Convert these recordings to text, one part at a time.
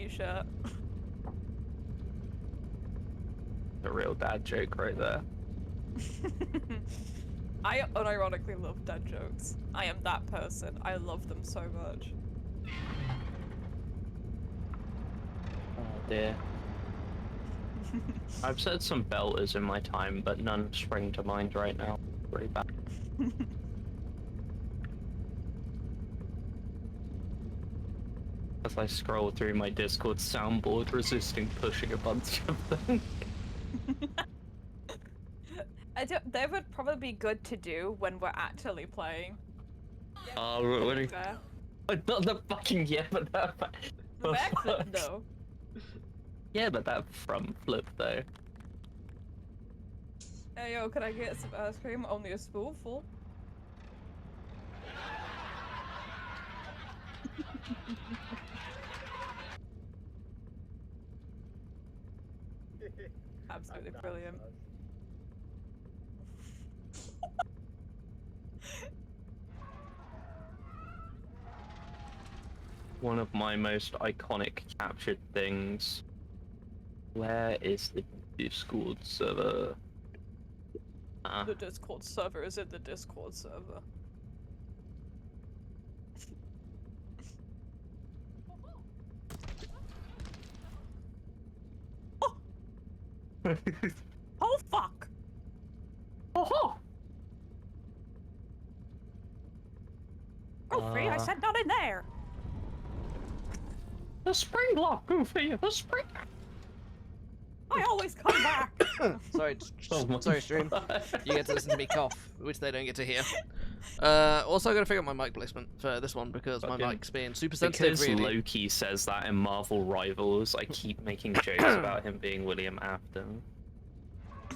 t-shirt. A real dad joke right there. I unironically love dad jokes. I am that person. I love them so much. Oh dear. I've said some belters in my time, but none spring to mind right now. Pretty bad. As I scroll through my Discord soundboard, resisting pushing a bunch of them. They would probably be good to do when we're actually playing. What are Fair. not the fucking but that. The backflip though. Yeah, but that front flip though. Hey yo, can I get some ice cream? Only a spoonful. Absolutely brilliant. One of my most iconic captured things. Where is the Discord server? The Discord server is in the Discord server. Oh fuck! Oh! Goofy, I said not in there! The spring block, Goofy! The spring! I always come back! Sorry, Oh sorry, stream. You get to listen to me cough, which they don't get to hear. Also, I gotta figure out my mic placement for this one because my mic's being super sensitive. Because really. Loki says that in Marvel Rivals, I keep making jokes about him being William Afton.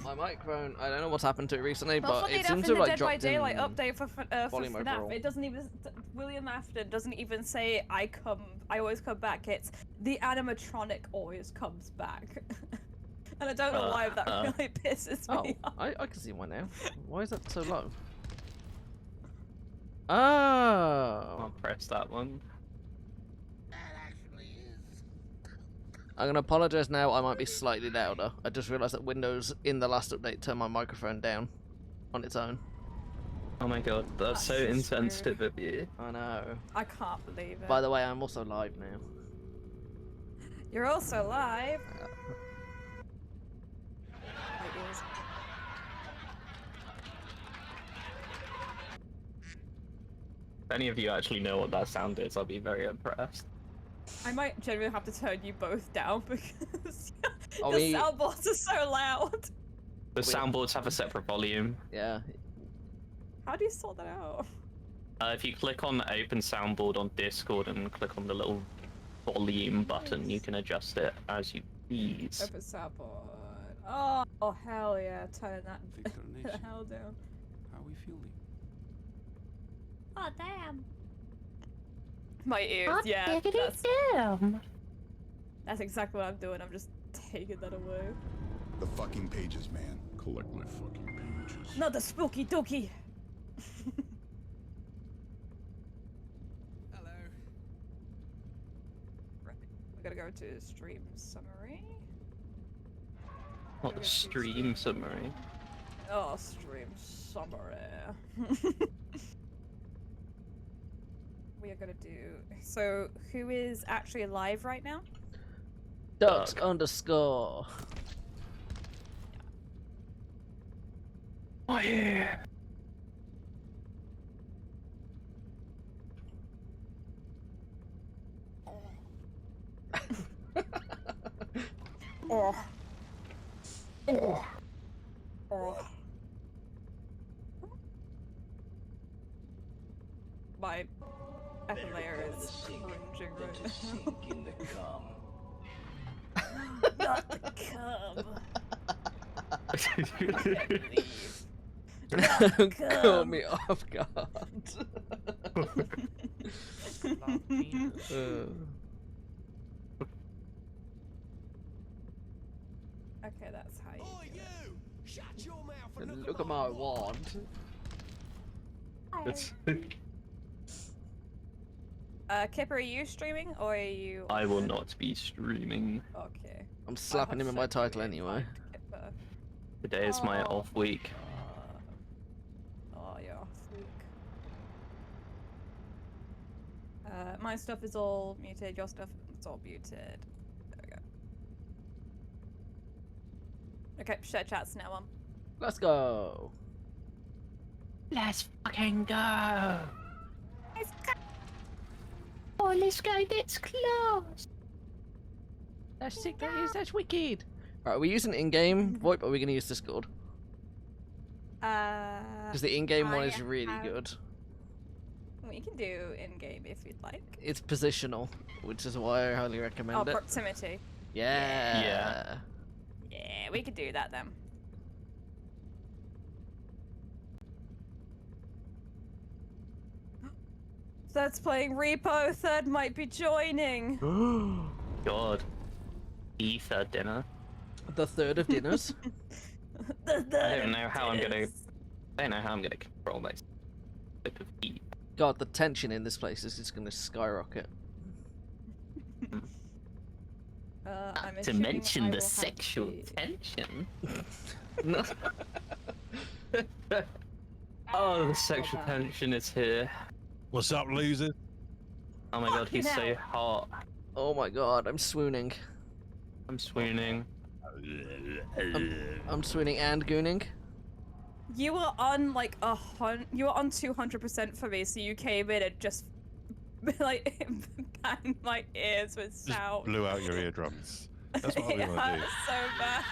My microphone, I don't know what's happened to it recently, Well, but funny it enough, seems in to the like Dead by dropped in Daylight update for volume FNAF, overall. it doesn't even. William Afton doesn't even say I always come back. It's the animatronic always comes back. And I don't know why that really pisses me off. I can see one now. Why is that so low? Oh. I'll press that one. I'm gonna apologize now. I might be slightly louder. I just realized that Windows in the last update turned my microphone down on its own. Oh my god, that's so insensitive of you. I know. I can't believe it. By the way, I'm also live now. You're also live. If any of you actually know what that sound is, I'll be very impressed. I might genuinely have to turn you both down because Are the we- soundboards are so loud. The soundboards have a separate volume. Yeah. How do you sort that out? If you click on the open soundboard on Discord and click on the little volume button, you can adjust it as you please. Open soundboard. Oh hell yeah! Turn that the hell down. How are we feeling? Oh damn. My ears, yeah. That's exactly what I'm doing. I'm just taking that away. The fucking pages, man. Collect my fucking pages. Not the spooky dookie. Hello. Right. We gotta go to stream summary. Not the stream summary. Oh, stream summary. We are gonna do. So, who is actually live right now? Ducks underscore. Oh yeah. Oh. Oh. Oh. My echo layer is cringing right now. Not the cum. Don't call me off guard. Okay, that's how you do it. Shut your mouth and Look at my wand. It's Kip, are you streaming or are you? I will not be streaming. Okay. I'm slapping him in my title anyway. Today is my off week. Oh, you're off week. My stuff is all muted. Your stuff is all muted. There we go. Okay, share chat's now on. Let's go. Let's fucking go. Let's go. Oh, let's go. That's close. That's sick. That's wicked. Right, are we using in-game VoIP or are we going to use Discord? Because the in-game one is really good. We can do in-game if you'd like. It's positional, which is why I highly recommend it. Proximity. Yeah. Yeah, we could do that then. Third's playing Repo. Third might be joining. God. Ether dinner. The third of dinners. The I third don't know how I'm gonna. is- I don't know how I'm gonna control my sip of heat. God, the tension in this place is just going to skyrocket. I'm To assuming mention I the will have sexual to- tension. Oh, the sexual tension is here. What's up, losers? Oh my god, he's so Fucking hot. Oh my god, I'm swooning. I'm swooning. I'm swooning and gooning. You were on like you were on 200% for me, so you came in and just like banged my ears with Just sound. blew out your eardrums. That's what we It want to do. hurt so bad.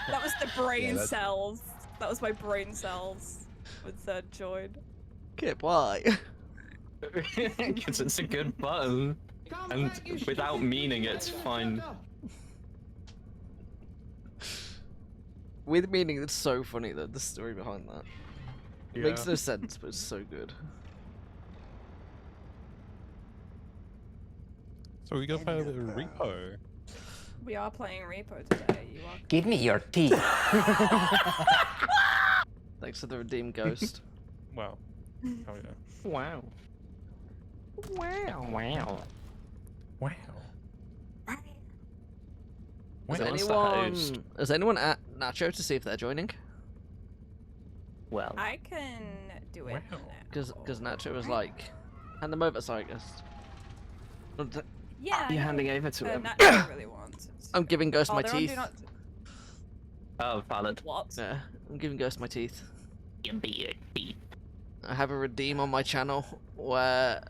That was the brain that's- cells. That was my brain cells with third join. Kip, why? Because it's a good button. And without meaning it's fine. With meaning, it's so funny though, the story behind that. It makes no sense, but it's so good. So we gotta play a bit of Repo. We are playing Repo today. You are. Give me your teeth. Thanks for the redeemed ghost. Wow. Oh yeah. Wow. Wow. Wow. Wow. Has What's the anyone, host? has anyone at Nacho to see if they're joining? Well. I can do it. Wow. Because Nacho was like, hand them over, Cygus. Yeah. You're handing over to him. Naturally really wants it. I'm giving Ghost Oh, my they're on do teeth. not- Oh, valid. What? Yeah, I'm giving Ghost my teeth. Give me your teeth. I have a redeem on my channel where,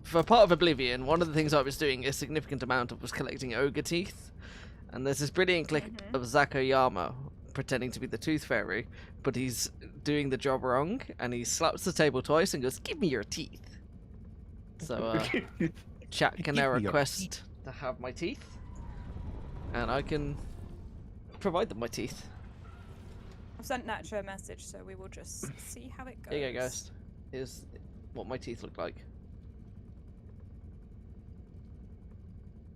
for part of Oblivion, one of the things I was doing a significant amount of was collecting ogre teeth. And there's this brilliant clip of Zakoyama pretending to be the Tooth Fairy, but he's doing the job wrong, and he slaps the table twice and goes, "Give me your teeth." So, chat can now Give me your request to have my teeth, and I can provide them my teeth. I've sent Nacho a message, so we will just see how it goes. Here you go, Ghost. Here's what my teeth look like.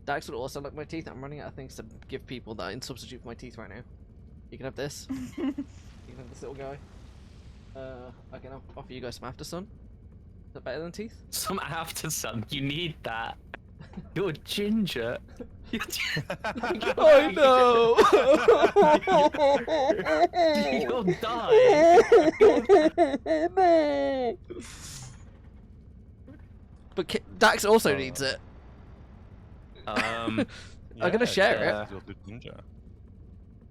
Dax would also like my teeth. I'm running out of things to give people that I can substitute for my teeth right now. You can have this. You can have this little guy. I can offer you guys some After Sun. Is that better than teeth? Some after sun. You need that. You're ginger. I know! You'll die. No! But Dax also needs it. Um, I'm gonna share yeah. it. You're the ginger.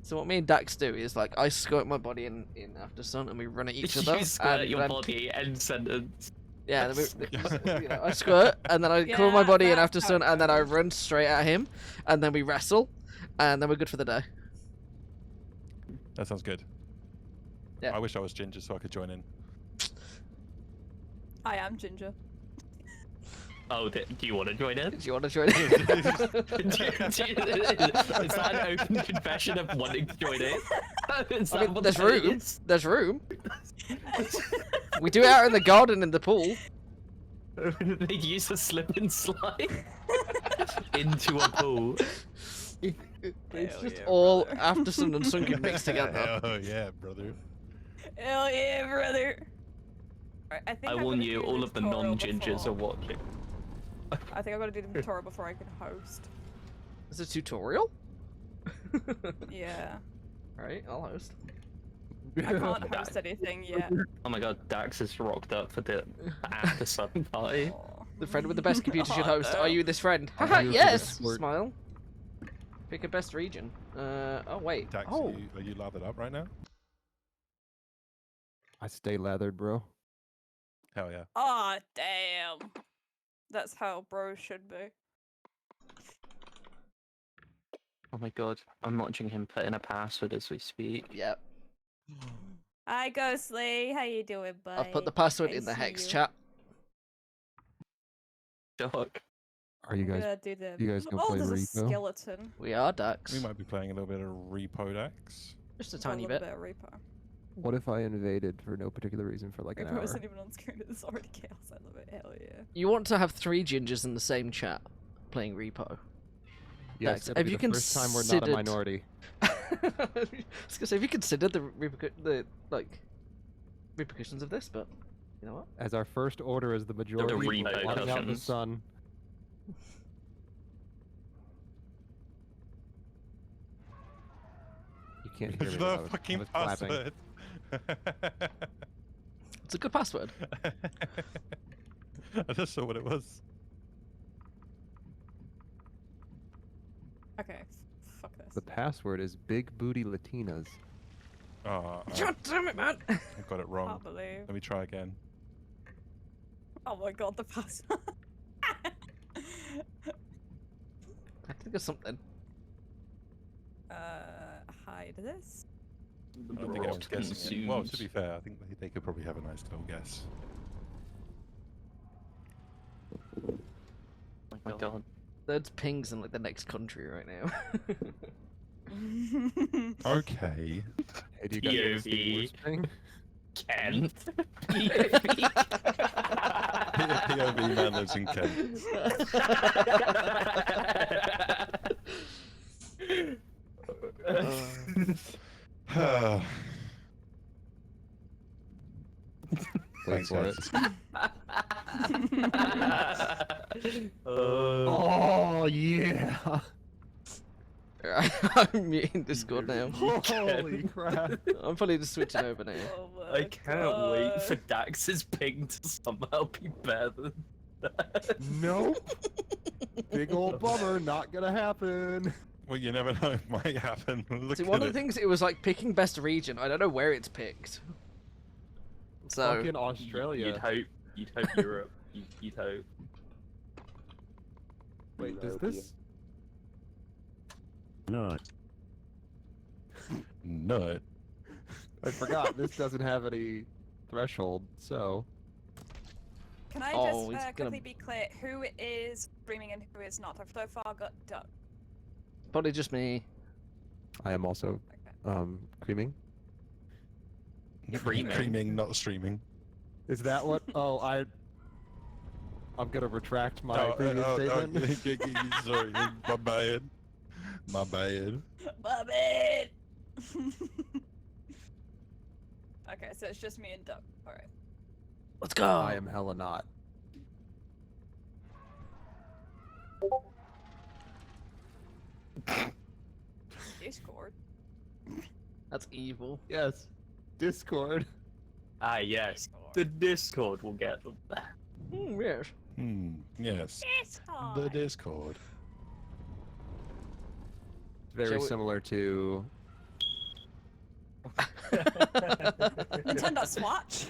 So what me and Dax do is like I squirt my body in After Sun and we run at each other. you squirt and your then- body end sentence. Yeah, then you know, I squirt and then I cool my Yeah, body in that's After how Sun it and then I goes. run straight at him and then we wrestle and then we're good for the day. That sounds good. Yeah. I wish I was ginger so I could join in. I am ginger. Oh, do you want to join in? Do you want to join in? Is that an open confession of wanting to join in? Is I that mean, what there's that room. is? There's room. We do it out in the garden in the pool. They use a slip and slide into a pool. It's Hell just yeah, all brother. After Sun and Sunken mixed together. Hell yeah, brother. Hell yeah, brother. Right, I think I I'm warn gonna you, do all the of the tutorial non-gingers are before- watching. I think I've got to do the tutorial before I can host. It's a tutorial? Yeah. Alright, I'll host. I can't host anything yet. Oh my god, Dax is rocked up for the after sun party. Aw. The friend with the best computer should Oh, host. no. Are you this friend? I'm Haha, here for yes! the sport. Smile. Pick a best region. Oh wait. Dax, Oh, are you lathered up right now? I stay lathered, bro. Hell yeah. Aw, damn. That's how bros should be. Oh my god, I'm watching him put in a password as we speak. yep. Hi, Ghostly. How you doing, bud? I've put the password I in the see hex you. chat. Doc. Are you I'm guys? gonna do the... you guys gonna Oh, play there's a Repo? skeleton. We are Dax. We might be playing a little bit of Repo Dax. Just a A tiny little bit. bit of repo. What if I invaded for no particular reason for like an Repo hour? isn't even on screen. It's already chaos. I love it. Hell yeah. You want to have 3 gingers in the same chat playing Repo. Yes, Dax, it'll have be you the first time we're not a considered- minority. I was gonna say, have you considered the repercussions of this? But you know what? As our first order is the majority, we're blotting out the repercussions. sun. You can't hear me. The I was fucking clapping. password. It's a good password. I just saw what it was. Okay. Fuck this. The password is Big Booty Latinas. Oh, God damn it, man! I got it I wrong. can't believe. Let me try again. Oh my god, the password. I think of something. Hide this. I don't think anyone's guessing it. Well, to be fair, I think they could probably have a nice little guess. Oh my god. There's pings in like the next country right now. Okay. Hey, do you guys want to see the POV. worst thing? Kent. POV man lives in Kent. Wait Thanks, for guys. it. Oh. Oh yeah! I'm muting Discord now. Holy crap! I'm probably just switching over now. Oh my I can't wait God. for Dax's ping to somehow be better than that. Nope. Big old bummer. Not gonna happen. Well, you never know. It might happen. Look See, at one of it. the things, it was like picking best region. I don't know where it's picked. So, Fucking Australia. You'd hope Europe. You'd hope. Wait, does this? Nut. Nut. I forgot. This doesn't have any threshold, so. Can I Oh, just he's gonna- quickly be clear? Who is streaming and who is not? I've so far got Duck. probably just me. I am also Okay. creaming. Creaming. Creaming, not streaming. Is that what? Oh, I'm gonna retract my Oh, previous statement. Sorry, my bad. My bad. Love it! Okay, so it's just me and Duck. Alright. Let's go. I am hella not. Discord. That's evil. Yes. Discord. Ah, yes. The Discord will get them. Yes. Yes. Discord! The Discord. Very Shall we- similar to. Nintendo Swatch?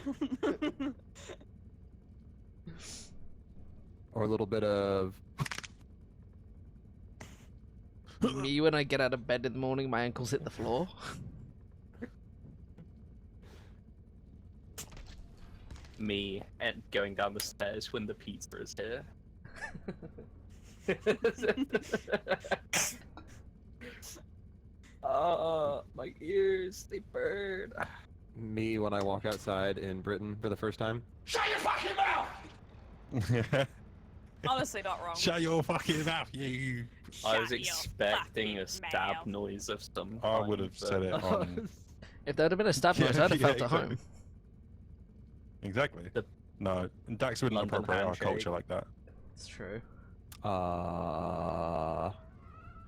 Or a little bit of. Me when I get out of bed in the morning, my ankles hit the floor. Me and going down the stairs when the pizza is here. My ears, they burn. Me when I walk outside in Britain for the first time. Honestly, not wrong. Shut your fucking mouth, you. I was Shut your expecting a fucking stab mouth. noise of some I kind, would have but- said it on. If there had been a stab noise, I'd have Yeah, felt at exactly. home. Exactly. The No, Dax wouldn't London appropriate our handshake. culture like that. It's true.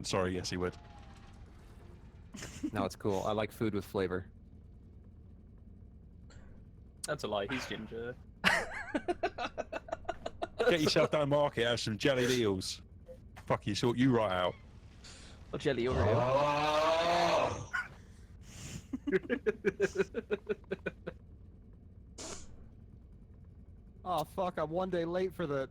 Sorry, yes, he would. No, it's cool. I like food with flavor. That's a lie. He's ginger. Get yourself down the market, have some jellied eels. Fuck you, sort you right out. Or jelly Oreo. Oh fuck! I'm 1 day late for the.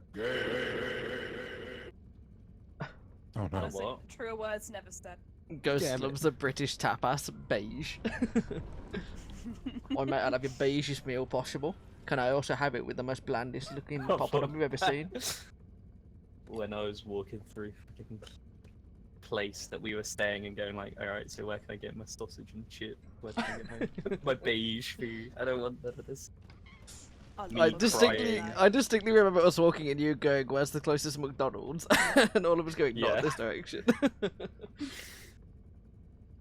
Oh no. Honestly, what? truer words never said. Ghost Damn it. loves the British tapas beige. I mate, I'll have your beigest meal possible. Can I also have it with the most blandest looking popcorn you've ever seen? When I was walking through fucking place that we were staying and going like, alright, so where can I get my sausage and chip? Where can I get my beige food? I don't want none of this. Me I crying. distinctly remember us walking and you going, "Where's the closest McDonald's?" and all of us going, "Not Yeah. this direction."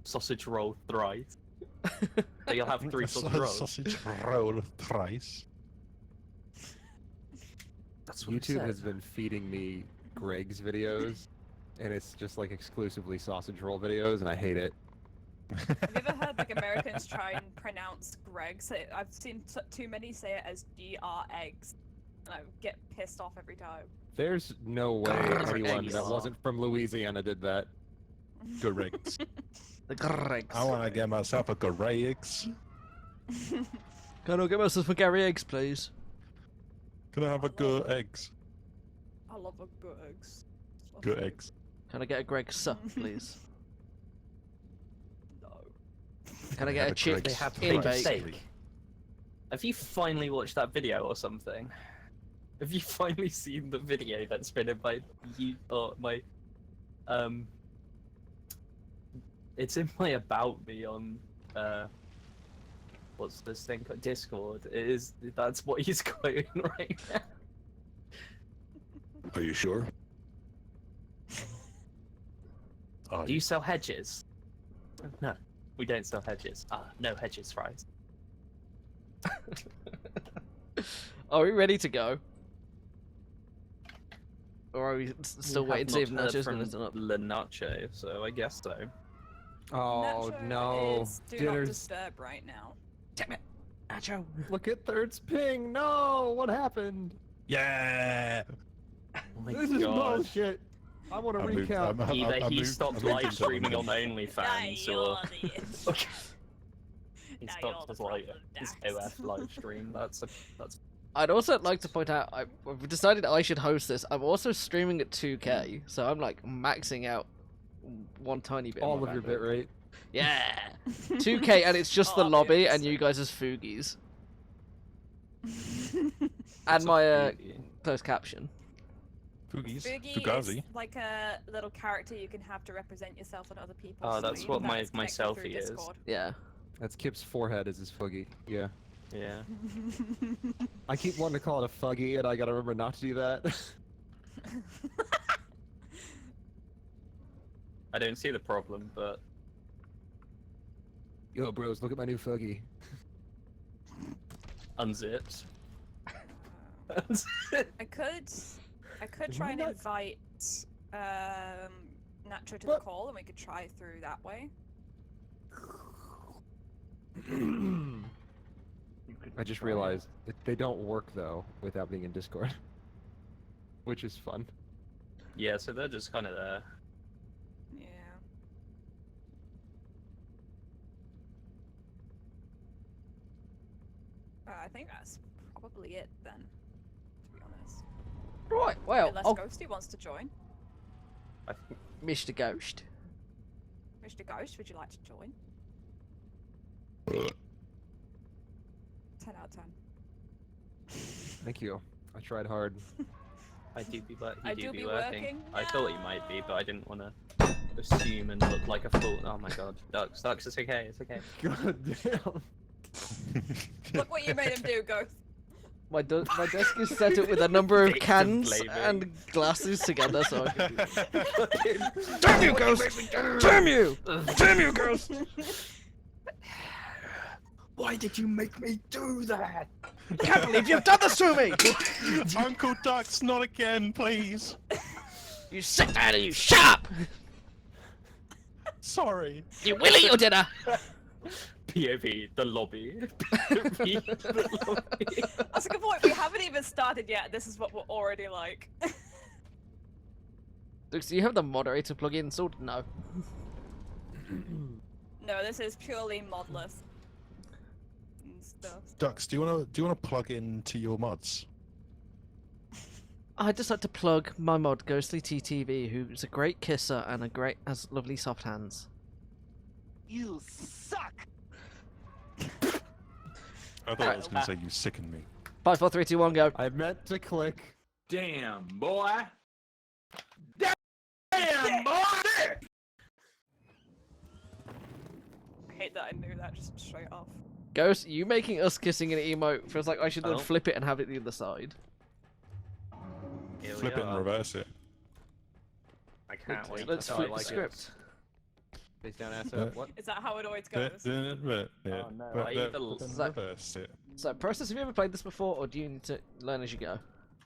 Sausage roll thrice. So you'll have 3 sausage rolls. Sausage roll thrice. That's what it YouTube has said. been feeding me Greg's videos, and it's just like exclusively sausage roll videos, and I hate it. Have you ever heard like Americans try and pronounce Greg? So I've seen too many say it as GR-eggs, and I get pissed off every time. There's no way Greg. anyone that wasn't from Louisiana did that. Correct. The Gregs. I want to get myself a Gregs. Can I get myself some Gary eggs, please? Can I have a good eggs? I love a good eggs. Good eggs. Can I get a Greg sup, please? No. Can I get a chip They have in big bake? steak. Have you finally watched that video or something? Have you finally seen the video that's been in my it's in my about me on what's this thing called? Discord. That's what he's quoting right now. Are you sure? Oh, Do you sell hedges? No, we don't sell hedges. No hedges fries. Are we ready to go? Or are we still We waiting to see if have not heard Nacho's going to from turn up? Le Nacho, so I guess so. Oh Nacho no! is do not Dinner's. disturb right now. Damn it, Nacho. Look at Third's ping. No, what happened? yeah. Oh my This is god. bullshit. I want to I moved- recount. I'm- Either I he moved- stopped I moved live into streaming on London. OnlyFans, or he Now stopped you're his the like problem, his Dax. OF live stream. That's. I'd also like to point out, I've decided I should host this. I'm also streaming at 2K, so I'm like maxing out one tiny bit. All my of your bandwidth. bit rate. Yeah, 2K, and it's just the Oh, lobby yes. and you guys as Foogies. And What's my up, Fugi? closed caption. Foogies. Fugi Fugazi. is like a little character you can have to represent yourself and other people. Oh, so that's you- what my that's connected through selfie is. Discord. Yeah. That's Kip's forehead as his fuggy. Yeah. Yeah. I keep wanting to call it a fuggy, and I gotta remember not to do that. I don't see the problem, but Yo, bros, look at my new fuggy. unzipped. I could try and What? invite Nacho to the What? call, and we could try through that way. I just realized that they don't work though without being in Discord, which is fun. Yeah, so they're just kind of there. Yeah. I think that's probably it then, to be honest. Right, well, Unless oh, Ghosty wants to join. I Mr. Ghost. Mr. Ghost, would you like to join? 10 out of 10. Thank you. I tried hard. I do be, I he do do be be working. working I thought he now. might be, but I didn't want to assume and look like a fool. Oh my god, Ducks, it's okay, it's okay. God damn. Look what you made him do, Ghost. My desk is set up with a number of Victim cans blaming. and glasses together, so I can... Damn you, Ghost! Damn you! Damn you, Ghost! Why did you make me do that? I can't believe you've done this to me! Uncle Ducks, not again, please. You sit down and you shut up! Sorry. You will eat your dinner! POV, the lobby. POV, the lobby. That's a good point. We haven't even started yet. This is what we're already like. Dux, do you have the moderator plugin installed? No. No, this is purely modless and stuff. Ducks, do you wanna plug into your mods? I'd just like to plug my mod, Ghostly TTV, who's a great kisser and has lovely soft hands. You suck. I thought I was gonna say you sicken me. 5, 4, 3, 2, 1, go. I meant to click. Damn, boy. Damn, boy. I hate that I knew that just straight off. Ghost, you making us kissing an emote feels like I should then Oh. flip it and have it the other side. Here we Flip it and are. reverse it. I can't wait. Let's to flip die the like script. Face down, ass up. What? Is that how it always goes? Yeah, Oh, no, I either then Zach. reverse it. So, Process, have you ever played this before, or do you need to learn as you go?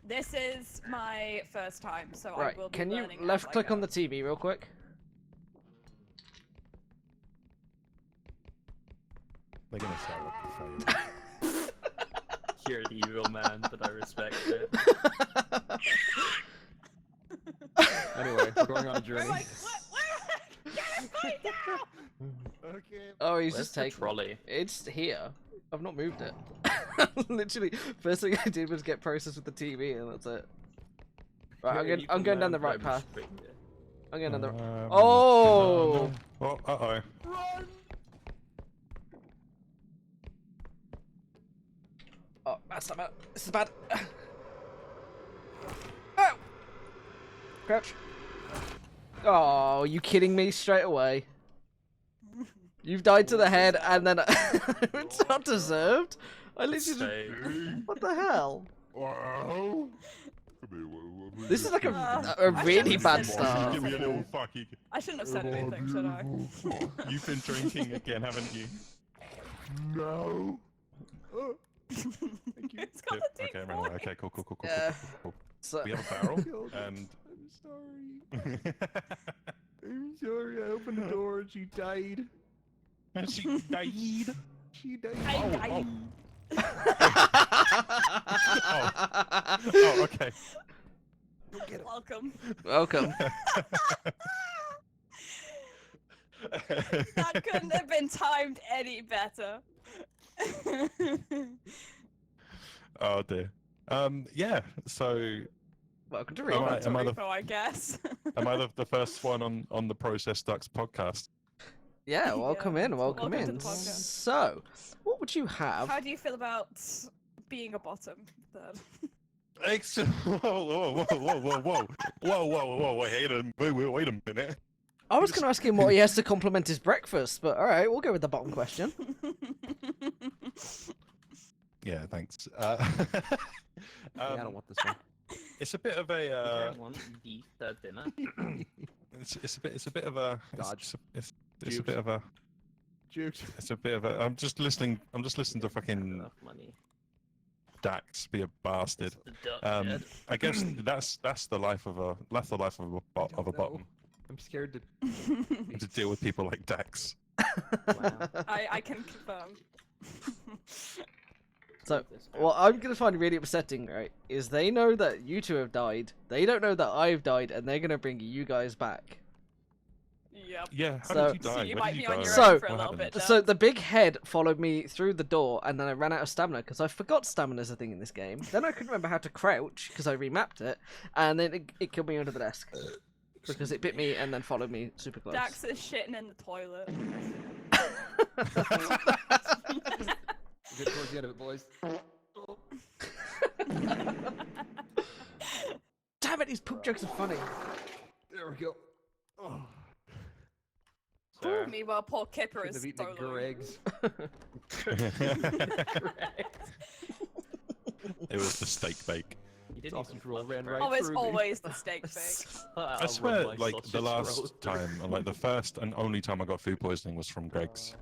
This is my first time, so Right, I will be can you learning as left I click go. on the TV real quick? They're gonna say what the fail. You're the evil man, but I respect it. Anyway, we're going on a We're journey. like, what? Get it right now! Okay. Oh, he's Where's just the taking trolley? It's here. I've not moved it. Literally, first thing I did was get Process with the TV, and that's it. Right, I'm going down the right path. I'm going down the. Oh! Oh, uh-oh. Oh, that's not bad. This is bad. Oh! Crouch. Oh, you kidding me straight away? You've died to the head, and then it's not deserved. I literally. So, What the hell? Wow. This is like a I really shouldn't bad have said start. Give me a little fucking. I shouldn't have said anything, should I? You've been drinking again, haven't you? No. It's got Yep, the deep okay, right, okay, cool. Yeah. So, We have a barrel, and I'm sorry. I'm sorry. I opened the door and she died. she died. She died. I- Oh, okay. Welcome. welcome. That couldn't have been timed any better. Oh dear. Yeah. So, Welcome to Am I- Repo. am I the- Rico, I guess. am I the first one on the Process Ducks podcast? Yeah, welcome in, welcome welcome to in. the podcast. So, what would you have? How do you feel about being a bottom? Third? Excellent. Whoa! Wait a minute. I was going to ask him what he has to compliment his breakfast, but all right, we'll go with the bottom question. Yeah, thanks. Yeah, I don't want this one. It's a bit of I a. don't want beef for dinner. It's a bit of a. Dodge. It's a bit of a. Jukes. It's a bit of a. I'm just listening to fucking Enough money. Dax be a bastard. The duck head. I guess that's the life of a bottom. I'm scared to. To deal with people like Dax. Wow. I can confirm. So, what I'm going to find really upsetting, right, is they know that you two have died, they don't know that I've died, and they're going to bring you guys back. Yep. Yeah, how So- did you So die? you Where might did be you on die? your So- own for a What little happened? bit. So the big head followed me through the door, and then I ran out of stamina because I forgot stamina is a thing in this game. Then I couldn't remember how to crouch because I remapped it, and then it killed me under the desk because it bit me and then followed me super close. Dax is shitting in the toilet. We'll get towards the end of it, boys. Damn it, these poop jokes are funny. There we go. Oh, So, Meanwhile, poor Kipper couldn't is have eaten the soloing. Greggs. It was the steak bake. you didn't Sausage even roll love ran bread. right Oh, it's through me. always the steak fake. I swear, like the last time, and like the first and only time I got food poisoning was from Greg's.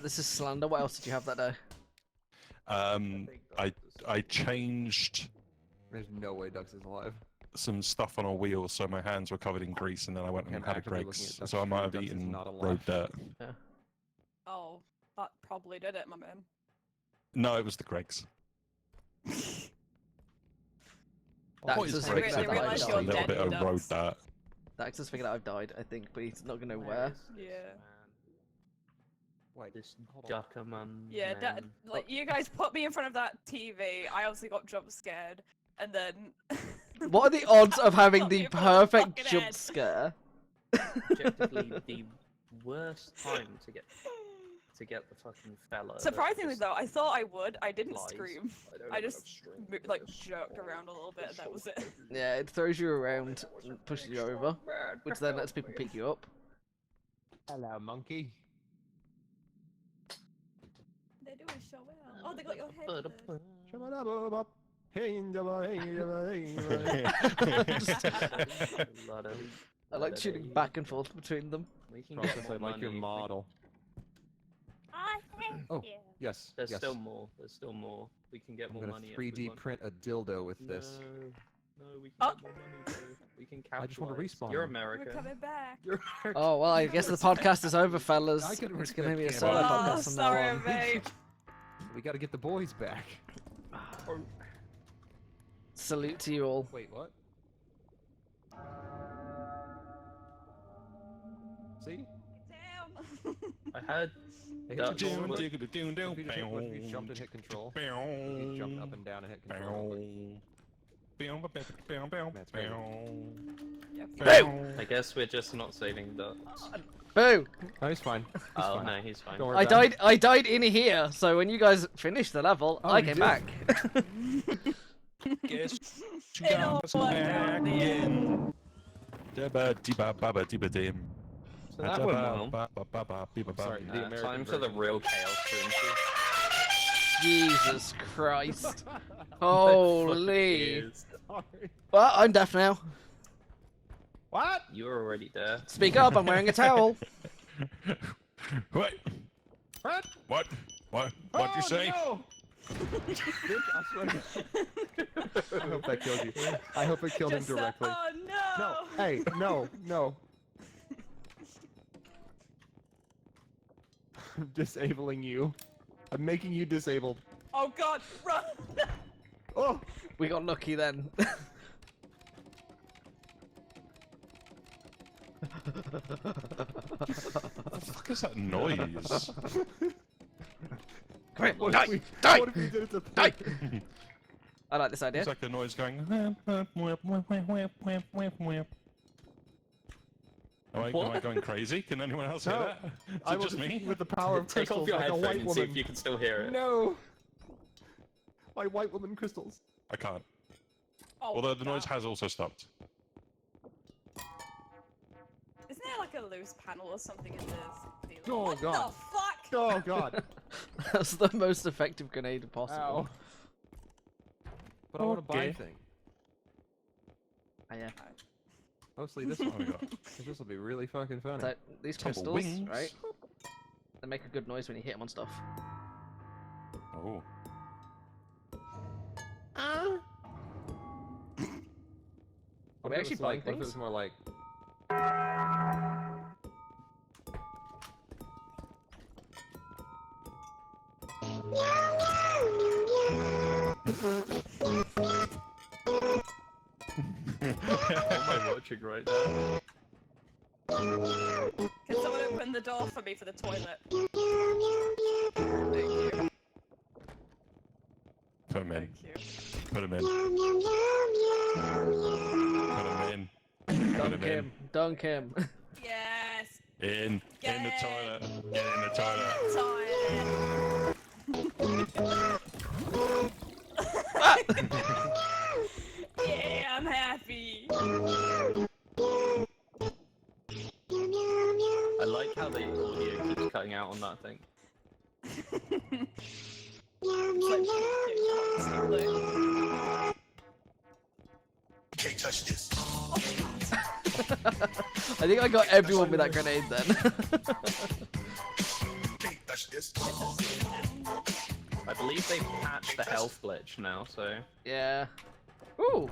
This is slander. What else did you have that day? I changed There's no way Dux is alive. some stuff on a wheel, so my hands were covered in grease, and then I went and I'm had a actively looking Greg's, at Dux so I might have Dux is eaten not alive. road dirt. Oh, that probably did it, my man. No, it was the Greg's. Dax What is has I Greg's? figured really out Just that a I've realised little you're died. bit dead, of road Dux. dirt. Dax has figured out I've died, I think, but he's not gonna know where. Yeah. Wait, This hold on. Ducker man. Yeah, man. like you guys put me in front of that TV. I obviously got jump scared, and then. What are the odds of having Got the me in front of the perfect fucking jump head. scare? Objectively, the worst time to get the fucking fella. that Surprisingly just though, I thought I would. I didn't lies. scream. don't I have just enough strength mo- for like this. jerked around a little bit, and that was it. Yeah, it throws you around and pushes you over, which then lets people pick you up. Hello, monkey. They're doing so well. Oh, they got your head. there. I like tuning back and forth between them. We can Process, get I more like your money. model. I hate Oh. you. Yes, There's yes. still more. There's still more. We can get I'm more gonna money. if we 3D want. print a dildo with this. No, we can Oh. get more money. Bro. We can capitalize. I just wanna respawn. You're We're America. coming back. You're America. Oh well, I guess the podcast is over, fellas. I can It's gonna be a respect solo Canada. Oh, podcast from now sorry, on. mate. We gotta get the boys back. Salute to you all. Wait, what? See? Down. I had. Hey, That's hit control. what- What if you jumped and hit control? You jumped up and down and hit control. I guess we're just not saving ducks. Boo! No, he's fine. He's Oh fine. no, he's fine. Don't worry I about it. died in here, so when you guys finished the level, Oh, I you came did? back. Guess It all worked out in the end. So that went well. Sorry, the American Time for the version. real chaos to ensue. Jesus Christ. It fucking Holy. is. Sorry. Well, I'm deaf now. What? You were already there. Speak up, I'm wearing a towel. What? What? What? What'd you say? No! Bitch, I swear. I hope that killed you. I hope it killed him Just directly. Oh no! No, hey, no, no. I'm disabling you. I'm making you disabled. Oh god, run! Oh! We got lucky then. What the fuck is that noise? Come here, What die, if we, die, what if we did it to die. I like this idea. It's like a noise going. Am I going crazy? Can anyone else hear No, that? Is I it was just me? with the power of Take off crystals your like a headphone white and see woman. if you can still hear it. No! My white woman crystals. I can't. Oh, Although the noise God. has also stopped. Isn't there like a loose panel or something in this? Deal? Oh, What God. the fuck? Oh god. That's the most effective grenade possible. Ow. But I want to buy Okay. a thing. Oh, yeah. Mostly this Oh one. my god. 'Cause this will be really fucking funny. So, these Couple crystals, wings. right? They make a good noise when you hit them on stuff. Oh. Are we actually buying What if it things? was more like... What am I watching right now? Can someone open the door for me for the toilet? Thank you. Put him in. Thank you. Put him in. Put him in. Put Dunk him in. him. Dunk him. Yes. In the Get toilet. Get in the toilet. Yeah, I'm happy. I like how the audio keeps cutting out on that thing. It's like peeking constantly. Can't touch this. I think I got everyone with that grenade then. Can't I believe they've patched the health glitch now, so. Yeah. Ooh.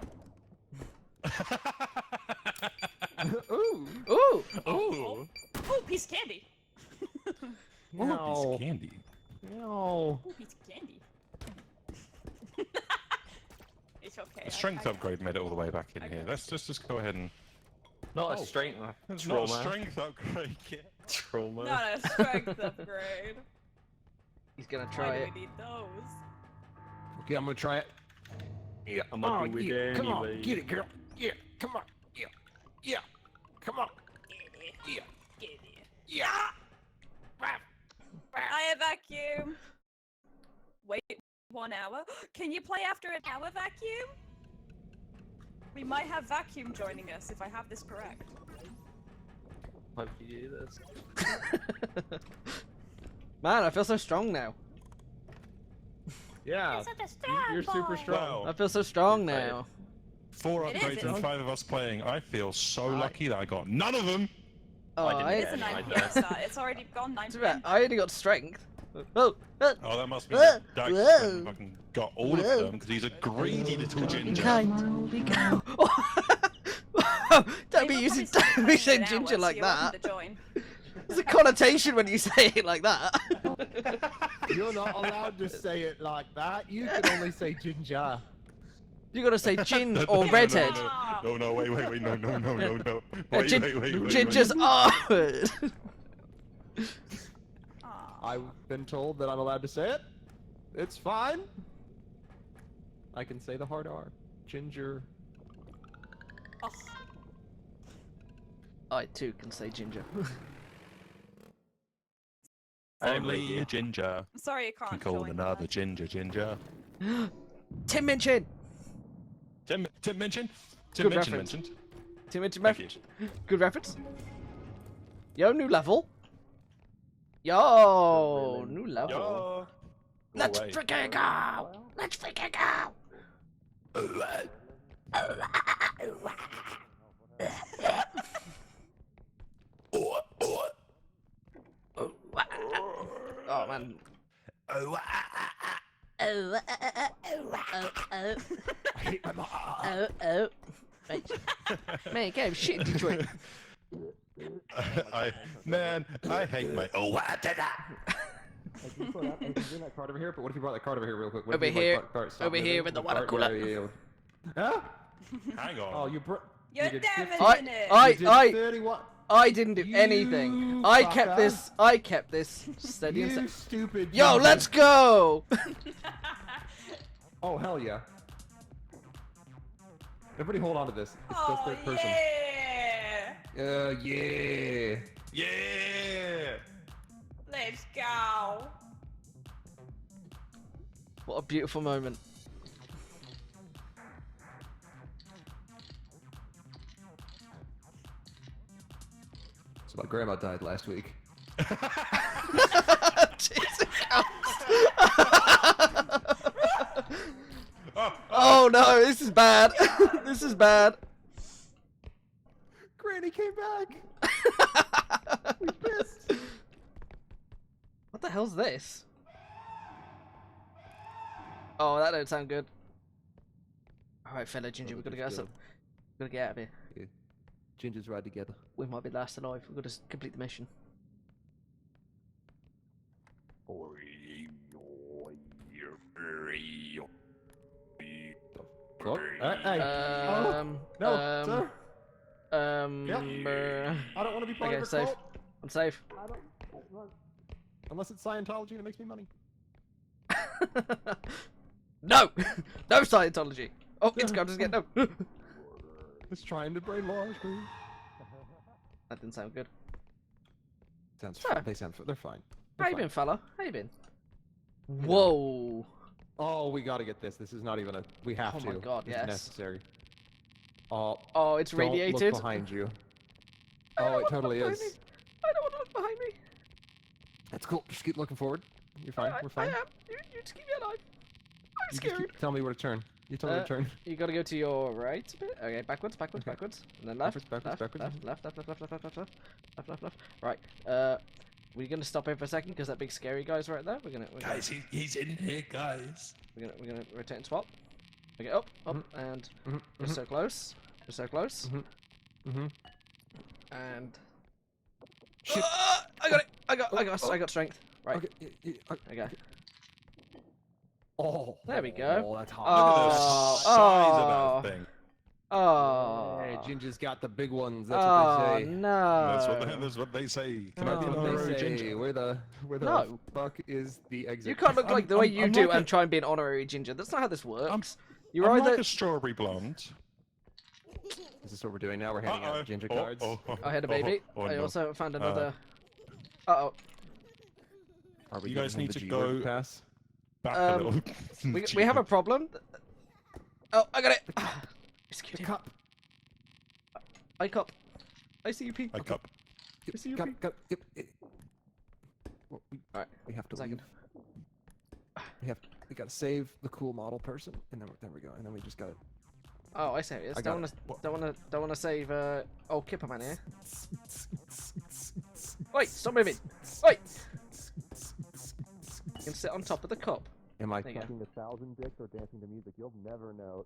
Ooh. Ooh. Oh, Oh, piece of candy. piece of candy. No. Oh, piece of candy. It's okay. The strength upgrade made it all the way back in here. Let's just go ahead and. Not Oh. a strength. It's Trauma. not a strength upgrade yet. Trauma. Not a strength upgrade. He's gonna try Why it. do we need those? Okay, I'm gonna try it. Yeah. I'm gonna do it yeah. Come on, anyway. get it, girl. Yeah. Come on. Yeah. Yeah. Come on. Yeah. Yeah. I vacuum. Wait 1 hour. Can you play after an hour vacuum? We might have vacuum joining us if I have this correct. Why would you do this? Man, I feel so strong now. Yeah. Such a strong You're super boy. strong. I feel so strong You're now. 4 It is, upgrades and it's- 5 of us playing. I feel so lucky that I got none of them. Oh, I didn't I, get It's a any 9 either. PM start. It's already gone 9 it's PM. about- I only got strength. Oh, Oh, that must be Whoa, Dax whoa. fucking got all Whoa. of them because he's a greedy little ginger. Be kind. Don't be They were using probably don't be still saying playing an ginger hour, so like you're welcome that. to join. There's a connotation when you say it like that. You're not allowed to say it like that. You can only say ginger. You gotta say gin or No, redhead. No, wait, no. Wait, Gin- wait. Ginger's R-word. Aw. I've been told that I'm allowed to say it. It's fine. I can say the hard R. Ginger. Ugh. I too can say ginger. Only a ginger I'm sorry you can't can call join. another Dad. ginger. Tim Minchin! Tim mentioned. Tim Good Minchin reference. mentioned. Tim Minchin Thank reference. you. Good reference. Yo, new level. Yo, new level. Yo. Let's away. freaking go! Let's freaking go! Oh man. I hate my mom. Right. Man, get shit in Detroit. I hate my. Can you bring that card over here? But what if you brought that card over here real quick? What Over if you, here. like, stop Over moving here with the water cart? cooler. Yeah. Huh? Hang on. Oh, you brought. You're did damn 50 it, innit? I- you did 31. I didn't do anything. You I kept fucker. this steady and You stupid. Yo, ginger. let's go! Oh hell yeah! Everybody, hold on to this. It's Oh, just third person. yeah! Yeah. Yeah. Let's go! What a beautiful moment. So my grandma died last week. Jesus oh no, this is bad. This is bad. Granny came back. We pissed. What the hell's this? Oh, that don't sound good. Alright, fella Ginger, we've got to get Just us up. We've got to get out of here. Gingers ride together. We might be last alive. We've got to complete the mission. Oh, hey. No, No, sir. I I don't want to be part Okay, of a safe. cult. I'm safe. Unless it's Scientology and it makes me money. No! No Scientology! Oh, it's going to get no! It's trying to brainwash me. That didn't sound good. Sounds. Sir. They're fine. How you been, fella? How you been? Whoa! Oh, we gotta get this. This is not even a. We have Oh to. my God, It's yes. necessary. Oh, Oh, it's don't radiated. look behind you. I don't Oh, it wanna totally look is. behind me. I don't want to look behind me. That's cool. Just keep looking forward. You're fine. We're I fine. am. You just keep me alive. I'm You just scared. keep, tell me where to turn. You tell me where to turn. You gotta go to your right a bit. Okay, backwards, backwards, backwards, and then left, Backwards, left, backwards. left, left, left, left, left, left, left, left, left, left, left. Right. We're gonna stop here for a second because that big scary guy's right there. We're gonna Guys, he's in here, guys. we're gonna rotate and swap. Okay, up, and we're so close. We're so close. And Shit. I got it. I got strength. Right. Okay. Okay. Oh. There we go. Oh, that's hot. Look at the size of that thing. Oh. Hey, Ginger's got the big ones. That's what they say. No. That's what they say. Can No. I be an That's what honorary they say. ginger? Where the No. fuck is the exit? You can't look like the way you I'm do like and a- try and be an honorary ginger. That's not how this works. You're I'm either. like a strawberry blonde. Is this what we're doing now? We're handing out ginger Oh, cards. I had a baby. I no. also found another. Uh-oh. Are we You guys giving him need the to G-word go- pass? Back a little. We have a problem. Oh, I got it. Excuse me. Cup. I cup. ICUP. I cup. Cup. Well, Alright, we have to second. leave. We gotta save the cool model person, and then there we go. And then we just gotta. Oh, I see how it is. I got Don't wanna save old Kipperman here. Wait, stop moving. Wait. You can sit on top of the cup. Am I There you go. sucking 1,000 dicks or dancing to music? You'll never know.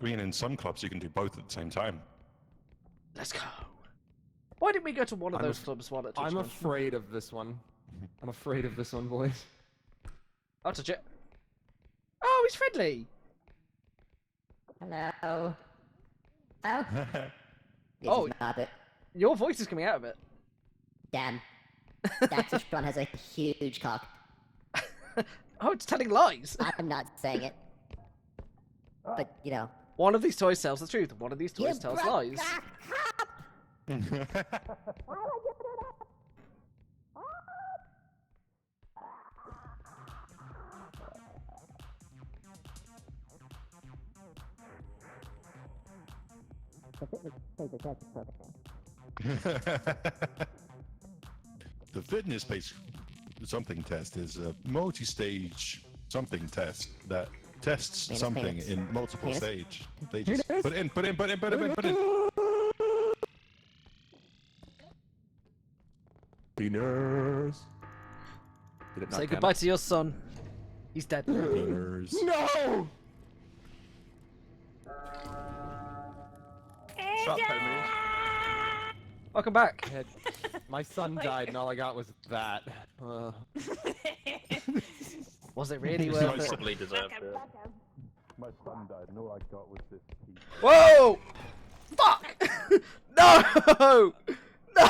I mean, in some clubs you can do both at the same time. Let's go. Why didn't we go to one of I'm those af- clubs while at I'm TwitchCon? afraid of this one. I'm afraid of this one, boys. I'll touch it. Oh, he's friendly. Hello. Oh. This Oh. is not it. Your voice is coming out of it. Damn. That Fishbone has a huge cock. Oh, it's telling lies. I'm not saying it. But, you know. One of these toys tells the truth. One of these toys You tells broke lies. the cup! The fitness taser test program. The fitness-based something test is a multi-stage something test that tests Penis, something penis. in multiple Penis. stages. Put in. Did it not Say count? goodbye to your son. He's dead. Winners. No! Shut up, homie. Welcome back. My son died, and all I got was that. Was it really You worth it? probably deserved it. My son died, and all I got was this piece. Whoa! Fuck! No! The No!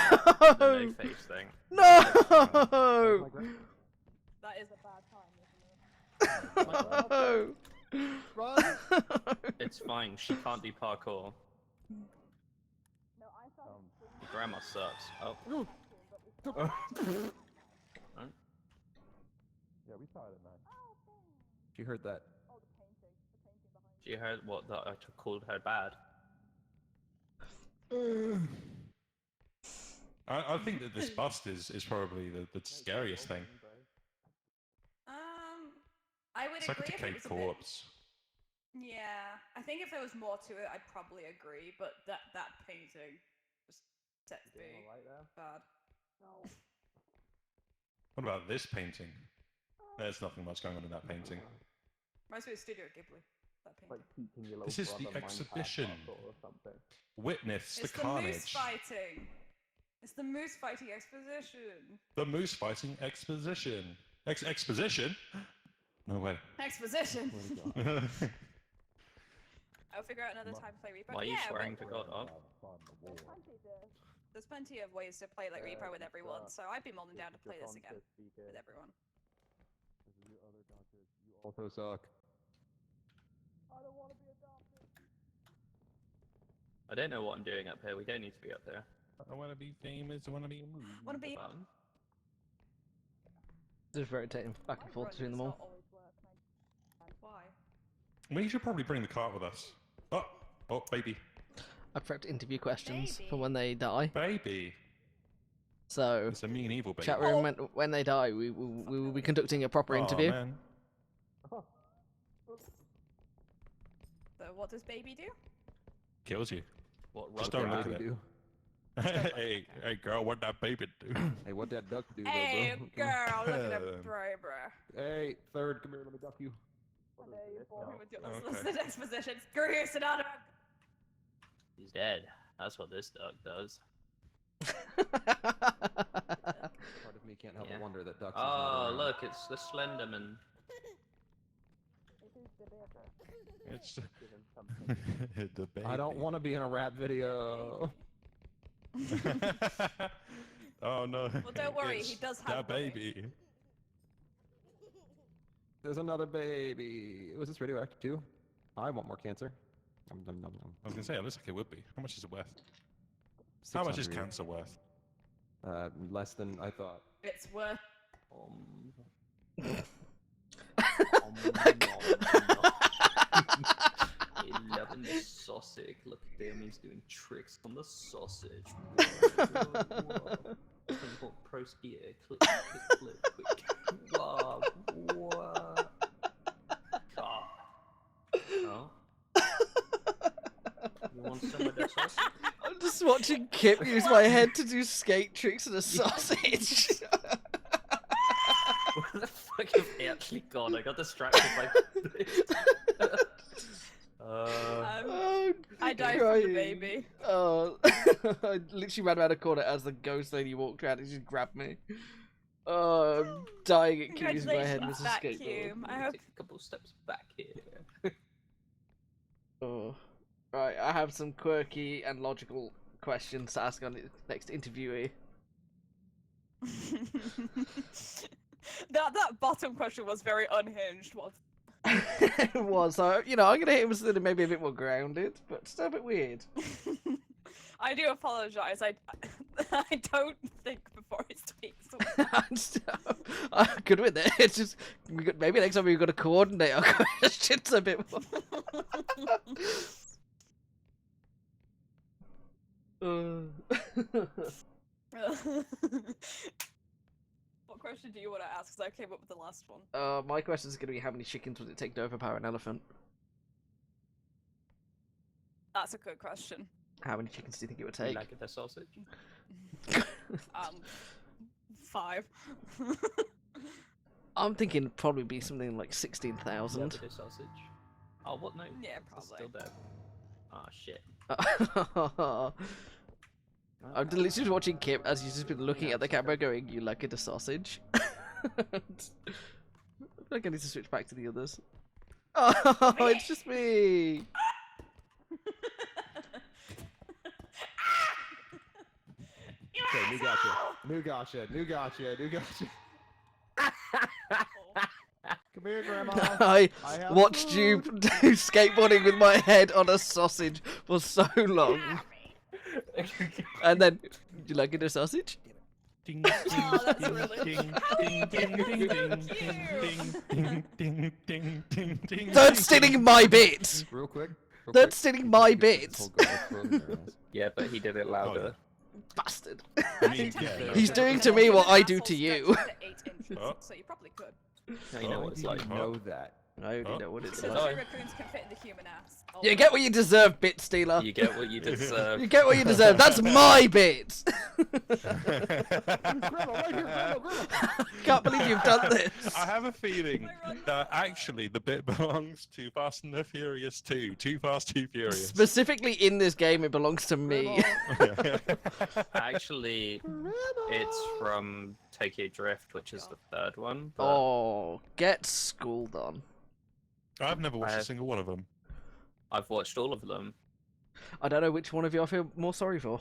no face thing. No! That is a bad time, isn't it? No! Run! It's fine. She can't do parkour. No, I thought Your grandma sucks. Oh. Yeah, we saw it at night. You heard that? She heard what that I called her bad. I think that this bust is probably the scariest thing. I would It's like a agree if it decayed was a bit. corpse. Yeah, I think if there was more to it, I'd probably agree. But that painting was set to be bad. What about this painting? There's nothing much going on in that painting. Reminds me of Studio Ghibli. That painting. This is the exhibition. Witness It's the the moose carnage. fighting. It's the moose fighting exposition. The moose fighting exposition. Exposition? No way. Exposition. I'll figure out another time to play Reaper. Why are you Yeah, swearing but to God up? there's plenty of ways to play like Reaper with everyone, so I'd be more than down to play this again with everyone. Also suck. I don't know what I'm doing up here. We don't need to be up there. I want to be famous. I want to be. Wanna be? Button. Just rotating back and forth between them all. Why? We should probably bring the cart with us. Oh, baby. I prepped interview questions for when they die. Baby. So, It's a mean evil baby. chat room, when they die, we will be conducting a proper interview. Oh, man. So what does baby do? Kills you. What Just rug don't look rat? at it. Hey, girl, what that baby do? Hey, what that duck do, Hey, though, bro? girl, look at him, bruh. Hey, third, come here, let me duck you. Listen to the exposition. Screw you, Sonata. He's dead. That's what this duck does. Part of me can't help Yeah. but wonder that ducks. Oh, look, it's the Slenderman. It's Give him something. the baby. I don't want to be in a rap video. Oh no. Well, don't worry, It's he does that have money. baby. There's another baby. Was this radioactive too? I want more cancer. Nom, nom, nom, nom. I was gonna say, it looks like it would be. How much is it worth? How much is 600. cancer worth? Less than I thought. It's worth. He's loving the sausage. Look at him, he's doing tricks on the sausage. Pro skier, click, click, click, quick. Wow, wow. Oh. You want some of the sausage? I'm just watching Kip use my head to do skate tricks in a sausage. Where the fuck have they actually gone? I got distracted by this. I died from the baby. Oh, I literally ran around a corner as the ghost lady walked around and she grabbed me. Oh, I'm dying at Kip using my head as a Congratulations, skateboard. I hope. Take a couple steps back here. Oh. Right, I have some quirky and logical questions to ask on the next interviewee. that bottom question was very unhinged. Was It was, so, you know, I'm gonna hit him with something maybe a bit more grounded, but still a bit weird. I do apologize. I don't think before I speak. I could with it. It's just maybe next time we've got to coordinate our questions a bit more. What question do you want to ask? Because I came up with the last one. My question is going to be how many chickens would it take to overpower an elephant? That's a good question. How many chickens do you think it would You take? like the sausage? 5. I'm thinking it'd probably be something like Love 16,000. the sausage. Oh, what? No. Yeah, It's probably. still dead. Oh shit. I'm literally watching Kip as he's just been looking at the camera going, you like it a sausage? I feel like I need to switch back to the others. Oh, it's just me! Okay, new gotcha. New gotcha. New gotcha. New gotcha. Come here, Grandma. I have watched you food. do skateboarding with my head on a sausage for so long. And then, do you like it a sausage? Ding, Oh, that's ding, really ding, cute. ding, ding, That's ding, ding, ding, ding, ding, ding. That's stealing my bit! Real quick. That's stealing my bit! Yeah, but he did it louder. Bastard. I mean, yeah, He's no. doing to me what I do to you. Oh. So you probably could. Now you know what it's like. know that. I already know what it's So like. two raccoons can fit in the human ass. Oh, You get what you deserve, bit stealer. You get what you deserve. You get what you deserve. That's my bit. Grandma, right here, Grandma, Grandma. Can't believe you've done this. I have a feeling that actually the bit belongs to Fast and the Furious 2. Too Fast, Too Furious. Specifically in this game, it belongs to me. Actually, it's from Tokyo Drift, which is the third one. But Oh, get schooled on. I've never watched I a have- single one of them. I've watched all of them. I don't know which one of you I feel more sorry for.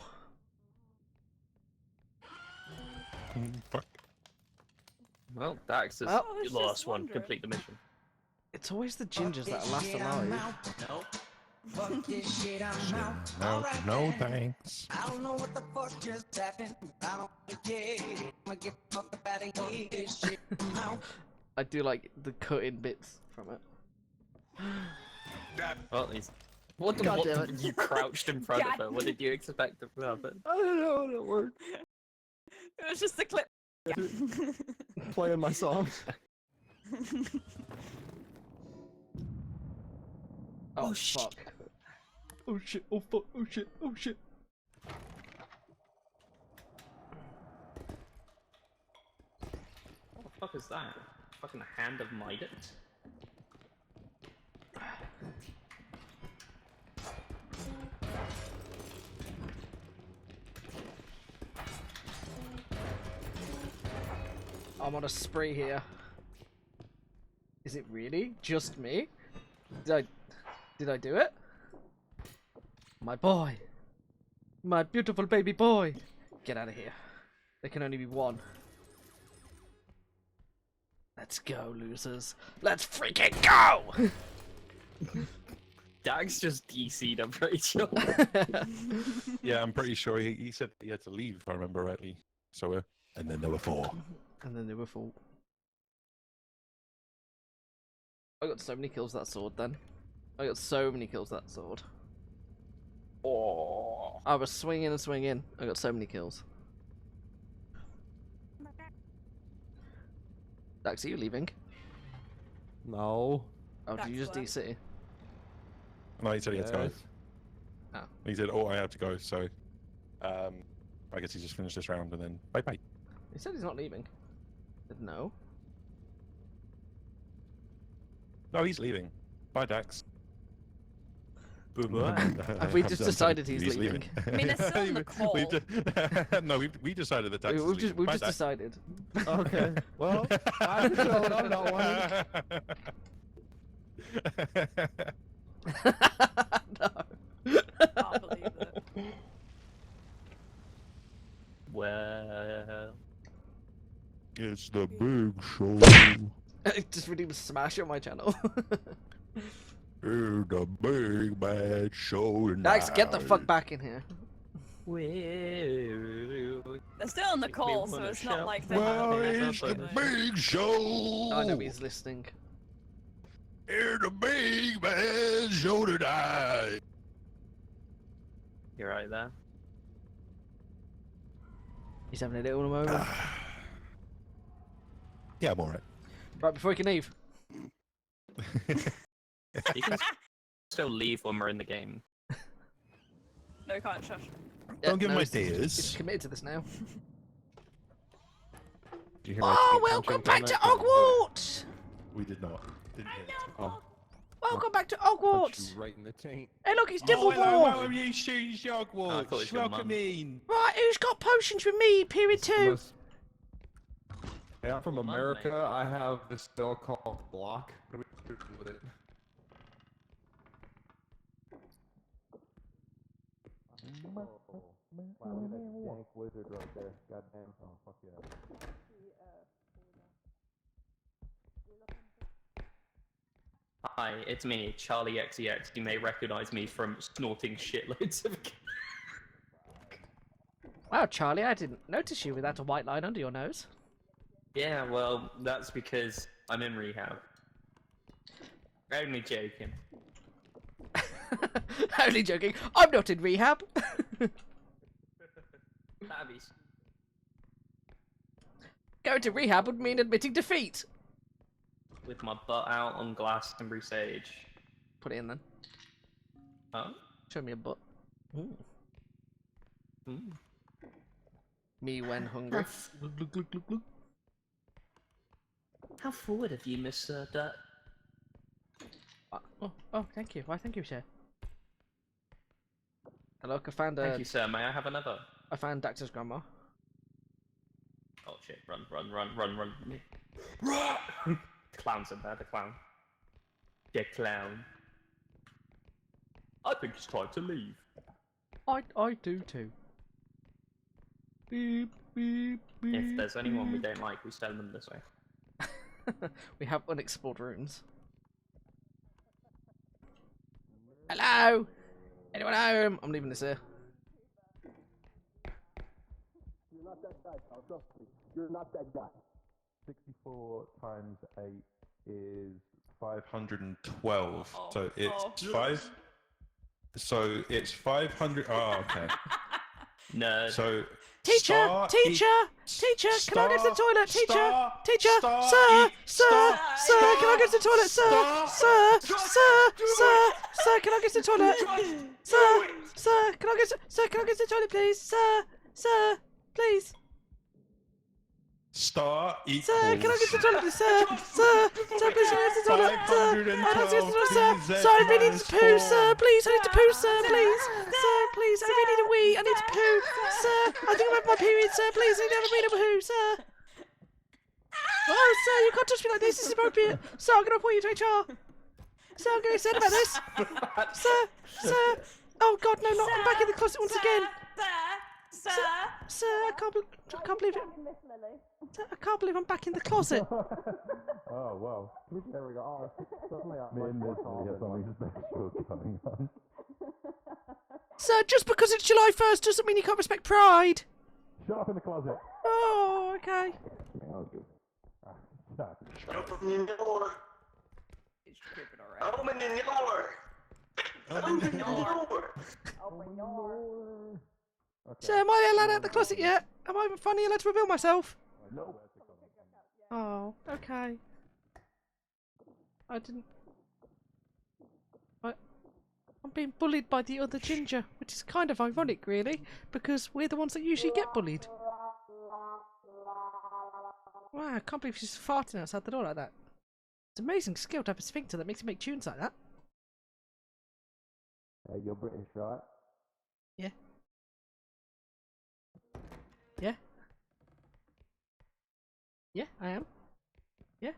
Fuck. Well, Dax is Well- I was the last just one. wondering. Complete the mission. It's always the gingers that are last alive. No. Fuck this shit, I'm out. No, Alright, no then. thanks. I don't know what the fuck just happened. I don't care. I'ma get the fuck up out of here. This shit, I'm out. I do like the cut-in bits from it. Well, he's. What, God what damn it. You crouched in front God. of her. What did you expect to happen? I don't know how that worked. It was just a clip. Yeah. Playing my song. Oh, fuck. Oh shit, oh fuck, oh shit, oh shit. fuck is that? Fucking hand of Midas? I'm on a spree here. Is it really just me? Did I do it? My boy. My beautiful baby boy. Get out of here. There can only be one. Let's go, losers. Let's freaking go! Dax just DC'd, I'm pretty sure. Yeah, I'm pretty sure he said he had to leave, if I remember rightly. So, and then there were 4. And then they were full. I got so many kills with that sword then. I got so many kills with that sword. Oh. I was swinging and swinging. I got so many kills. Dax, are you leaving? No. Oh, did you just Dax DC? No, he said he had to go. Yes. Oh. He said, "Oh, I have to go." So, I guess he just finished this round and then bye bye. He said he's not leaving. I said no. No, he's leaving. Bye, Dax. Have we just decided he's leaving? I mean, they're still on the call. No, we decided that Dax is We've leaving. Bye, just Dax. decided. Okay. Well, I'm showing up not wanting. No. Can't believe it. Well, It's the big show. Just redeemed Smash on my channel. It's the big bad show tonight. Dax, get the fuck back in here. They're still on the call, so it's not like they're Well, having it's the everything. big show. I know he's listening. It's the big bad show tonight. you're right there. He's having a little moment. Yeah, I'm alright. Right, before he can leave. You can still leave when we're in the game. No, you can't shush. Don't give him my he's ideas. committed to this now. Did you hear my Oh, team welcome punching back to comment? Hogwarts! We did not. Didn't hear it. Oh, Welcome back to punch Hogwarts! you right in the taint. Hey, look, it's Oh, hello, Dibbledore! welcome you students, I thought it was Hogwarts. your Welcome mum. in. Right, who's got potions for me? Period It's 2. Hey, I'm from Your mum, America. mate. I have this spell called Block. What do we do with it? Wow, look at that dank wizard right there. Goddamn. Oh, fuck yeah. Hi, it's me, Charlie XEX. You may recognize me from snorting shitloads of. Wow, Charlie, I didn't notice you with that white line under your nose. Yeah, well, that's because I'm in rehab. Only joking. Only joking. I'm not in rehab. That'd be Going to rehab would mean admitting defeat. with my butt out on Glastonbury stage. Put it in then. Huh? Show me a butt. Ooh. Mm. Me when hungry. How forward of you, Miss Dirt? Oh, thank you. Why, thank you, sir. Look, I found Thank you, sir. May I have another? I found Dax's grandma. Oh shit! Run! Run! Clown's in there. The clown. Yeah, clown. I think it's time to leave. I do too. Beep, beep, beep. If there's anyone we beep. don't like, we send them this way. We have unexplored rooms. Hello? Anyone home? I'm leaving this here. You're not that guy, pal. Trust me. You're not that guy. 64 times 8 is 512. Oh, So it's oh. 5. So it's 500. Oh, okay. Nerd. So. Teacher! star Teacher! e- Teacher! Can I go to the star- toilet? Teacher! star- Teacher! star Sir! e- Sir! star- Sir! Can I go to the toilet? Sir! star- Sir! Sir! Can I go to the toilet? Sir! Sir! Can I go to the toilet, please? Sir! Sir! Please! star equals. Sir, can I get the toilet, please, sir? Sir, please, can I get the toilet? Sir, I don't get the toilet, sir. Sir, I really need to poo, sir. Please, I need to poo, sir. Please, sir, please, I really need a wee. I need to poo, sir. I think I'm having my period, sir. Please, I never been a poo, sir. Oh, sir, you can't touch me like this. This is inappropriate. Sir, I'm going to report you to HR. Sir, I'm going to say about this. Sir. Oh God, no, not. I'm back in the closet once again. Sir, I can't believe it. Sir, I can't believe I'm back in the closet. Oh wow. There we go. Oh, suddenly something special going on. Sir, just because it's July 1st doesn't mean you can't respect Pride. Shut up in the closet. Oh, okay. Open the door. It's tripping already. Open the door. Open the door. Sir, am I allowed out of the closet yet? Am I finally allowed to reveal myself? No. Oh, okay. I didn't... I'm being bullied by the other ginger, which is kind of ironic, really, because we're the ones that usually get bullied. Wow, I can't believe she's farting outside the door like that. It's amazing skill to have a sphincter that makes you make tunes like that. You're British, right? Yeah. Yeah. Yeah, I am. Yeah.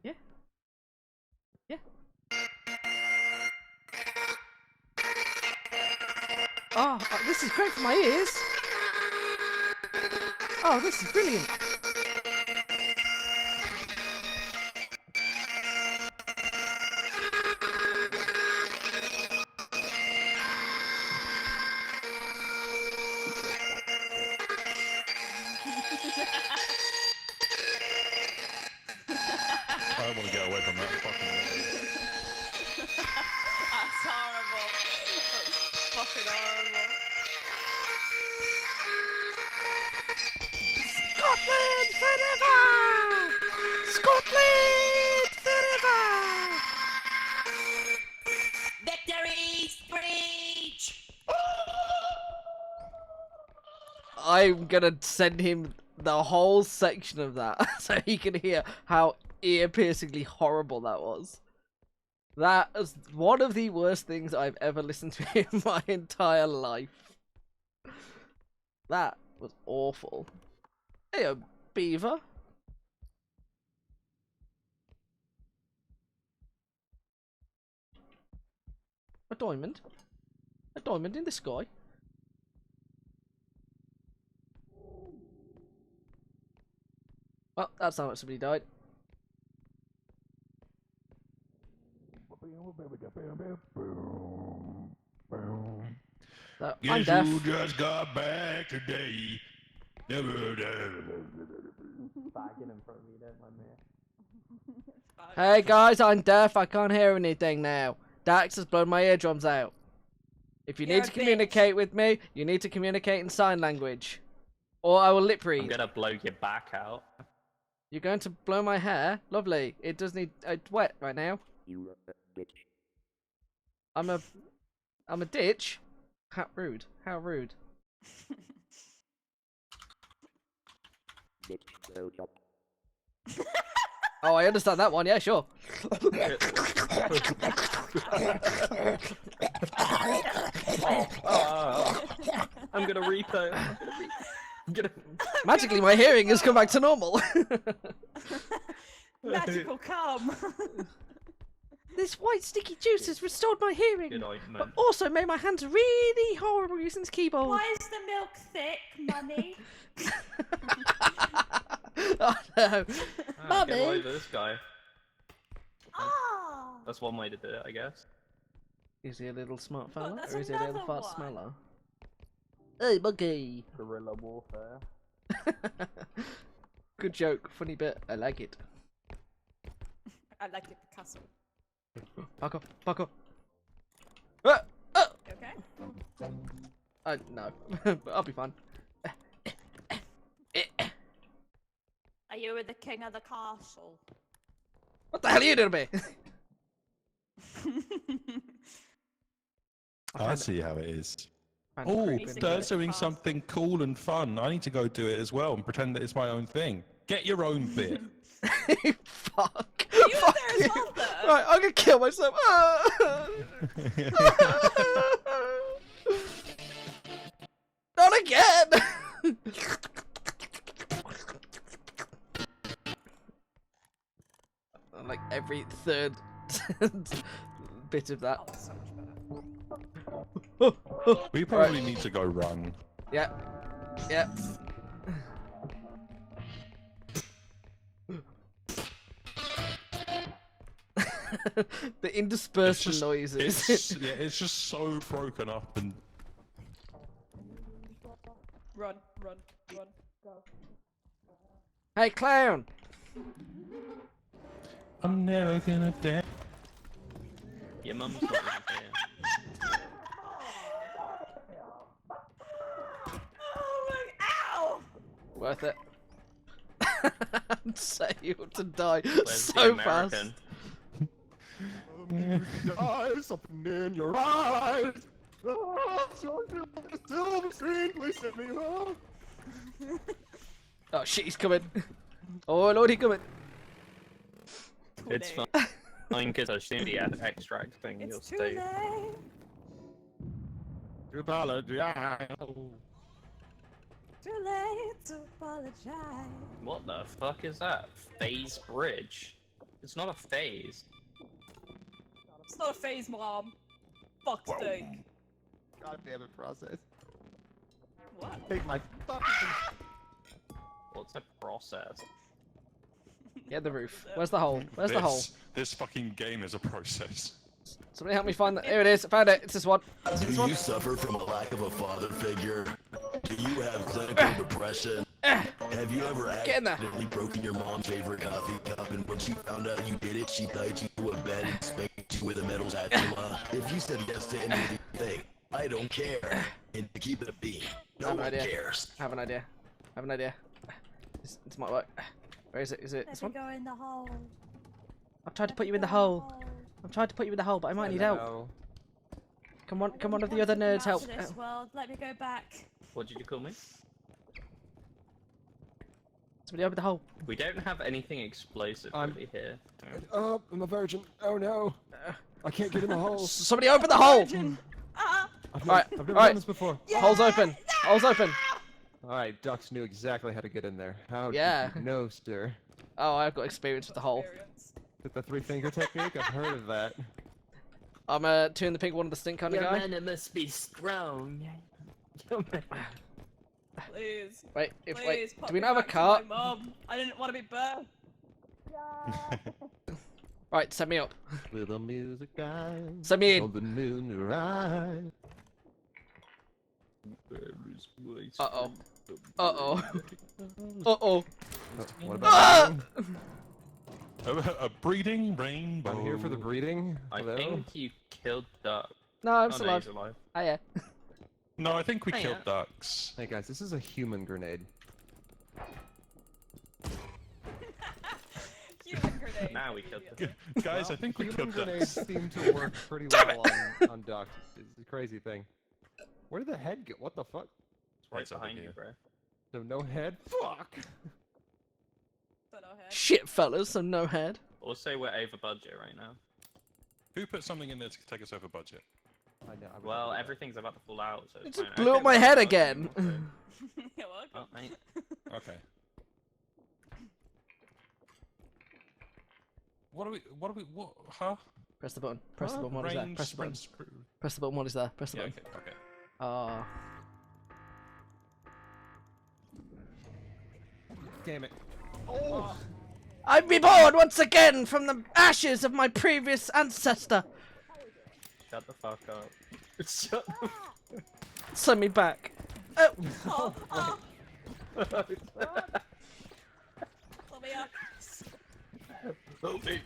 Yeah. Yeah. Oh, this is great for my ears. Oh, this is brilliant. I want to get away from that fucking. That's horrible. That's fucking horrible. Scotland forever! Scotland forever! Victory's breach. I'm gonna send him the whole section of that so he can hear how ear-piercingly horrible that was. That was one of the worst things I've ever listened to in my entire life. That was awful. Hey, beaver. A diamond? A diamond in the sky? Well, that's how much somebody died. I'm Guess deaf. who just got back today? Never. Bagging in front of me, don't mind me. Hey guys, I'm deaf. I can't hear anything now. Dax has blown my eardrums out. If you You're need a to bitch. communicate with me, you need to communicate in sign language. Or I will lip I'm read. gonna blow your back out. You're going to blow my hair? Lovely. It does need... It's wet right now. You bitch. I'm a ditch? How rude. How rude. Bitch. Blowjob. Oh, I understand that one. Yeah, sure. I'm gonna repo. I'm gonna. Magically, my hearing has come back to normal. Magical come. This white sticky juice has restored my hearing. Good But ointment. also made my hands really horrible using this keyboard. Why is the milk thick, mummy? Oh no. Ah, get Mummy. over this guy. Ah. That's one way to do it, I guess. Is he a little smart fella? that's Or is he a little another fart one. smeller? Hey, monkey. Guerrilla warfare. Good joke. Funny bit. I like it. I like it, Picasso. Back up. Back up. You okay? No. I'll be fine. Are you with the king of the castle? What the hell are you doing to me? I see how it is. And Oh, creeping. they're doing something cool and fun. I need to go do it as well and pretend that it's my own thing. Get your own bit. Fuck. You were Fuck there as well, though. Right, I'm gonna kill myself. Not again. Like every third bit of that. Oh, that's so much better. We probably need to go run. Yeah. Yeah. The interspersed just- noises. It's just so broken up and Run, run, run, go. Hey, clown! I'm never gonna dance. Your mum's not even here. Oh my, ow! Worth it. Say you to die Where's the so fast. American? Eyes, something in your eyes. Still the screen, please send me home. Oh shit, he's coming. Oh lord, he's coming. It's Too fine. Fine, because I assume the extract thing you'll It's too stay. late. To apologize. Too late to apologize. What the fuck is that? Phase bridge? It's not a phase. It's not a phase, Mom. Fuck's sake. God damn it, process. What? Take my fucking. What's a process? Get the roof. Where's the hole? Where's the hole? This fucking game is a process. Somebody help me find that. Here it is. I found it. It's this one. It's this Do one. you suffer from a lack of a father figure? Do you have clinical depression? Have you ever Get in there. accidentally broken your mom's favorite coffee cup, and when she found out you did it, she tied you to a bed and spanked you with a metal spatula? If you said yes to any of these things, I don't care. And to keep it a beam, no have an one idea. cares. I have an idea. I have an idea. This might work. Where is it? Is it this one? Go in the hole. I've tried to put you in the hole. I've tried to put you in the hole, but I might need help. Hello. Come on, come on, of the other nerds help. This world. Let me go back. What did you call me? Somebody open the hole. We don't have anything explosive really here. Oh, I'm a virgin. Oh no. I can't get in the hole. Somebody open the hole! Ah! Alright, I've never alright. done this before. Hole's open. Hole's open. Alright, Ducks knew exactly how to get in there. How Yeah. did you know, sir? Oh, I've got experience with the hole. With the three-finger technique? I've heard of that. I'm two in the pink, one of the stink kind of guy. must be strong. Please. Wait, Please. wait, put do we me not have a back to cart? my mum. I didn't want to be birthed. Right, set me up. Little music guy. Send me in. On the moon rise. Uh-oh. Uh-oh. Uh-oh. What Ah! about A breeding rainbow. I'm here for the breeding. I Hello? think you killed Duck. No, I'm Oh, still no, alive. he's alive. Oh, yeah. No, I think we Hiya. killed ducks. Hey guys, this is a human grenade. Human grenade. Now we killed Duck. Guys, I think we Human killed grenades ducks. seem to work pretty well on ducks. It's a crazy thing. Where did the head go? What the fuck? It's right It's over behind you, here. bro. So no head? Fuck! Don't know head. Shit, fellas, so no head. Also, we're over budget right now. Who put something in there to take us over budget? I know, I would Well, never do that. everything's about to fall out, so It it's just fine. blew Okay, up my well, head well, again. well, You're welcome. well, mate. Okay. What, huh? Press the button. Press the button. What is that? Range Press the button. sprint screw. Press the button. What is there? Press the Yeah, button. okay, okay. Ah. Damn it. I'm reborn once again from the ashes of my previous ancestor. Shut the fuck up. Shut the Send me back. Oh, Oh, oh. Let me up. Help me.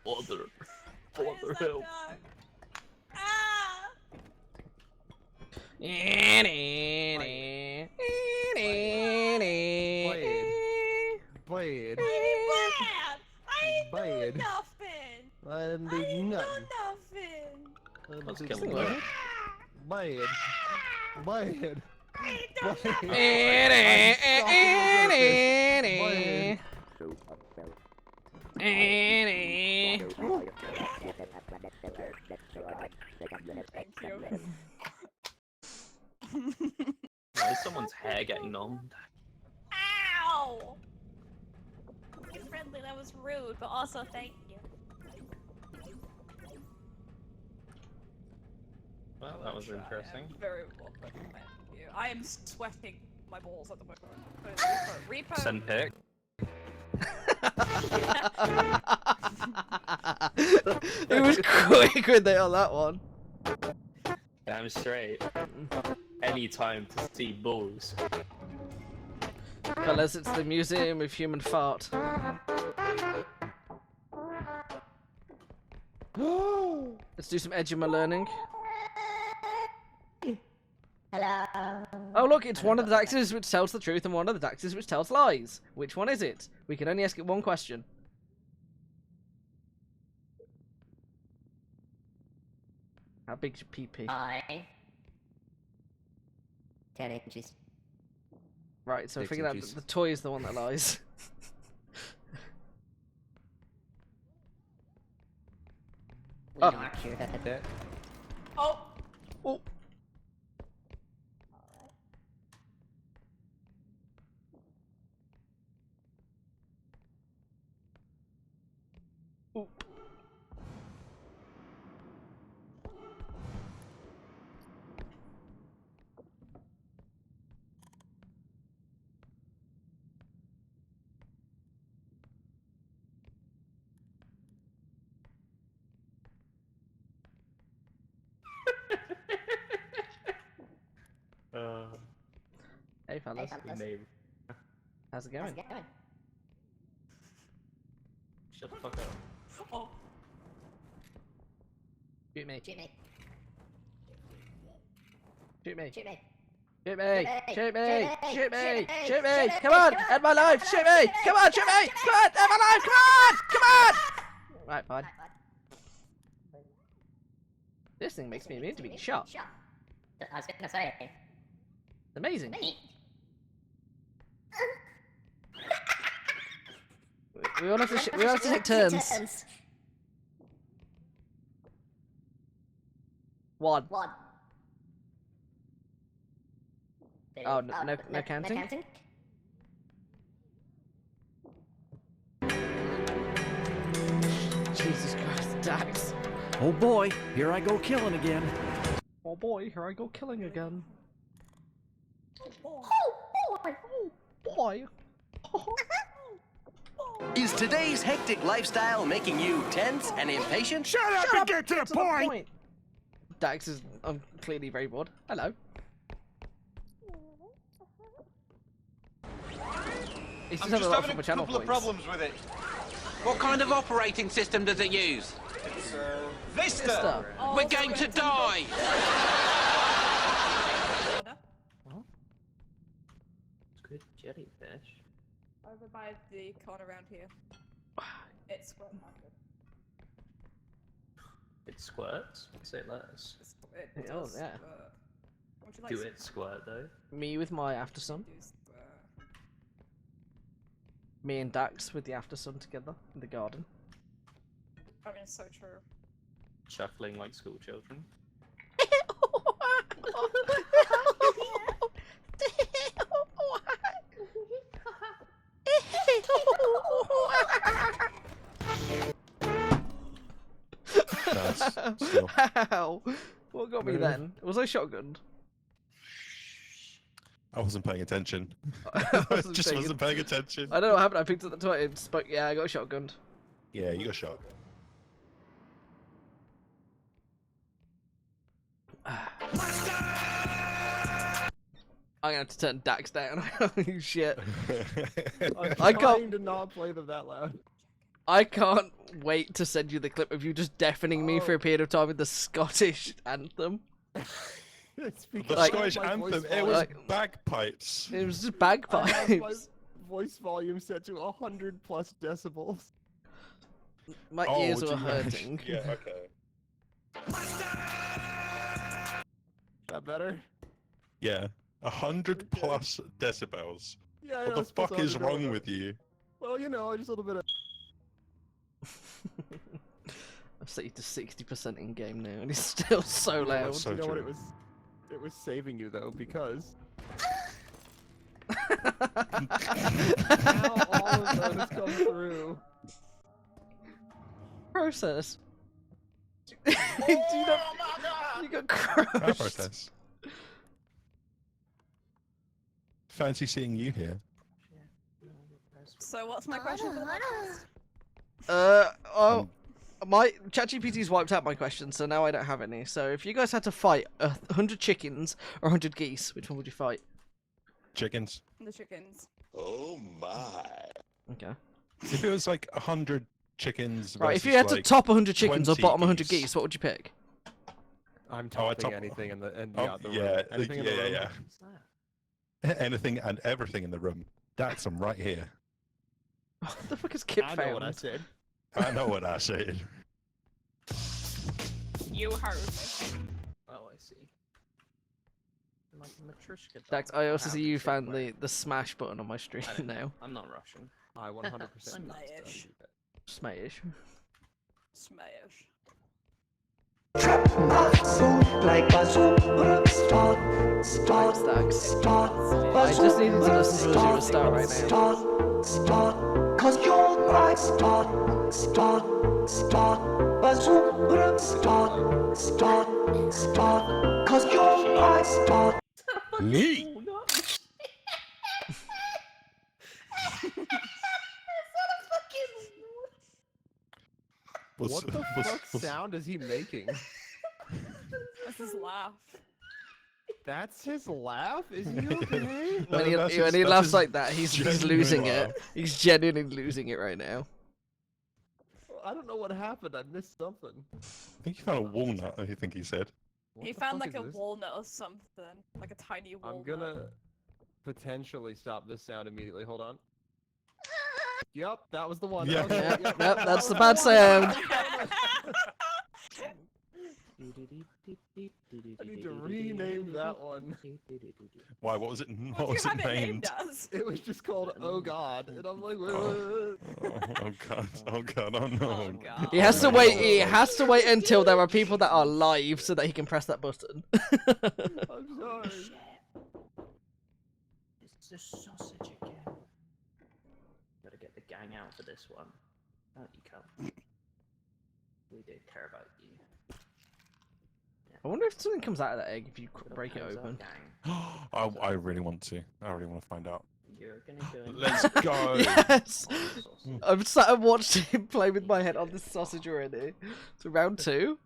Father. Where's Father, that help. dog? Ah! Blade. I ain't Blade. doing nothing. I didn't I do ain't nothing. doing nothing. Let's I kill didn't him. do nothing. My head. My head. Thank you. Why is someone's hair getting nommed? Ow! You're friendly, that was rude, but also thank you. Well, that was interesting. Very welcome, thank you. I am sweating my balls at the moment. Repo. Send pic. It was quick with it on that one. Damn straight. Any time to see balls. Fellas, it's the Museum of Human Fart. Let's do some Edgema learning. Hello. Oh look, it's one of the Daxes which tells the truth and one of the Daxes which tells lies. Which one is it? We can only ask it one question. How big's your PP? 10 inches. Right, so 6 figure out inches. the toy is the one that lies. We Oh. are sure that That- Oh! Oh, hey fellas, Hey, fellas. Name. how's it How's going? it going? Shut the fuck up. Oh! Shoot me, Shoot me. shoot me, Shoot me. shoot me, me, shoot me, shoot shoot me, me, shoot me, shoot me, shoot me, come on, come on. end my life, shoot me, come on, shoot me, come on, end my life, come on, come on! Right, fine. This thing makes me immune to being shot. I was gonna say, Amazing. me. We all have to, we all have to take turns. One. One. Oh, no counting? Jesus Christ, Dax. Oh boy, here I go killing again. Oh boy, here I go killing again. Boy. Is today's hectic lifestyle making you tense and impatient? Shut up and get to the point! Dax is clearly very bored. Hello. He's I'm just just having having a a channel couple of points. problems with it. What kind of operating system does it use? It's Vista. Vista. Oh, We're so going to gonna die. It's good jellyfish. Over by the corner around here. It's well market. It squirts? Say it less. It Oh, does, yeah. Would you like Do some- it squirt though. Me with my after sun. do squirt? Me and Dax with the after sun together in the garden. I mean, it's so true. Shuffling like school children. Still. How? What got me then? Was I shotgunned? I wasn't paying attention. I wasn't Just paying wasn't paying attention. I don't know what happened. I picked up the toy and spoke. Yeah, I got shotgunned. Yeah, you got shot. I'm gonna have to turn Dax down. Holy shit. I'm I can't- trying to not play them that loud. I can't wait to send you the clip of you just deafening me for a period of time with the Scottish anthem. It's The because Like- Scottish my voice anthem, it volume- was Like- bagpipes. It was just I have my bagpipes. voice volume set to 100+ decibels. My Oh, ears do were you- hurting. Yeah, okay. better? Yeah, 100 plus decibels. Yeah. What the fuck is wrong with you? Well, you know, just a little bit of. I've set you to 60% in game now, and it's still so loud. So you know what? true. It was saving you though because. Now all of those come through. Process. You got crushed. Process. Fancy seeing you here. So what's my question for the podcast? My ChatGPT's wiped out my question, so now I don't have any. So if you guys had to fight 100 chickens or 100 geese, which one would you fight? Chickens. The chickens. Oh my. Okay. If it was like 100 chickens. Right, if you versus, had to like, top 100 chickens or 20 bottom 100 geese. geese, what would you pick? I'm Oh, I topping top- anything in the Oh, the yeah, room. Anything in the room. yeah. Anything and everything in the room. That's them right here. What the fuck is Kip I found? know what I said. I know what I said. You heard me. Oh, I see. Like a Matryoshka doll. Dax, I also How see does you it found work? the smash button on my stream I don't know. now. I'm not rushing. I 100%. Smash. Smash. Smash. Like a superstar, Thanks, Dax. I just needed to listen to a star right now. cause you're my star, a superstar, cause you're my star. Neat. What the fuck sound is he making? That's his laugh. That's his laugh? Is he okay? When he, That's when his- he that's laughs his like that, he's genuine losing laugh. it. He's genuinely losing it right now. I don't know what happened. I missed something. I think he found a walnut, I think he said. What He the found fuck like a is this? walnut or something. Like a tiny walnut. I'm gonna potentially stop this sound immediately. Hold on. Yep, that was the one. Yeah. Okay, Yep, yep, yep, that that's was the bad one. sound. I need to rename that one. Why? What was it? What What was do you it have it named? named as? It was just called Oh God, and I'm like, Oh god! Oh god! Oh no! Oh god. He has to Oh, wait. no. He has to wait until there are people that are live so that he can press that button. I'm sorry. It's the sausage again. Gotta get the gang out for this one. Don't you come. We do care about you. I wonder if something comes out of that egg if you break it Hands up, open. gang. I really want to. I really want to find out. You're gonna go. and- Let's go. Yes! Oh, sausage. I'm sat and watched him play with my head on this sausage already. So round 2.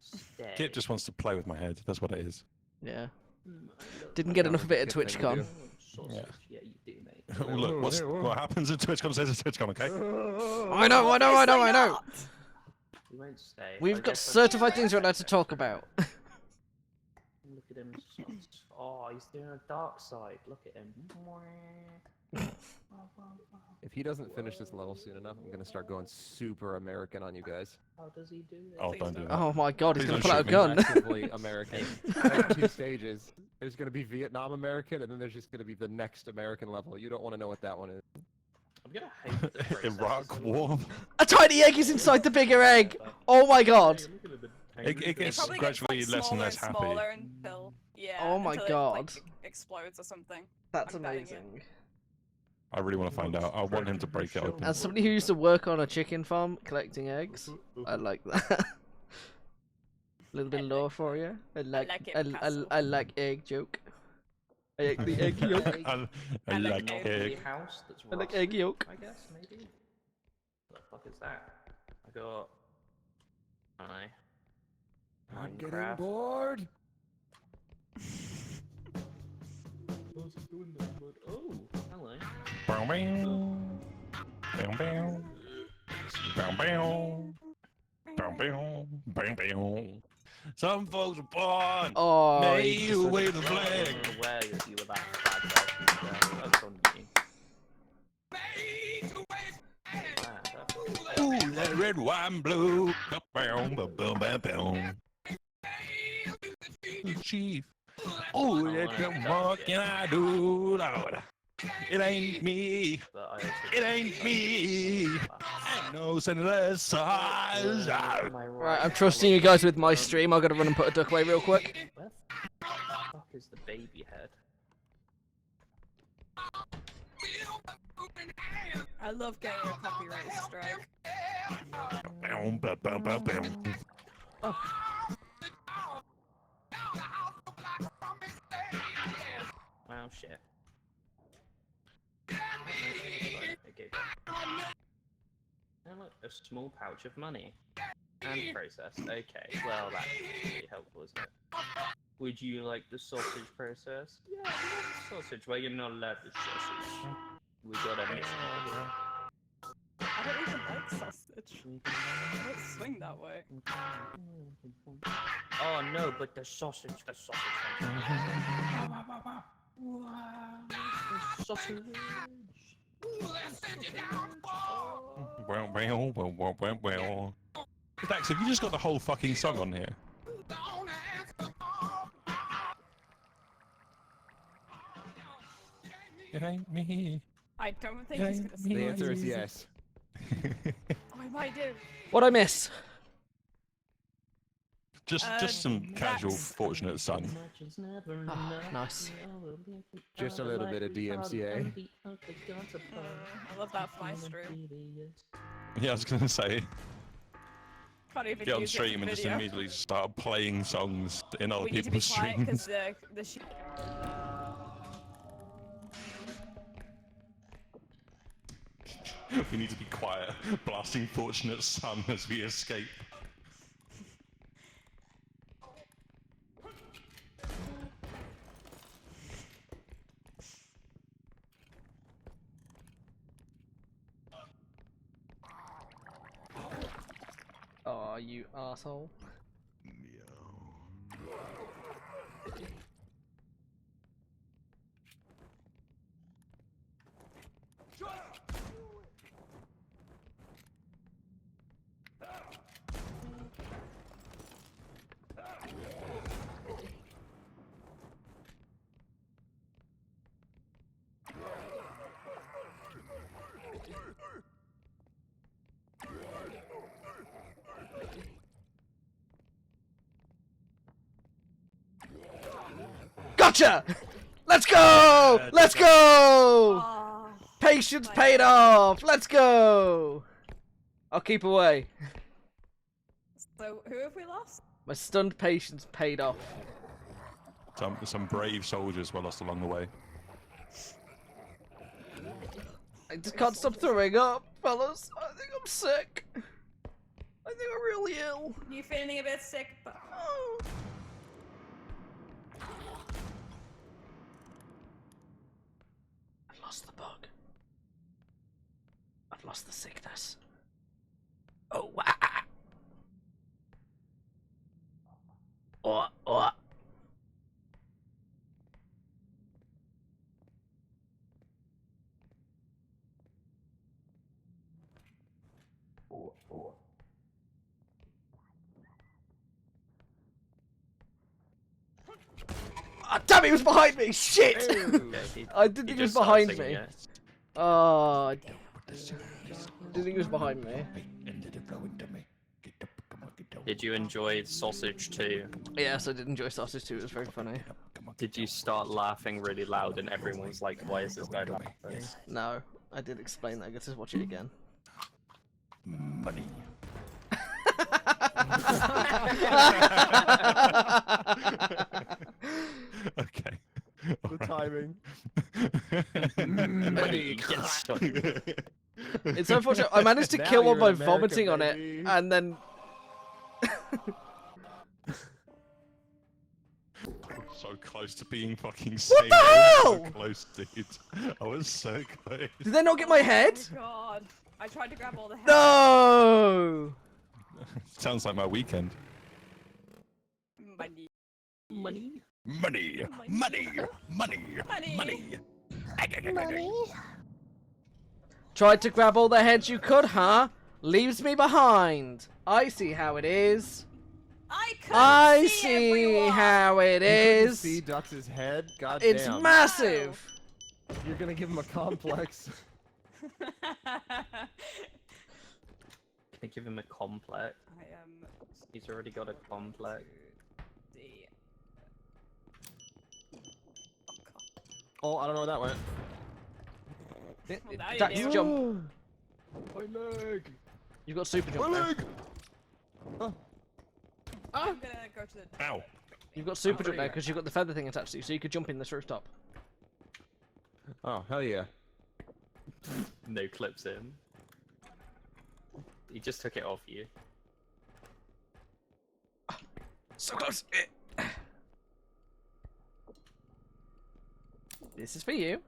Stay. Kip just wants to play with my head. That's what it is. Yeah. Mm, I love Didn't get Sounds enough of it like at a good thing to TwitchCon. do. sausage. Yeah. Yeah, you do, mate. Oh, look, what happens at TwitchCon stays at TwitchCon, okay? I know, I know, I know, I know! Not. We won't stay. We've I got guess I certified should- things we're allowed to talk about. Look at him. Oh, he's doing a dark side. Look at him. If he doesn't finish this level soon enough, I'm gonna start going super American on you guys. How does he do it? Oh, don't do that. Oh my god, he's Please gonna don't pull out a shoot me. gun. Massively American. There's 2 stages. There's gonna be Vietnam American, and then there's just gonna be the next American level. You don't want to know what that one is. I'm gonna hate the process. Iraq War. A tiny egg is inside the bigger egg! Oh my god! It It gets probably gradually gets, less and smaller less happy. Smaller until, yeah. Oh my until god. It, like, explodes or something. That's I'm betting it. amazing. I really want to find out. I want him to break it open. As somebody who used to work on a chicken farm collecting eggs, I like that. A little bit of lore for you. I like it, Castle. I like egg joke. I like the egg yolk. I like egg. egg. House that's I like rusted, egg yolk. I guess maybe. What the fuck is that? I got. I'm getting Minecraft. bored. Oh, hello. Bow, bow. Bow, bow. Bow, bow. Bow, bow. Bow, bow. Some folks are born. Oh, May he you just- wave the I flag. wasn't aware that you were that bad. That's on you. Ooh, let it red, white, and blue. Chief. Oh, what can I do, Lord? It ain't me. It ain't me. Ain't no sinless size. Right, I'm trusting you guys with my stream. I've got to run and put a duck away real quick. Where the fuck is the baby head? I love getting a copyright strike. Wow, shit. Okay. And look, a small pouch of money. And processed. Okay, well that's really helpful, isn't it? Would you like the sausage process? Yeah, I love the sausage. Well, you're not allowed the sausage. We gotta miss it. I don't even like sausage. I don't swing that way. Oh no, but the sausage. The sausage. Well. Dax, have you just got the whole fucking song on here? It ain't me. I don't think he's gonna sing The it. answer is yes. Oh, I might do. What'd I miss? Just some casual Dax. Fortunate Son. Oh, nice. Just a little bit of DMCA. I love that for my stream. Yeah, I was gonna say, Can't even get on use it stream for and just video. immediately start playing songs in other We need to be people's quiet because streams. the sheep. We need to be quiet, blasting Fortunate Son as we escape. Oh, you asshole. Gotcha! Let's go! Let's go! Oh, Patience my paid God. off! Let's go! I'll keep away. So who have we lost? My stunned patience paid off. Some brave soldiers were lost along the way. I just can't stop throwing up, fellas. I think I'm sick. I think I'm really ill. You feeling a bit sick, but Oh. I've lost the bug. I've lost the sickness. Oh, wow. Oh. Ah, damn it, he was behind me! Shit! I didn't think he was behind me. Oh, I didn't think he was behind me. Did you enjoy Sausage 2? Yes, I did enjoy Sausage 2, it was very funny. Did you start laughing really loud and everyone's like, why is this guy laughing? No, I did explain that. I guess just watch it again. Money. Okay. The timing. Money. Yes. It's unfortunate. I managed to Now kill one you're by in America, vomiting on it, baby. and then So close to being fucking What saved. the I was hell? so close, dude. I was so close. did they not get my head? Oh God, I tried to grab all the heads. No. Sounds like my weekend. Money. Money? Money. Money. Money. Money. Money. Money? Tried to grab all the heads you could, huh? Leaves me behind. I see how it is. I see everyone. how it You couldn't is. see Dux's head? God It's damn. massive. You're gonna give him a complex. Can I give him a complex? I am. He's already got a complex. Oh, I don't know where that went. Well, now you Dax, do. jump. My leg. You've got super jump My now. leg. Oh. I'm gonna go to the. Ow. You've got super jump now because you've got the feather thing attached to you, so you could jump in this rooftop. Oh, hell yeah. No clips in. He just took it off you. So close. This is for you.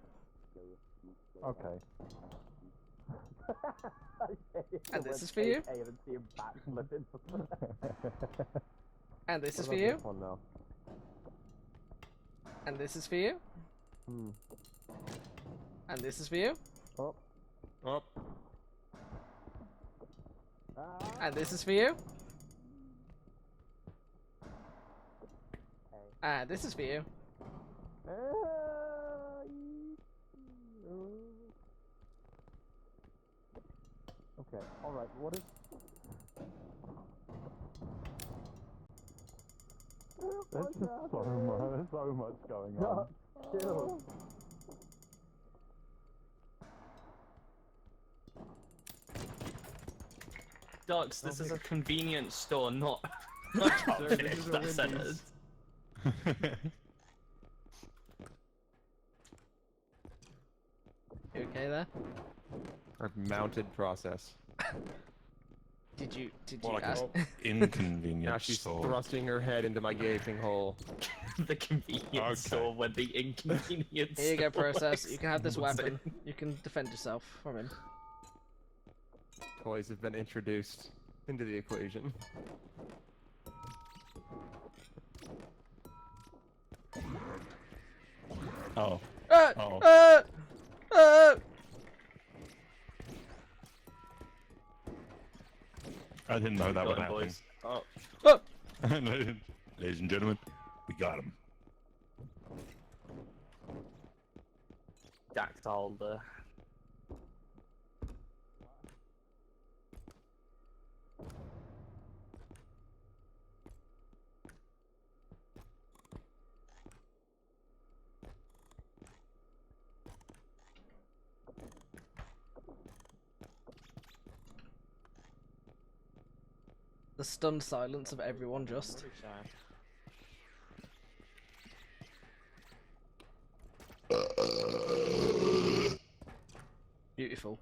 Okay. And this is for you. And this is for you. And this is for you. And this is for you. Oh. Oh. And this is for you. And this is for you. Okay, alright, what is... There's just so much going on. Chill. Dux, this is a convenience store, not a that sentence. You okay there? Our mounted process. Did you More like ask? an inconvenience Now she's store. thrusting her head into my gaping hole. The convenience store when the inconvenience Here you go, store process. You can have this was weapon. in. You can defend yourself from him. Toys have been introduced into the equation. Oh. Oh. I didn't know that would Got him, happen. boys. Oh, Oh. Ladies and gentlemen, we got him. Dactyl the. The stunned silence of everyone just. Beautiful.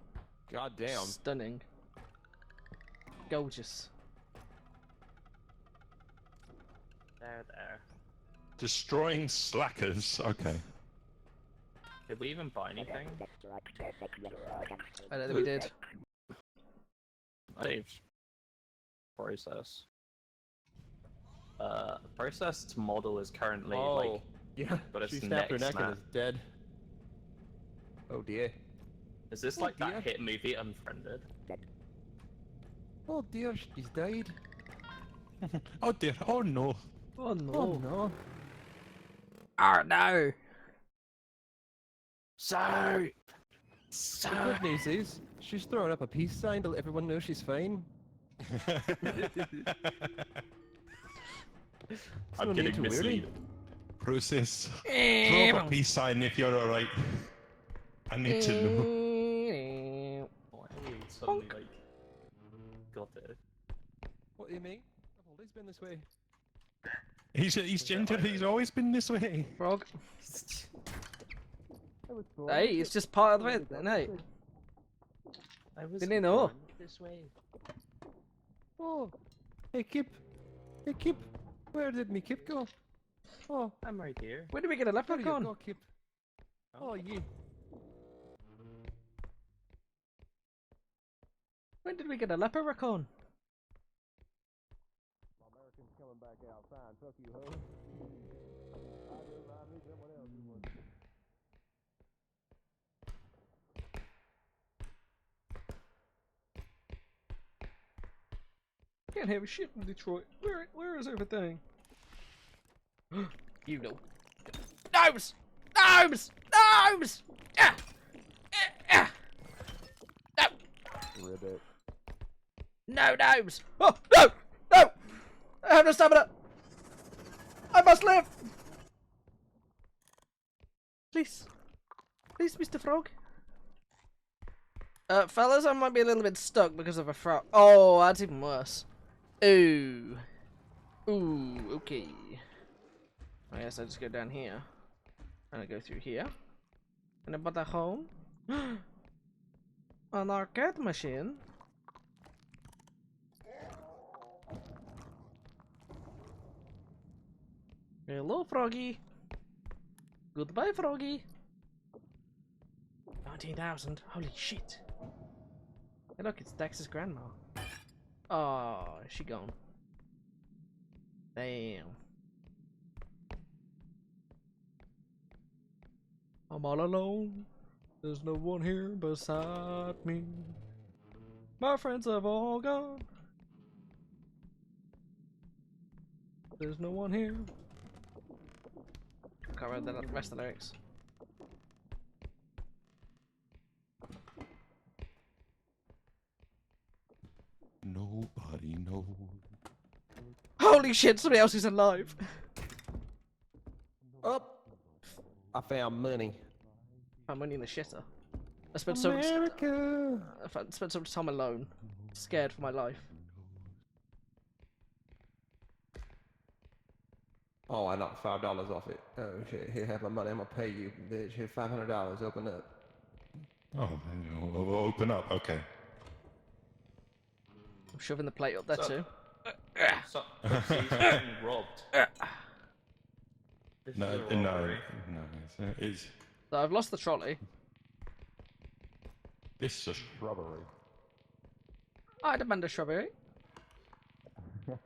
God damn. Stunning. Gorgeous. There. Destroying slackers. Okay. Did we even buy anything? I don't think we did. Save. Process. Processed model is currently like. Yeah, but it's she snapped her neck neck and is dead. Oh dear. Is this Oh like dear. that hit movie Unfriended? Oh dear, she's died. Oh dear. Oh no. Oh no. Oh no. Oh no. So. The good news is, she's throwing up a peace sign to let everyone know she's fine. I'm no need getting to worry. mislead. Process. Throw up a peace sign if you're alright. I need to know. Why are we suddenly like. Got it. What do you mean? I've always been this way. He's gentle. He's always been this way. Frog. Hey, it's just part of it, hey. I was Didn't you know? born this way. Oh, hey Kip. Hey Kip. Where did me Kip go? Oh, I'm right here. Where did we get a there you leprechaun? go, Kip. Oh, you. When did we get a leprechaun? Americans coming back out. Fine, fuck you, ho. I knew someone else who was. can't have a shit in Detroit. Where is everything? You know. Gnomes! Gnomes! Gnomes! Ah! Ah! No! Ribbit. No gnomes! Oh, no! No! I have no stamina! I must live! Please. Please, Mr. Frog. Fellas, I might be a little bit stuck because of a frog. Oh, that's even worse. Ooh. Ooh, okay. I guess I just go down here. And I go through here. And about at home. An arcade machine. Hello, Froggy. Goodbye, Froggy. 19,000. Holy shit. Hey, look, it's Dex's grandma. Oh, is she gone? Damn. I'm all alone. There's no one here beside me. My friends have all gone. There's no one here. Can't remember the rest of the lyrics. Nobody knows. Holy shit, somebody else is alive. Up. I found money. I'm money in the shitter. I spent so much. America. I spent so much time alone, scared for my life. Oh, I knocked $5 off it. Oh shit! Here, have my money. I'm gonna pay you, bitch. Here, $500. Open up. Oh, we'll open up. Okay. I'm shoving the plate up there too. So, so he's getting robbed. This No, is a no, robbery. no. It's So I've lost the trolley. this is a shrubbery. I demand a strawberry. That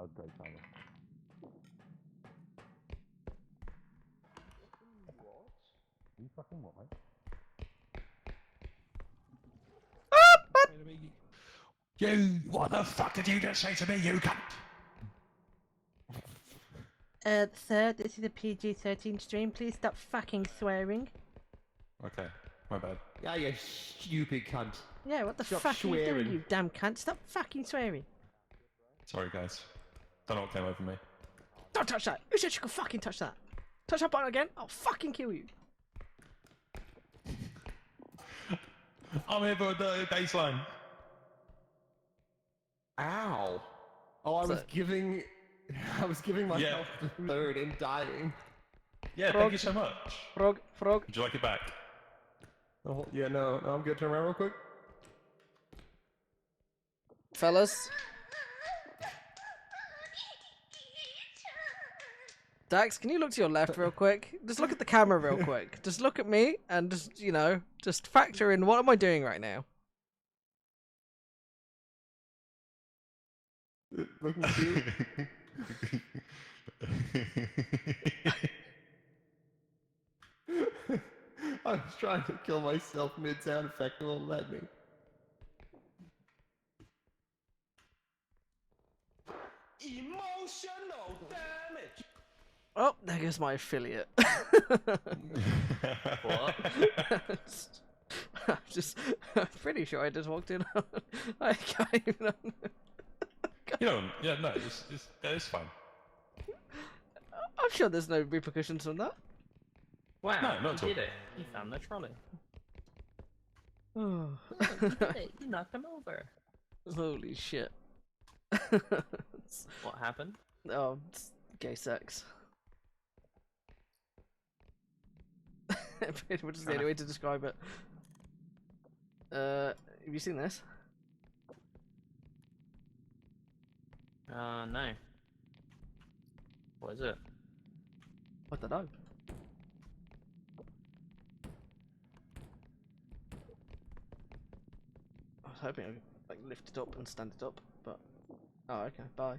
was great timing. You fucking what, mate? You, what the fuck did you just say to me, you cunt? Sir, this is a PG-13 stream. Please stop fucking swearing. Okay, my bad. Yeah, you stupid cunt. Yeah, what the Stop fuck are you swearing. doing, you damn cunt? Stop fucking swearing. Sorry, guys. Don't know what came over me. Don't touch that. Who said you could fucking touch that? Touch that button again, I'll fucking kill you. I'm here for the baseline. Ow. Oh, I was giving myself the third and dying. Yeah, Frog. thank you so much. Frog, frog. Would you like it back? Oh, yeah, no, I'm good. Turn around real quick. Fellas. Dax, can you look to your left real quick? Just look at the camera real quick. Just look at me and just, you know, just factor in what am I doing right now? Looking cute. I was trying to kill myself mid-sound effect, it won't let me. Emotional damage. Oh, there goes my affiliate. What? I'm pretty sure I just walked in. I can't even. You know, yeah, no, it's fine. I'm sure there's no repercussions from that. Wow, No, not at you all. did it. You found the trolley. Oh. You did it. You knocked him over. Holy shit. What happened? Oh, it's gay sex. Pretty much is the only way to describe it. Have you seen this? No. What is it? I don't know. I was hoping I could like lift it up and stand it up, but oh, okay. Bye.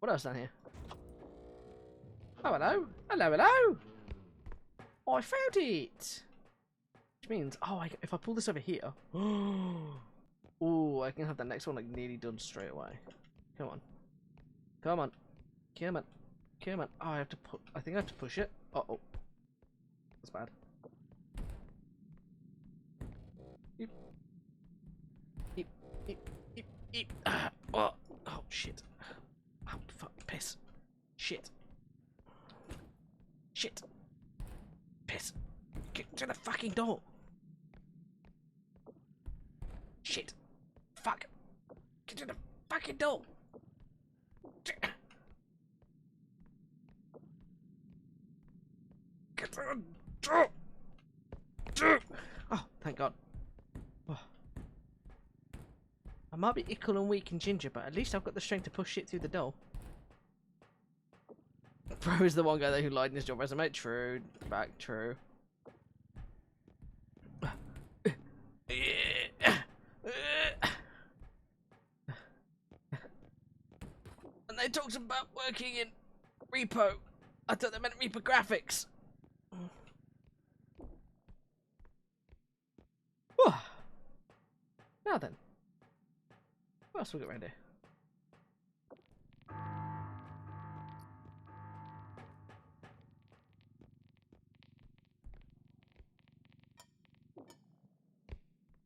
What else down here? Oh, hello. Hello, hello. I found it. Which means, oh, if I pull this over here, ooh, I can have that next one like nearly done straight away. Come on, come on, come on, come on. Oh, I have to put. I think I have to push it. Oh, that's bad. Eep. Eep. Eep. Eep. Eep. Oh shit. Oh fuck, piss. Shit. Shit. Piss. Get to the fucking door. Shit. Fuck. Get to the fucking door. Get to the door. Oh, thank God. Oh. I might be ickle and weak and ginger, but at least I've got the strength to push shit through the door. Bro is the one guy there who lied in his job resume. True. Back. True. And they talked about working in repo. I thought they meant repo graphics. Now then. What else we got around here?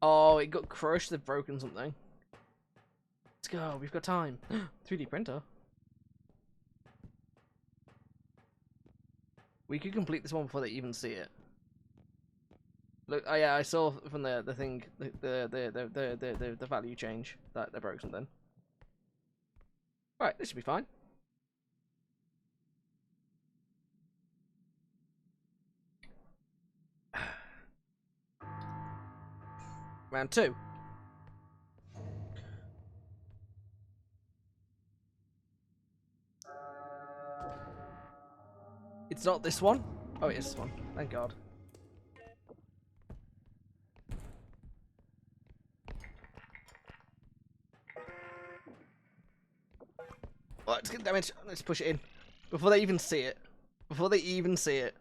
Oh, it got crushed. They've broken something. Let's go. We've got time. 3D printer. We could complete this one before they even see it. Look, oh yeah, I saw from the thing the value change that they broke something. Right, this should be fine. Round 2. It's not this one? Oh, it is this one. Thank God. Oh, let's get damage. Let's push it in. Before they even see it. Before they even see it.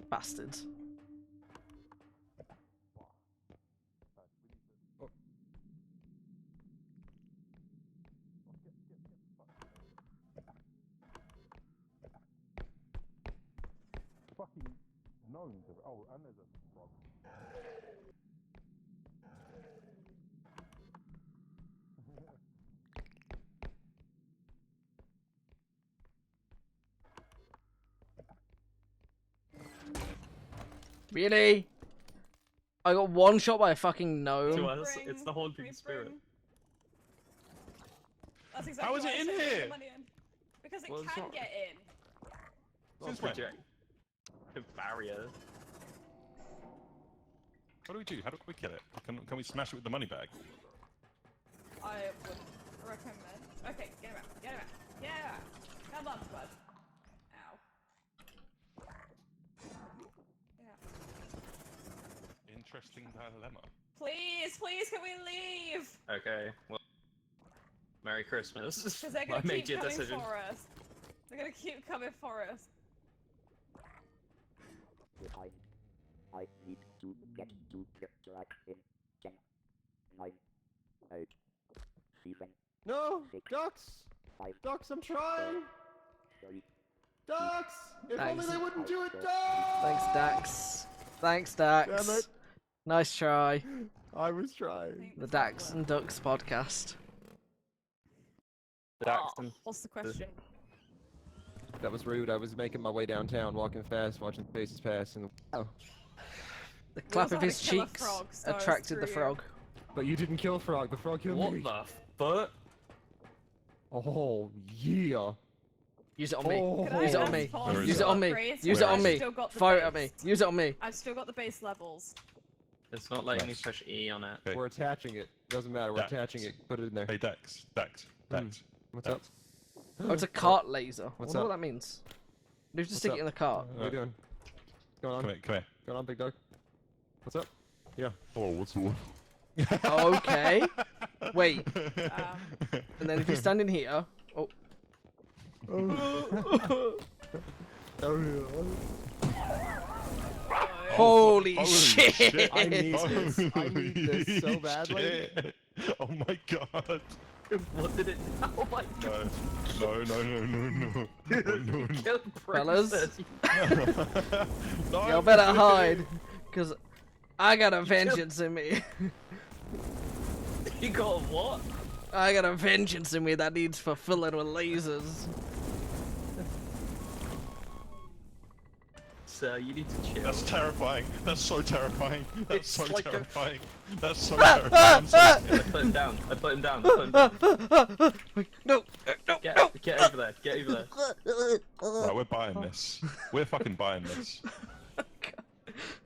Bastards. Fucking gnomes. Oh, and there's a frog. Really? I got one shot by a fucking gnome. To us, it's the haunting spirit. That's exactly How is why it I in said put the here? money in. Because it Well, it's can not- get in. Since when? Project. A barrier. What do we do? How do we kill it? Can we smash it with the money bag? I would recommend. Okay, get him out. Get him out. Get him out. Come on, bud. Ow. Yeah. Interesting dilemma. Please, please, can we leave? Okay, well, Merry Christmas. Because they're I gonna made keep your coming decision. for us. They're gonna keep coming for us. I need to get to the track in 10, 9, 8, 7, No! 6, Ducks! 5, Ducks, I'm trying! 3, Ducks! If Thanks. only they wouldn't do it, Ducks! Thanks, Dax. Thanks, Dax. Damn it. Nice try. I was trying. The Dax and Ducks podcast. What's the question? That was rude. I was making my way downtown, walking fast, watching faces pass, and oh. The clap also of had his to kill a cheeks frog, so attracted screw the you. frog. But you didn't kill Frog. The frog killed What me. the fuck? Oh yeah. Use it on me. Oh. Use it on me. Use it on me. Grace, Use it on I've me. still got the Fire it at me. base. Use it on me. I've still got the base levels. It's not letting me Nice. push E on it. Okay. We're attaching it. Doesn't matter. We're Dax. attaching it. Put it in there. Hey, Dax. What's up? Oh, it's a cart laser. I What's wonder up? what that means. We have to What's stick up? it in the cart. What are you doing? What's going on? Come here. Going on, big dog? What's up? Yeah. Oh, what's the one? Okay. Wait. And then if you stand in here. Oh. Holy shit! I need this. I need this so Holy badly. shit. Oh my god. What did it? Oh my god. No. No. Killed Fellas. Princess. No, Y'all better hide. Because I got a vengeance in me. You got a what? I got a vengeance in me that needs fulfilling with lasers. Sir, you need to chill. That's terrifying. That's so terrifying. That's It's so like a- terrifying. That's so terrifying. I'm so I scared. put him down. I put him down. I put him down. No. Get over there. Get over there. Right, we're buying this. We're fucking buying this.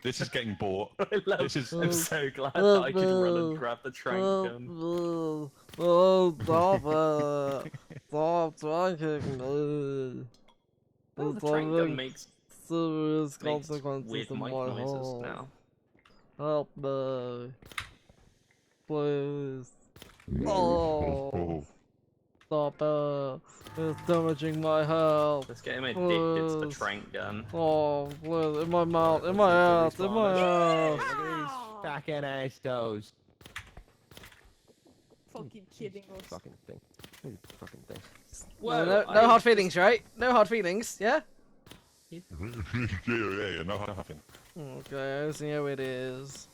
This is getting bought. I love This is. I'm so glad that I could run and grab the trank gun. Oh, stop it. Stop talking. Oh, the trank gun makes serious weird consequences in mic my noises home. now. Help me. Please. Oh. Stop it. It's damaging my health. Let's get him addicted to the trank gun. Oh, please. In my mouth. In my ass. In my ass. Look at these fucking ass toes. Fucking kidding us. Fucking thing. Fucking thing. No hard feelings, right? No hard feelings, yeah? Yeah, no nothing. Okay, I see how it is.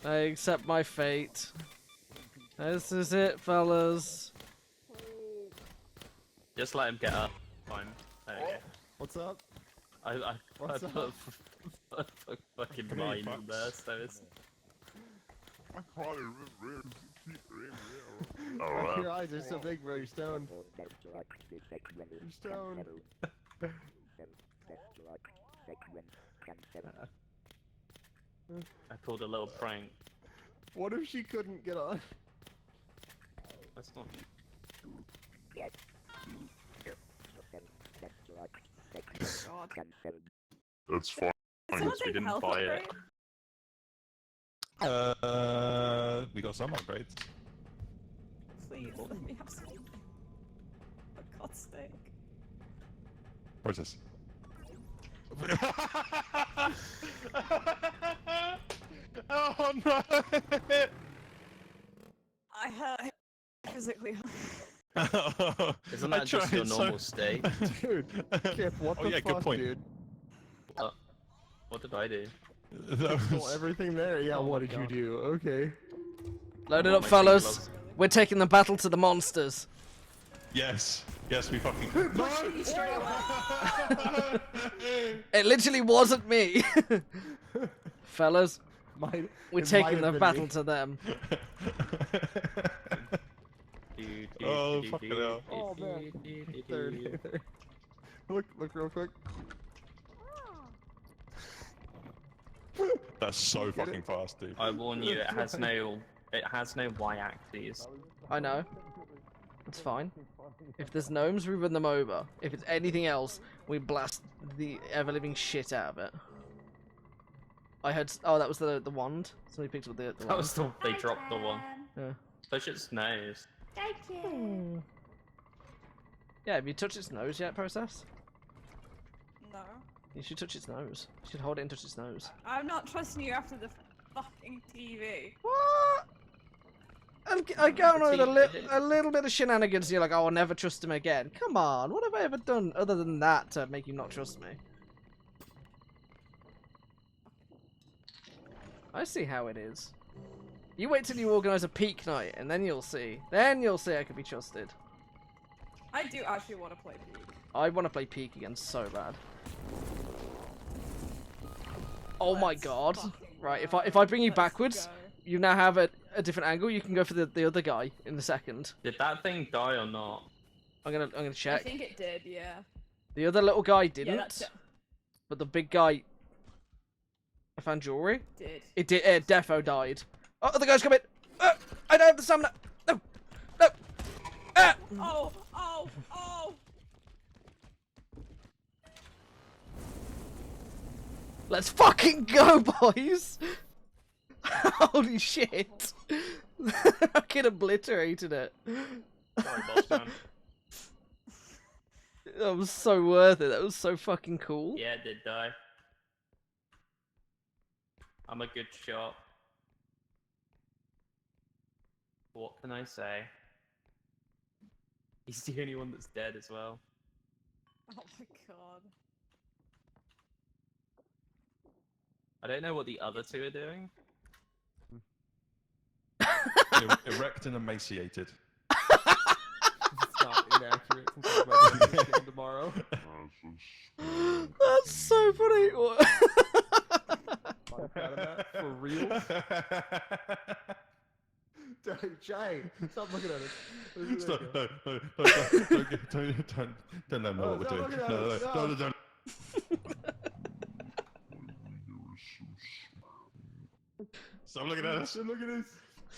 I accept my fate. This is it, fellas. Just let him get up. Fine. There you go. What's up? I What's put up? a fucking Come here, mine in fucks. there, so it's... Your eyes are so big, bro. You're stoned. You're stoned. I pulled a little prank. What if she couldn't get on? That's not... That's fine. Someone we take didn't health buy it. upgrade? We got some upgrades. Please, let me have some. For God's sake. Where's this? Oh no! I hurt physically. Isn't I that just your tried so- normal state? Dude, Kip, what Oh the yeah, fuck, good point. dude? What did I do? That Stole was- everything there? Yeah, Oh what my did you God. do? Okay. Load it Oh, up, my fellas. feet We're taking the battle to the monsters. Yes, we fucking. It literally wasn't me. Fellas, Might, we're it might taking have the been battle me. to them. Oh, fucking hell. Oh man. Third. Look real quick. That's so Get it? fucking fast, dude. I warn you, it has no y-axis. I know. It's fine. If there's gnomes, we run them over. If it's anything else, we blast the ever-living shit out of it. I heard. Oh, that was the wand. Somebody picked up the That wand. was the they dropped the one. Yeah. Touch its nose. Thank you. Yeah, have you touched its nose yet, Process? No. You should touch its nose. You should hold it and touch its nose. I'm not trusting you after the fucking TV. What? I go on with TV. a little bit of shenanigans and you're like, oh, I'll never trust him again. Come on, what have I ever done other than that to make you not trust me? I see how it is. You wait till you organise a peak night and then you'll see. Then you'll see I can be trusted. I do actually want to play Peak. I want to play peak again so bad. Oh my Let's god. fucking Right, go. if I bring you Let's backwards, go. you now have a different angle. You can go for the other guy in a second. Did that thing die or not? I'm gonna I check. think it did, yeah. The other little guy Yeah, didn't, that's it. but the big guy. I found jewelry. Did. It did. Defo died. Oh, other guy's coming. I don't have the stamina. No, no. Ah! Oh, oh, oh! Let's fucking go, boys! Holy shit! Fucking obliterated it. Sorry, boss man. That was so worth it. That was so fucking cool. Yeah, it did die. I'm a good shot. What can I say? He's the only one that's dead as well. Oh my god. I don't know what the other two are doing. Erect and emaciated. It's not inaccurate since I'm about to do this game tomorrow. That's so funny. For real? Jay, stop looking at us. Stop, no, don't let them know what we're doing. No, don't. Stop looking at us. Look at this.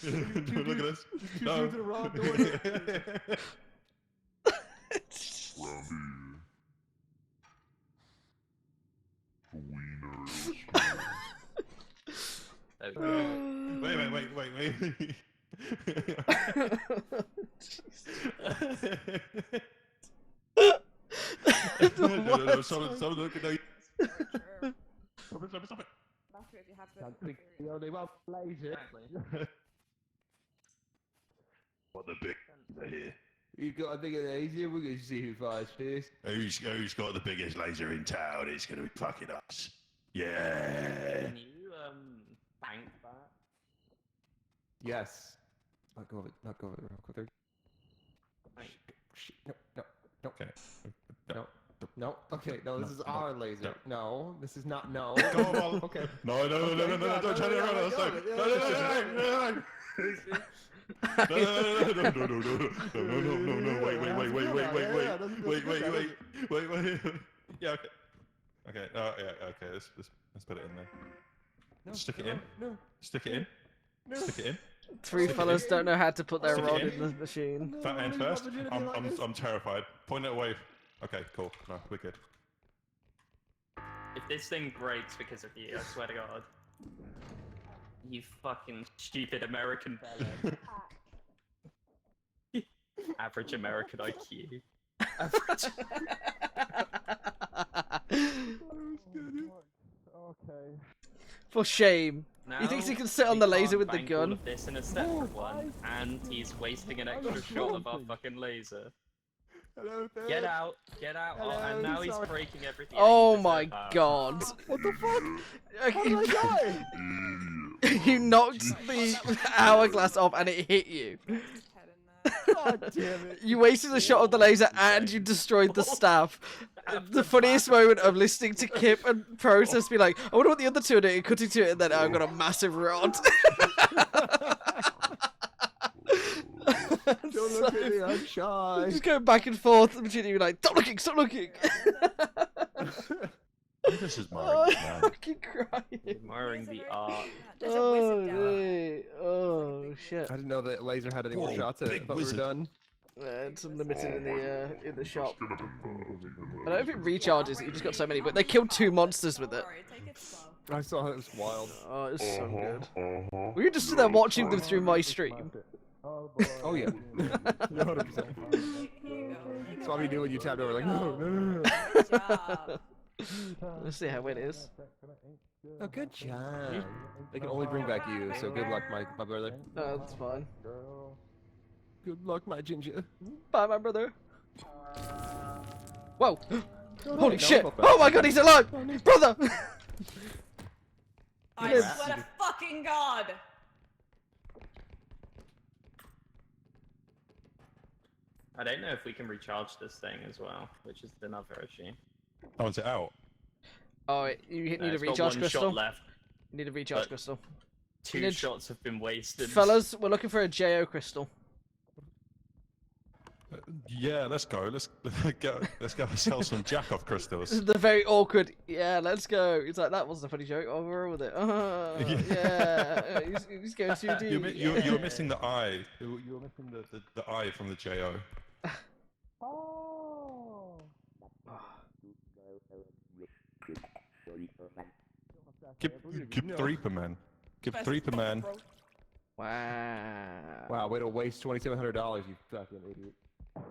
Don't look at us. Two No. dudes in a row doing it. Wait. No, stop looking at you. Stop it. If you have to. The only one lazy. What the big here? You've got a bigger laser, we're gonna see who fires first. Who's got the biggest laser in town? It's gonna be fucking us. Yeah. Can you bank that? Yes. Not go of it, real quick. Shit, no. Okay. No. Okay, no, this is our laser. No, this is not. No. Go on. Okay. No, don't turn it around us. No. Wait. Yeah, okay. Okay, let's put it in there. No, Stick it in. No. Stick it in. No. Stick it in. Three fellas don't know how to put their Stick it rod in. in the machine. Fat end I didn't first. want virginity like this. I'm terrified. Point it away. Okay, cool. No, we're good. If this thing breaks because of you, I swear to God. You fucking stupid American belly. Average American IQ. Average. Okay. For shame. Now, He thinks he can sit on we the laser can't with the bank all gun. of this in a separate one, and he's wasting an extra shot of our fucking laser. Hello, Phil. Get out! Hello, And now he's sorry. breaking everything. Oh He my deserved that. god. What the fuck? How did I die? You knocked the hourglass off and it hit you. God damn it. You wasted a shot of the laser and you destroyed the staff. The funniest moment of listening to Kip and Process be like, I wonder what the other two are doing, cutting to it, and then I've got a massive rod. Don't look at me, I'm shy. Just going back and forth between you, like, stop looking. This is my Oh, man. I'm fucking crying. Admiring the art. There's a Oh, wizard down there. nee. Oh, shit. I didn't know that laser had any more Whoa, shots in it. I big thought we were wizard. done. It's unlimited in the shop. I don't know if it recharges, you just got so many, but they killed 2 monsters with it. Sorry, take it slow. I saw it was wild. Oh, it's so good. We were just there watching them through my stream. Oh yeah. 100%. Here you go. So I knew when you tapped over, like, no. Good job. Let's see how it is. Oh, good job. They can only bring back you, so good luck, my brother. No, that's fine. Good luck, my ginger. Bye, my brother. Whoa! Oh, Holy no, shit! not bad. Oh my god, he's alive! Brother! I Yes. swear to fucking God! I don't know if we can recharge this thing as well, which is another issue. Oh, is it out? Oh, you need No, a it's got recharge one crystal. shot left. You need a recharge But- crystal. 2 Need- shots have been wasted. Fellas, we're looking for a JO crystal. Yeah, let's go. Let's go sell some jack off crystals. The very awkward, yeah, let's go. It's like, that wasn't a funny joke, over with it. Yeah, he's going too deep. You were missing the eye. You were missing the eye from the JO. Give 3 per man. Give 3 per man. Wow. Wow, way to waste $2,700, you fucking idiot. No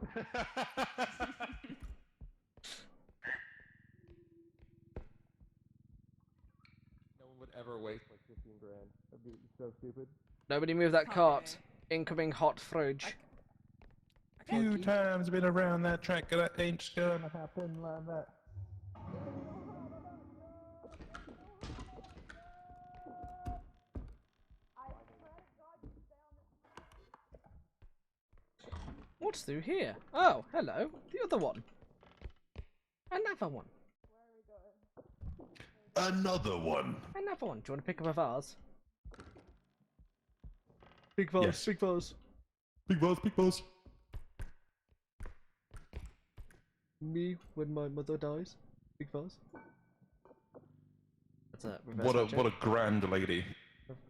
one would ever waste like 15 grand. That'd be so stupid. Nobody move that cart. Incoming hot fridge. Few times been around that track, and that ain't gonna happen like that. What's through here? Oh, hello. The other one. Another one. Another one. Another one. Do you want to pick up a vase? Big vase, Yes. big vase. Big balls, big balls. Me when my mother dies. Big vase. That's a reverse fat joke. What a grand lady.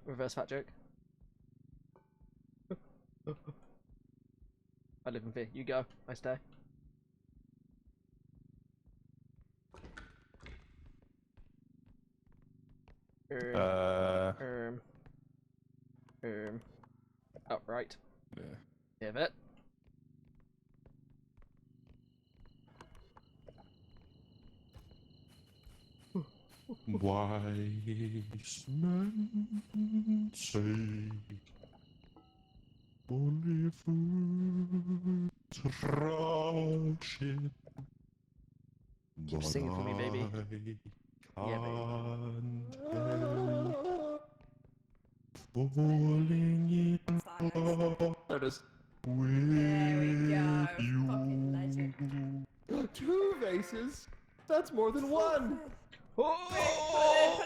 Reverse fat joke. I live in fear. You go. I stay. Oh, right. Yeah. Pivot. Wise men say only fools rush in. Keep singing for me, baby. Yeah, baby. Falling in love There it is. with you. 2 vases? That's more than 1! Put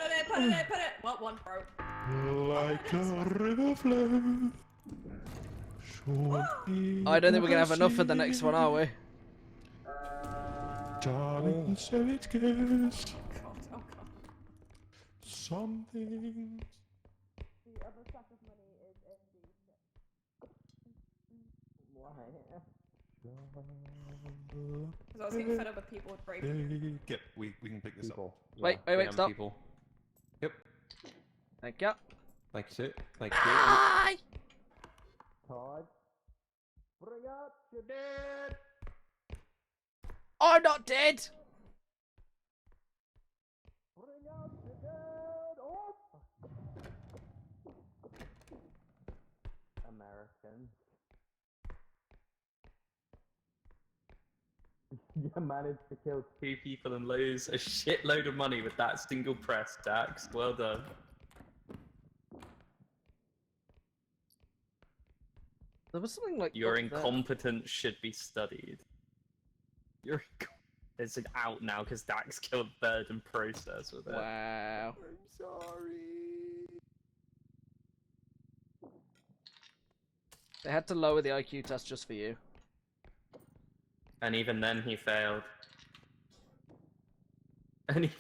it in. What one broke? like a river flow. I don't think we're gonna have enough for the next one, are we? Darling, so it goes. Oh god. Something. The other stack of money is in the because I was getting fed up with people with bravery. We can pick this up. Wait, stop. People. Yep. Thank you. Thank you, sir. Thank you. Hi! Todd. Bring up your dead. I'm not dead! Bring up your dead. Oh. American. You managed to kill 2 people and lose a shitload of money with that single press, Dax. Well done. There was something like Your up there. incompetence should be studied. It's out now because Dax killed Bird in process with it. Wow. I'm sorry. They had to lower the IQ test just for you. And even then he failed. And he...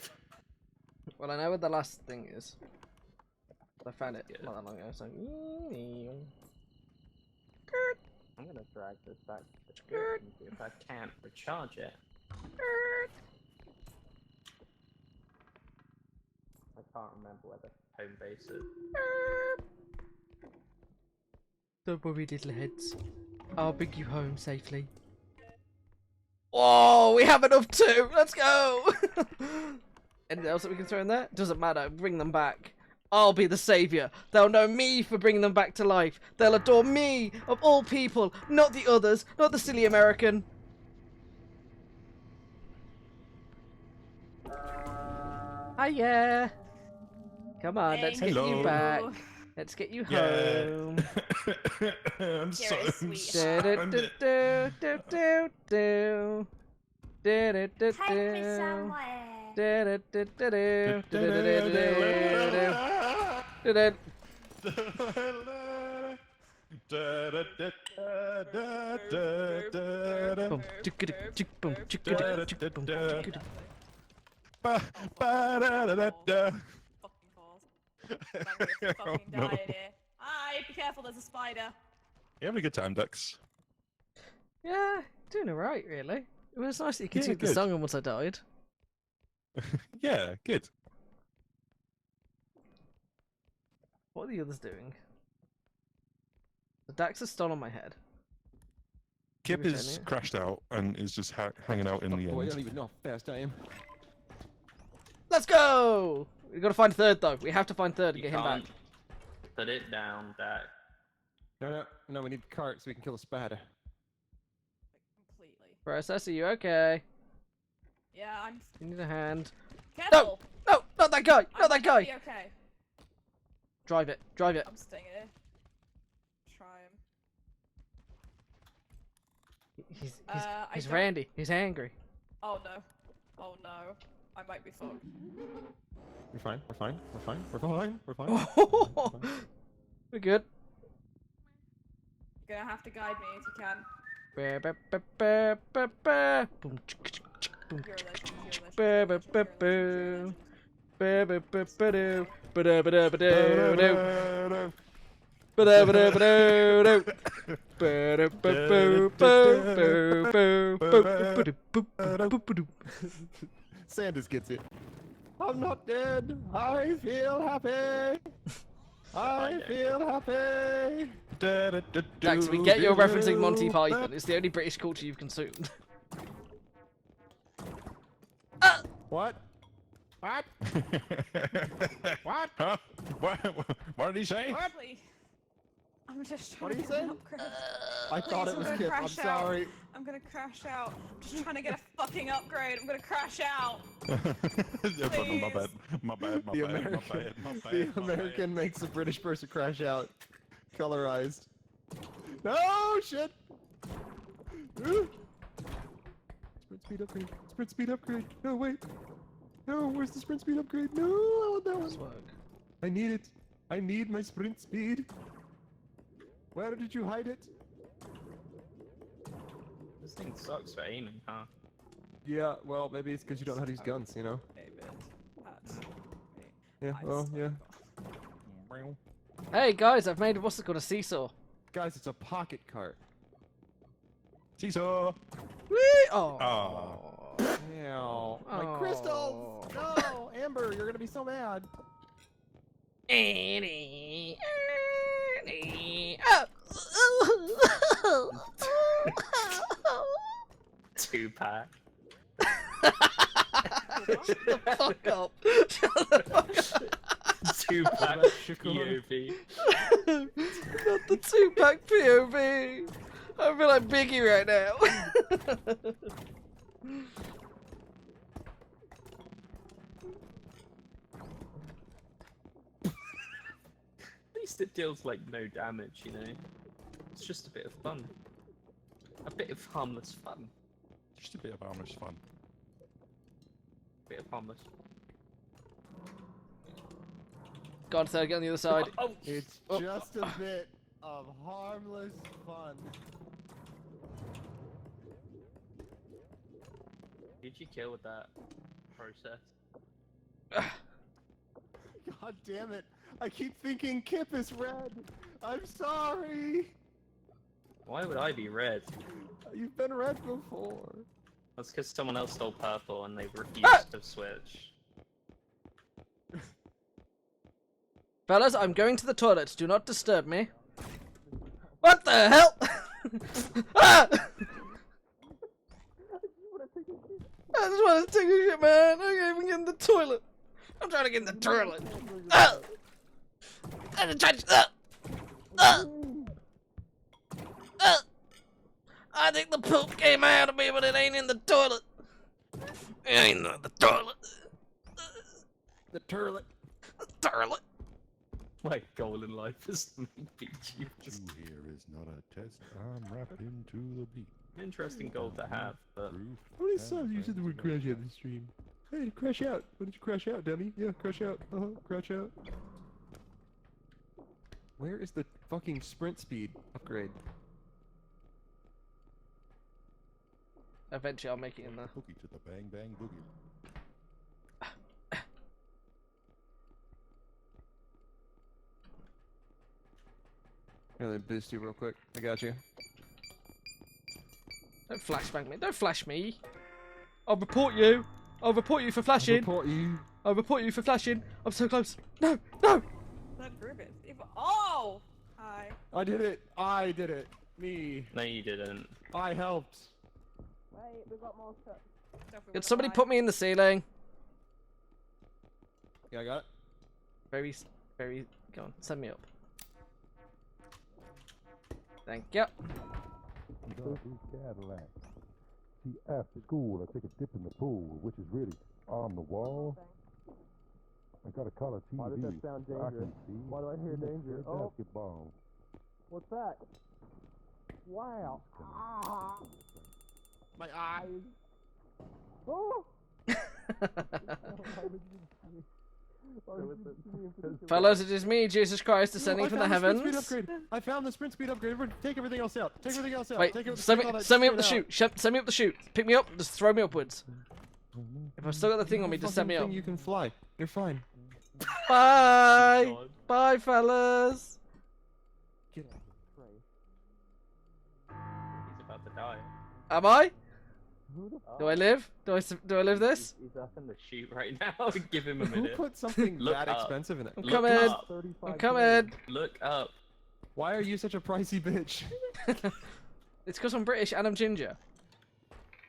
Well, I know what the last thing is. I found it not that long ago, so... I'm gonna drag this back to the script and see if I can't recharge it. I can't remember where the home base is. Don't worry, little heads. I'll bring you home safely. Oh, we have enough too! Let's go! Anything else that we can throw in there? Doesn't matter, bring them back. I'll be the saviour. They'll know me for bringing them back to life. They'll adore me, of all people, not the others, not the silly American. Hiya! Come on, let's get you back. Let's get you home. I'm so Take me fucking died here. Hi, be careful, there's a spider. You having a good time, Dux? Yeah, doing alright, really. It was nice that you continued the good. song once I died. Yeah, good. What are the others doing? The Dax is still on my head. Kip Return is it. crashed out and is just hanging out in the Boy, I end. don't even know how fast I am. Let's go! We gotta find third though. We have to find third and You get him back. can't put it down, Dak. No, we need the cart so we can kill the spider. Completely. Process, are you okay? Yeah, I'm. You need a hand. Careful! No, not that guy! Not that I'm guy! be okay. Drive it, drive it. I'm staying here. Try him. He's don't- Randy. He's angry. Oh no. Oh no. I might be fucked. We're fine. We're fine. We're fine. We're fine. We're fine. We're good. You're gonna have to guide me if you can. Ba, ba, ba, ba, ba, ba. Boom, chick, chick, chick, boom, You're a chick, legend. chick, You're a chick, legend. ba, You're a ba, legend. ba, You're a legend. You're a legend. boo. Ba, ba, ba, ba, doo. Ba, da, ba, da, ba, doo, doo. Ba, da, ba, da, ba, doo, doo. Ba, da, ba, boo, boo, boo, boo, boo, boo, doo, boo, boo, boo, boo, doo. Sanders gets it. I'm not dead. I feel happy. I feel happy. Dax, we get you're referencing Monty Python. It's the only British culture you've consumed. What? What? What? Huh? What did he say? Please. I'm just What trying did to he get an say? upgrade. I thought Please, it was I'm gonna Kip. I'm crash out. sorry. I'm gonna crash out. I'm just trying to get a fucking upgrade. I'm gonna crash out. My bad. My bad. My The bad. American, My bad. My bad. the my American makes a British person crash out. Colorized. No shit. Sprint speed upgrade. Sprint speed upgrade. No wait. No, where's the sprint speed upgrade? No, I want that one. I need it. I need my sprint speed. Where did you hide it? This thing sucks for aiming, huh? Yeah, well, maybe it's because you don't know how to use guns, you know? Yeah, well, yeah. Hey guys, I've made what's it called, a seesaw. Guys, it's a pocket cart. Seesaw. Whee! Oh. Ew. My crystals! No! Amber, you're gonna be so mad. Two-pack. Shut the fuck up. Shut the fuck up. Two-pack POV. Not the two-pack POV. I feel like Biggie right now. At least it deals like no damage, you know? It's just a bit of fun. A bit of harmless fun. Just a bit of harmless fun. Bit of harmless. God, third, get on the other side. Oh, It's just a bit of harmless fun. Who'd you kill with that process? God damn it. I keep thinking Kip is red. I'm sorry. Why would I be red? You've been red before. That's because someone else stole purple and they refused to switch. Fellas, I'm going to the toilet. Do not disturb me. What the hell? Ah! I just want to take a shit, man. I can't even get in the toilet. I'm trying to get in the toilet. Ah! I'm trying to... I think the poop came out of me, but it ain't in the toilet. It ain't in the toilet. The turlet. The toilet. My goal in life is to beat you. You here is not a test. I'm rapping to the beat. Interesting goal to have, but How many times you said the word crash out in the stream? Hey, crash out. Why did you crash out, dummy? Yeah, crash out. Crash out. Where is the fucking sprint speed upgrade? Eventually, I'll make it in there. Boogie to the bang bang boogie. Here, let me boost you real quick. I got you. Don't flashbang me. Don't flash me. I'll report you. I'll report you for flashing. Report you. I'll report you for flashing. I'm so close. No, no. That group it. Oh! Hi. I did it. I did it. Me. No, you didn't. I helped. Wait, we got more stuff. Could somebody put me in the ceiling? Yeah, I got it. Very, go on, send me up. Thank you. Cadillac. See, after school, I take a dip in the pool, which is really on the wall. I got a color TV. Why does that sound so I dangerous? can see. Why do I hear danger? Oh. Basketball. What's that? Wow. My eyes. Oh! Fellas, it is me, Jesus Christ, descending from the heavens. I found the sprint speed upgrade. Take everything else out. Take everything else out. Wait, take send me up the chute. chute. Send me up the chute. Pick me up, just throw me upwards. If I've still got the thing on me, just send me up. You can fly. You're fine. Bye! Bye, fellas! Get out of the fray. He's about to die. Am I? Do I live? Do I live this? He's up in the chute right now. Give him a minute. Who put something Look that up. expensive in it? I'm Look coming. up. I'm coming. Look up. Why are you such a pricey bitch? It's because I'm British and I'm ginger.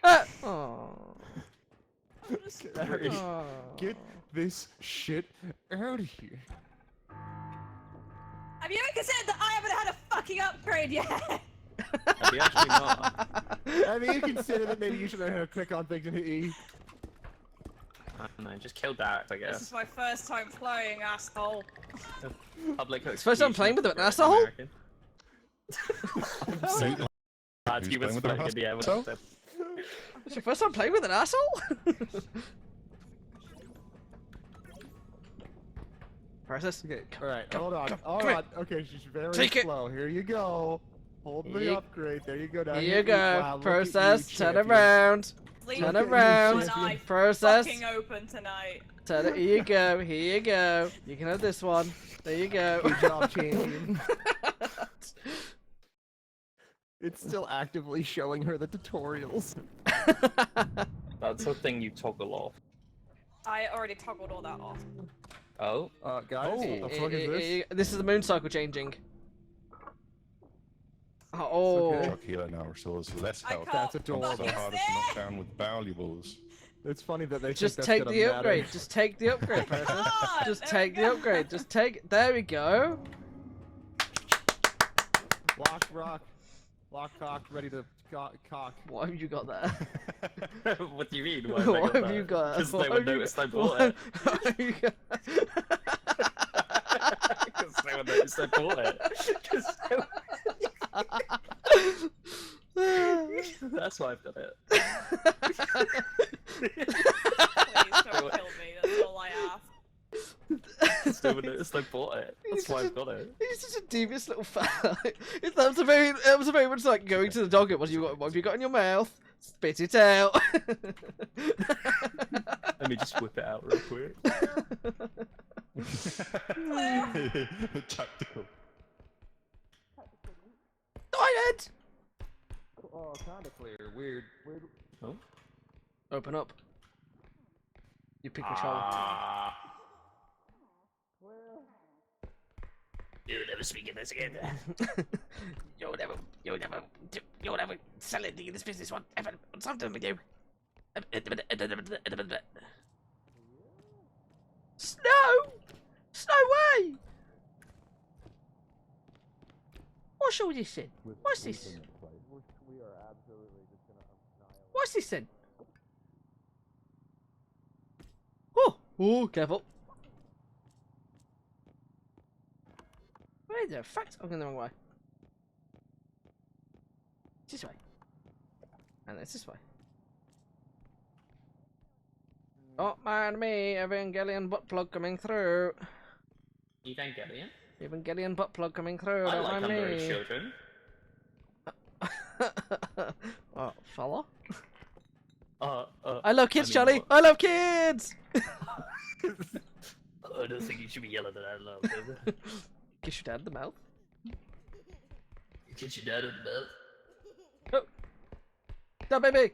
Ah! Oh. Get this shit out of here. Have you ever considered that I haven't had a fucking upgrade yet? Have you actually not? I mean, you consider that maybe you should know how to click on things and hit E. I don't know, just kill Dark, I guess. This is my first time playing, asshole. Public It's first time playing with an execution of asshole? American. So, Lad, he was playing with their floating in the air with asshole? the- It's your first time playing with an asshole? Process. Okay, alright, hold on. come Hold here. on. Okay, she's very Take it. slow. Here you go. Hold Here the you- upgrade. There you go. Now Here hit you E. go. Wow, look at Process. you, Turn champion. around. Leave Turn me around. one eye Process. fucking open tonight. Turn it. Here you go. Here you go. You can have this one. There you go. Good job, champion. It's still actively showing her the tutorials. That's the thing you toggle off. I already toggled all that off. Oh? Guys, what the fuck is this? This is the moon cycle changing. Oh. Okay. Chuck healer now restores less I health. can't That's adorable. So harder to knock down with valuables. It's funny that they Just think take that's the gonna upgrade. matter. Just take the upgrade, Process. God, Just there take we the go. upgrade. Just take. There we go. Lock, rock. Lock, cock, ready to cock. What have you got there? What do you mean? Why What have you got? Because What no one have you noticed I got? bought it. What have you got? Because no one noticed I bought it. 'Cause that's why I've done it. Please don't kill me, that's all I ask. Because no one noticed I bought it. That's why I've got it. He's such a devious little fella. That was a very much like going to the dog. What have you got in your mouth? Spit it out. Let me just whip it out real quick. Tactical. Diet. Oh, kinda clear. Weird. Oh? Open up. You pick control. You'll never speak in this again. You'll never sell anything in this business one ever. Something with you. Snow! Snow way! What's all this in? What's this? What's this in? Oh, careful. Where the fuck? I'm going the wrong way. This way. And it's this way. Oh, mind me, Evangelion butt plug coming through. Evangelion? Evangelion butt plug coming through. I Don't like mind underage me. children. Oh, fella? I I love kids, mean, Charlie. what? I love kids. I don't think you should be yelling at that loud. Kiss your dad in the mouth. Kiss your dad in the mouth. Oh. Da baby.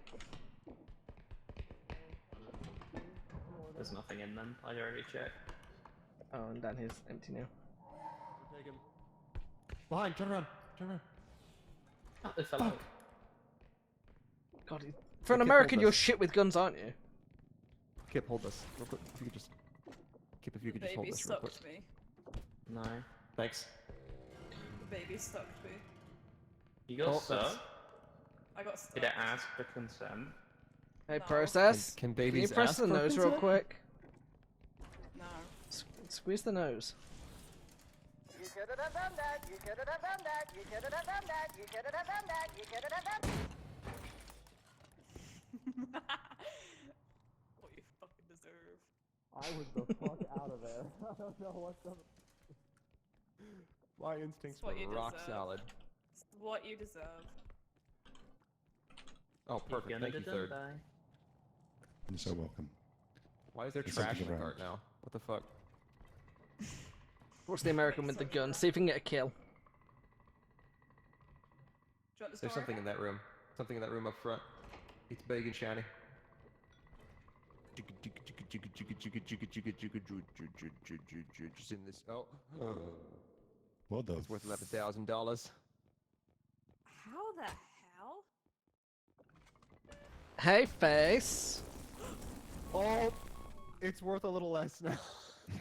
There's nothing in them. I already checked. Oh, and down here's empty now. Take him. Behind, turn around, turn around. They fell out. God, for an Kip, American, hold you're this. shit with guns, aren't you? Kip, hold this. Real quick. If you could just... Kip, if you could just hold Baby this real quick. sucked me. No. Thanks. The baby sucked me. You got Oh, stuck? that's- I got stuck. Did it ask for consent? Hey, No. process. Can Can babies you press ask the for nose real consent? quick? No. Squeeze the nose. You should have done that. You should have done that. You should have done that. You should have done that. You should have done that. What you fucking deserve. I was the fuck out of there. I don't know what the... My instincts It's what were you rock deserve. salad. It's what you deserve. Oh, perfect. Thank you, third. You're so welcome. Why is there There's trash in something the around. cart now? What the fuck? What's the American with the gun? See if we can get a kill. Do you want the There's story? something in that room. Something in that room up front. It's big and shiny. Just in this. Oh. What the? It's worth $11,000. How the hell? Hey, face. Oh, it's worth a little less now.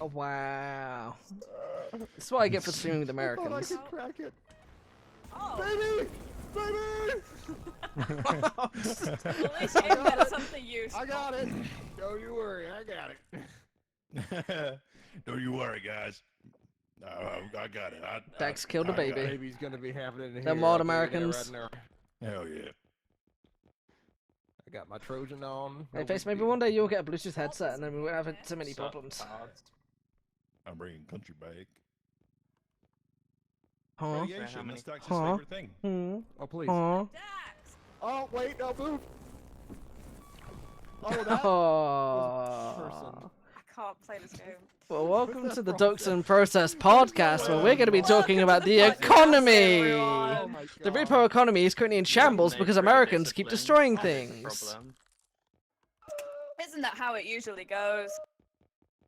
Oh, wow. This is what I get for streaming with I thought I Americans. could crack it. Oh. Baby! Baby! At least you got something useful. I got it. Don't you worry, I got it. Don't you worry, guys. No, I got it. Dax killed a I got baby. it. Baby's gonna be happening in here. Them I'll odd tell you that Americans. right now. Hell yeah. I got my Trojan on. Hey, face, maybe one day you'll get a Bluetooth headset and then we won't have so many Suck problems. cards. I'm bringing country back. Huh? Radiation, that's Dax's Huh? favorite thing. Hmm. Oh, please. Huh? Dax! Oh, wait, no, move. Oh, that Oh. person. I can't play this game. Well, welcome to the Ducks and Process podcast, where we're going to be talking about the economy. Oh my The God. Repo economy is currently in shambles Make because pretty Americans keep disciplined. destroying No things. problem. Isn't that how it usually goes?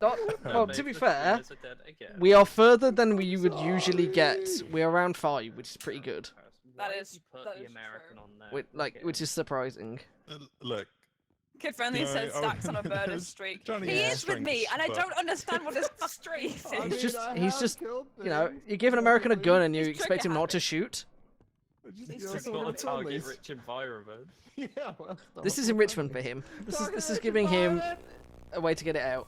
Well, to be fair, Is it dead again? we are further than we would usually get. We're around 5, which is pretty good. That Why did is- you put that the is American true. on there. Which is surprising. Look, Kid Friendly No, says I Dax on a was murder streak. trying to He get is with me, strengths, and I but- don't understand what his streak is. I mean, He's just, I he's have just, killed you know, things. you give an American a gun and you He's expect him trigger not to happy. shoot. Just, He's you know, just It's not a someone told me. target-rich environment. Yeah, well, This is enrichment for him. This is giving him a way to get it out.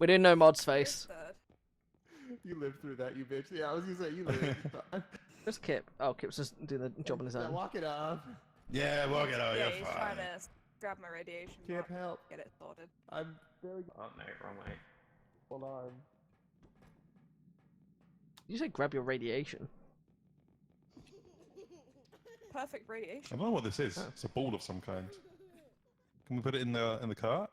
We didn't know Mod's face. You lived through that, you bitch. Yeah, I was gonna say you lived. Where's Kip? Oh, Kip's just doing the job on his Yeah, own. walk it off. yeah, we'll get out. Yeah, You're he's fine. trying to grab my radiation. Can't bot, help. Get it sorted. I'm very. Oh no, wrong way. Hold on. You say grab your radiation. Perfect I radiation. don't know what this is. It's a ball of some kind. Can we put it in the cart?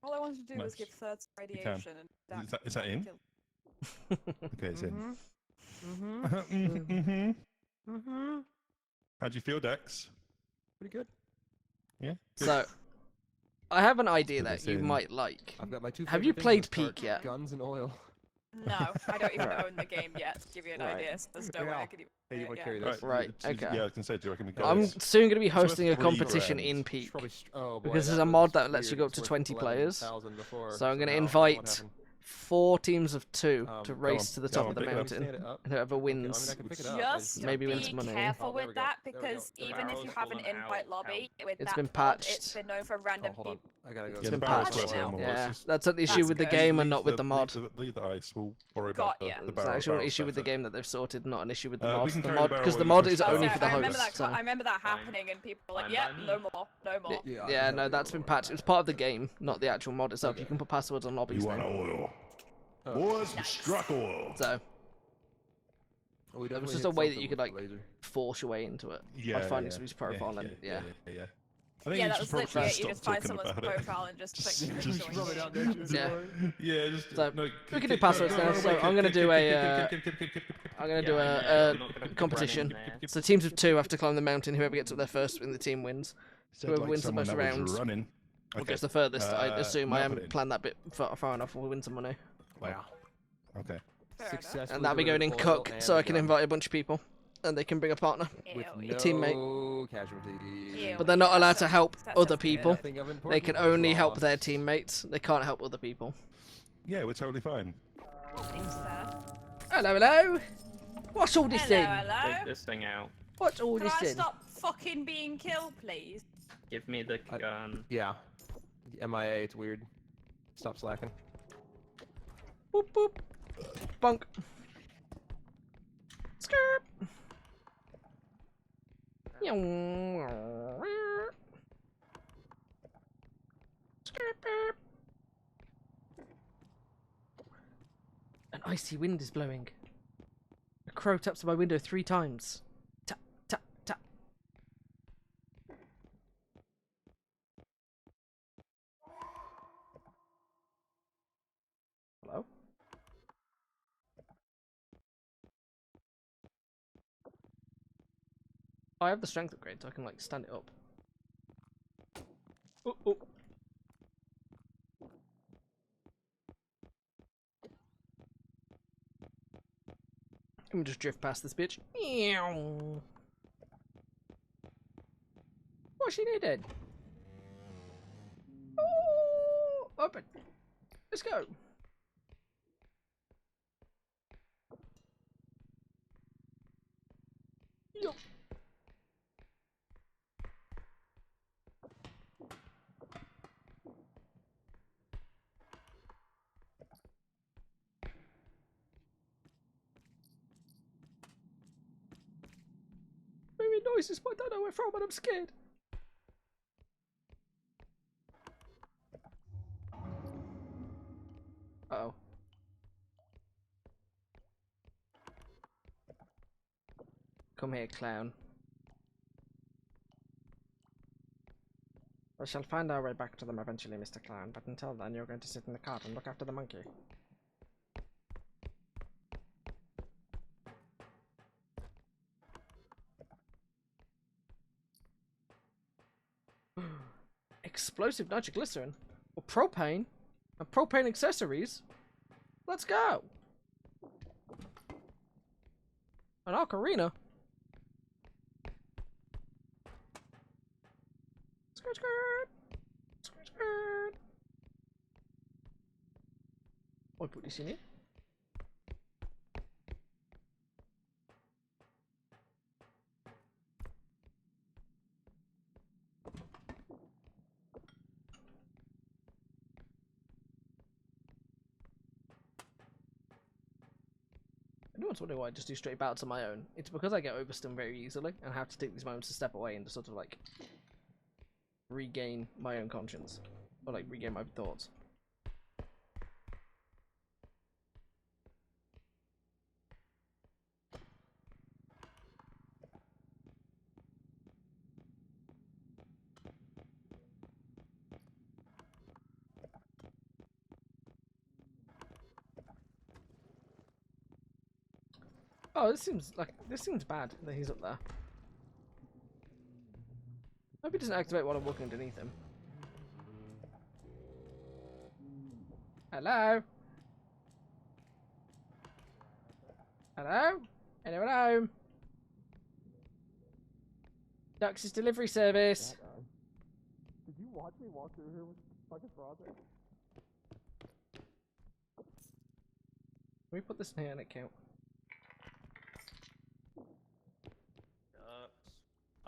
All I wanted to do was Nice. give third can. radiation and Is that in? kill- Okay, it's in. Mm-hmm. mm-hmm. How do you feel, Dex? Pretty good. Yeah. So, I have an idea put that this you in. might like. I've got my two. Have you favorite played things in this Peak yet? cart, Guns and oil. No, I don't even own the game yet. To give you an Right. idea, so there's no way I could even. Hey, you play want it to carry yet. this? Right, okay. Yeah, I was gonna say, do you reckon we go? I'm this? soon going to be It's worth hosting a 3 competition grand. in It's Peak. probably oh boy, Because there's that a mod was that lets you weird. go up It's to worth 20 players. 11,000 before, So I'm going to now, what invite happened? 4 teams of 2 to Come race on, to the come top on, of the pick it up. mountain. Stand it up. And whoever Okay, wins I can pick it up. Just maybe be win some money. careful Oh, there with we go. that There we go. because The even if barrel's you have an fallen invite out. lobby with It's that been mod, patched. it's been known for Oh, random hold on. people. I gotta go. Yeah, It's the been barrel's patched. quite now. normal. Yeah, It's just- that's an issue That's with the good. game and leave not with the mod. Leave the ice. We'll worry Got about ya. the It's an barrel. actual barrel issue with the stuff. game that they've sorted, not an issue with the We mod. can The carry mod the because the barrel mod when is we push only it for out. the I remember hosts. that. I So. remember that Fine. happening, and people were like, Fine "Yep, by me. no more, no more." Yeah, I Yeah, can no, help that's you. been patched. It was part of the game, not the actual mod itself. You can put passwords on lobbies You want now. oil? Oh. Boys, we struck oil. So Oh, we there was definitely just hit a way that something you could with like the laser. force your way into it Yeah, by finding yeah, somebody's profile and yeah. yeah. I think Yeah, you that should was probably literally it. You stop just find talking someone's about it. profile and just click Just join. Rub it out, don't you? Yeah. Yeah, just So, no, we can do passwords now, so I'm gonna do a, I'm gonna do Yeah, I know, a you're not gonna run competition. in there. So teams of 2 have to climb the mountain. Whoever gets up there first in the team wins. Said Whoever like wins the someone most that was rounds running. or Okay. gets the furthest. I assume I now haven't put it in. planned that bit far enough. We'll win some money. Wow. Okay. Successfully And that'll be going in delivered oil cook, and so a I can gun. invite a bunch of people, and they can bring a partner, With a no teammate. casualties. But they're not allowed to help that other sounds good. people. Nothing of They importance can was only help lost. their teammates. They can't help other people. Yeah, we're totally fine. Seems fair. Hello, hello. What's all this Hello, in? hello. Take this thing out. What's all Can this I in? stop fucking being killed, please? Give me the gun. Yeah. MIA, it's weird. Stop slacking. Boop boop. Bonk. Skirt. An icy wind is blowing. A crow taps on my window 3 times. Tap, tap, tap. Hello? I have the strength upgrade, so I can like stand it up. Oh, oh. Let me just drift past this bitch. Meow. What she needed? Oh, open. Let's go. Yo. Maybe noises, but I don't know where from, and I'm scared. Uh-oh. Come here, clown. We shall find our way back to them eventually, Mr. Clown, but until then you're going to sit in the cart and look after the monkey. Explosive nitroglycerin? Or propane? And propane accessories? Let's go! An ocarina? Skirt, skirt! Skirt, skirt! I put this in here. Anyone's wondering why I just do straight bouts on my own. It's because I get overstung very easily and have to take these moments to step away and to sort of like regain my own conscience. Or like regain my thoughts. Oh, this seems bad that he's up there. Hope he doesn't activate while I'm walking underneath him. Hello? Hello? Anyone home? Dux's delivery service. Did you watch me walk through here with fucking project? Can we put this in here and it count?